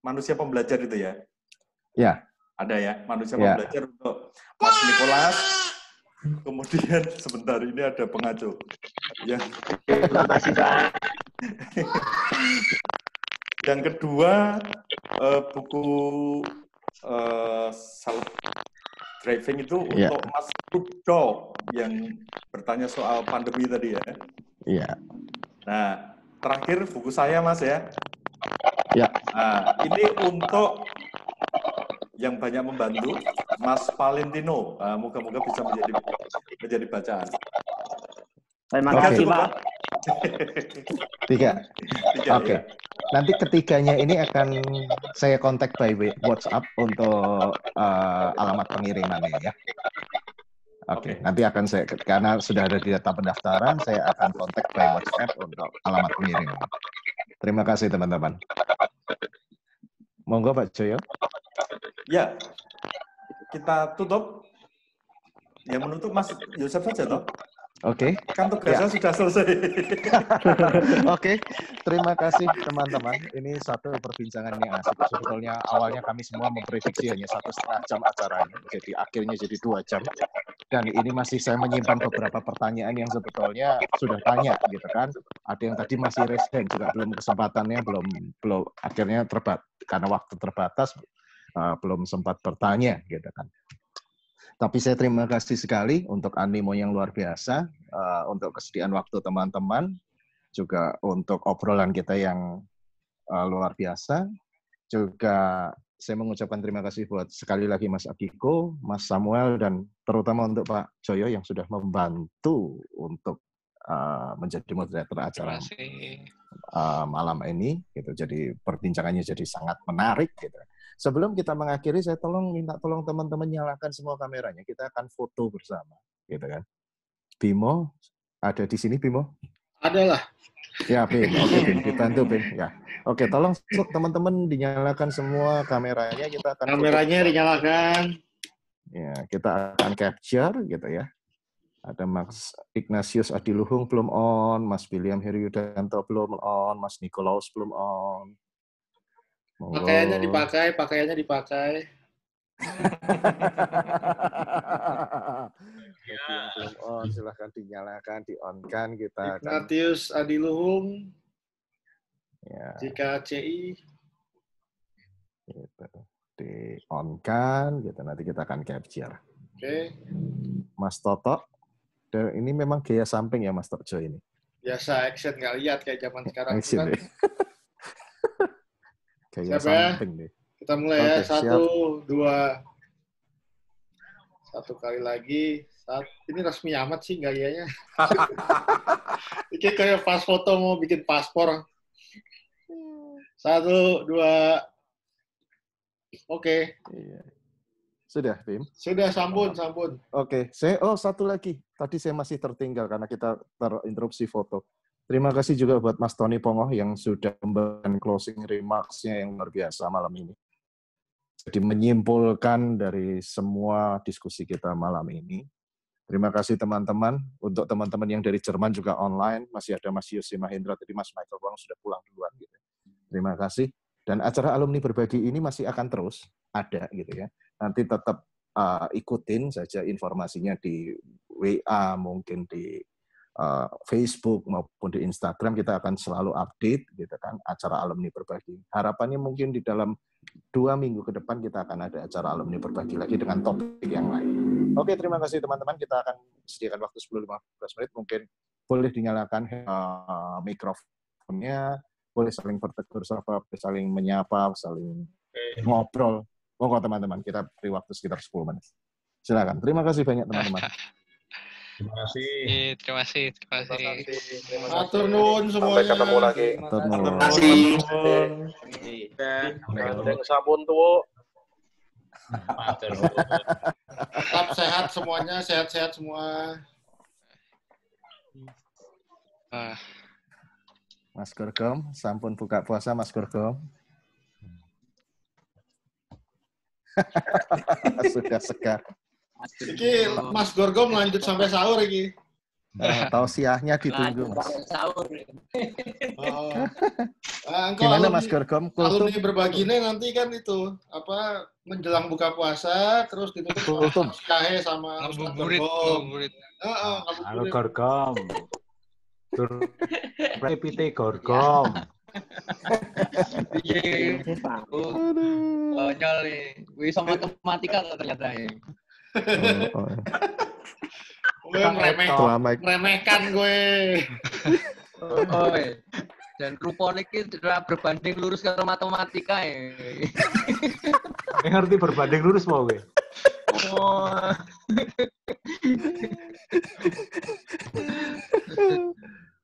manusia pembelajar itu ya? Ya. Ada ya, manusia pembelajar untuk Mas Nikolas. Kemudian sebentar, ini ada pengacu. Terima kasih, Pak. Yang kedua, buku self driving itu untuk Mas Rudolf yang bertanya soal pandemi tadi ya. Iya. Nah, terakhir buku saya Mas ya. Ya. Nah, ini untuk yang banyak membantu, Mas Valentino. Moga-moga bisa menjadi bacaan. Terima kasih, Pak. 3. Oke. Ya. Nanti ketiganya ini akan saya kontak by WhatsApp untuk alamat pengirimannya ya. Oke. Nanti akan saya, karena sudah ada di data pendaftaran, saya akan kontak by WhatsApp untuk alamat pengiriman. Terima kasih teman-teman. Monggo Pak Joyo. Ya, kita tutup. Yang menutup Mas Yosef saja toh. Oke. Kan tugasnya sudah selesai. Oke, terima kasih teman-teman. Ini satu perbincangan yang asik. Sebetulnya awalnya kami semua memprediksi hanya 1,5 jam acaranya. Jadi akhirnya jadi 2 jam. Dan ini masih saya menyimpan beberapa pertanyaan yang sebetulnya sudah tanya gitu kan. Ada yang tadi masih raise hand juga belum kesempatannya, belum akhirnya karena waktu terbatas belum sempat bertanya gitu kan. Tapi saya terima kasih sekali untuk animo yang luar biasa, untuk kesediaan waktu teman-teman, juga untuk obrolan kita yang luar biasa. Juga saya mengucapkan terima kasih buat sekali lagi Mas Akiko, Mas Samuel, dan terutama untuk Pak Joyo yang sudah membantu untuk menjadi moderator acara malam ini. Gitu. Jadi perbincangannya jadi sangat menarik. Gitu. Sebelum kita mengakhiri, saya minta tolong teman-teman nyalakan semua kameranya. Kita akan foto bersama, gitu kan? Bimo, ada di sini Bimo? Ada lah. Ya, Bim. Oke, Bim. Dibantu, Bim. Ya. Oke, tolong teman-teman dinyalakan semua kameranya. Kita akan kameranya foto dinyalakan. Ya, kita akan capture, gitu ya. Ada Mas Ignatius Adiluhung belum on, Mas William Heryudanto belum on, Mas Nikolaus belum on. Pakaiannya dipakai. Yang belum on, silahkan dinyalakan, di-on-kan kita. Ignatius Adiluhung, ya. jika CI. Gitu. Di-on-kan, gitu. Nanti kita akan capture. Oke. Mas Toto, ini memang gaya samping ya Mas Tojo ini? Biasa, action nggak lihat kayak zaman sekarang. Action, kan? Gaya siap samping ya? Deh. Kita mulai ya. 1, 2. Satu kali lagi. Ini resmi amat sih gayanya. Ini kayak pas foto mau bikin paspor. 1, 2. Oke. Iya. Sudah, Bim? Sudah, sampun. Oke. Satu lagi. Tadi saya masih tertinggal karena kita terinterupsi foto. Terima kasih juga buat Mas Tony Pongoh yang sudah memberikan closing remarks-nya yang luar biasa malam ini. Jadi menyimpulkan dari semua diskusi kita malam ini. Terima kasih teman-teman. Untuk teman-teman yang dari Jerman juga online, masih ada Mas Yosi Mahendra, tadi Mas Michael Wang sudah pulang duluan. Gitu. Terima kasih. Dan acara alumni berbagi ini masih akan terus ada gitu ya. Nanti tetap ikutin saja informasinya di WA, mungkin di Facebook maupun di Instagram. Kita akan selalu update gitu kan acara alumni berbagi. Harapannya mungkin di dalam 2 minggu ke depan kita akan ada acara alumni berbagi lagi dengan topik yang lain. Oke, terima kasih teman-teman. Kita akan sediakan waktu 10-15 menit. Mungkin boleh dinyalakan mikrofonnya, boleh saling bertegur sapa, boleh saling menyapa, saling ngobrol. Pokoknya teman-teman, kita beri waktu sekitar 10 menit. Silakan. Terima kasih banyak teman-teman. Terima kasih. Terima kasih. Matur nuwun semuanya. Sampai ketemu lagi. Terima kasih. Gandeng sampun tuwo. Tetap sehat semuanya, sehat-sehat semua. Mas Gorgom, sampun buka puasa Mas Gorgom. Sudah segar. Iki Mas Gorgom lanjut sampai sahur iki. Tausiahnya ditunggu Mas. Sahur. Gimana Mas Gorgom? Alumni berbaginya nanti kan itu apa menjelang buka puasa terus ditutup kultum kahe sama ngabuburit. Halo Gorgom. Repite Gorgom. Iya. Konyol nih. Wis sama matematika ternyata ya. Meremehkan gue. Dan rupanya kita berbanding lurus karo matematika ya. Ngerti berbanding lurus mau gue.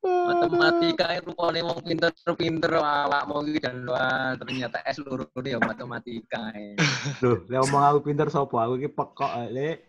Matematika rupanya wong pinter-pinter awak mau iki dan ternyata lurus ya matematika. Loh, lek omong aku pinter sapa? Aku iki pekok lek.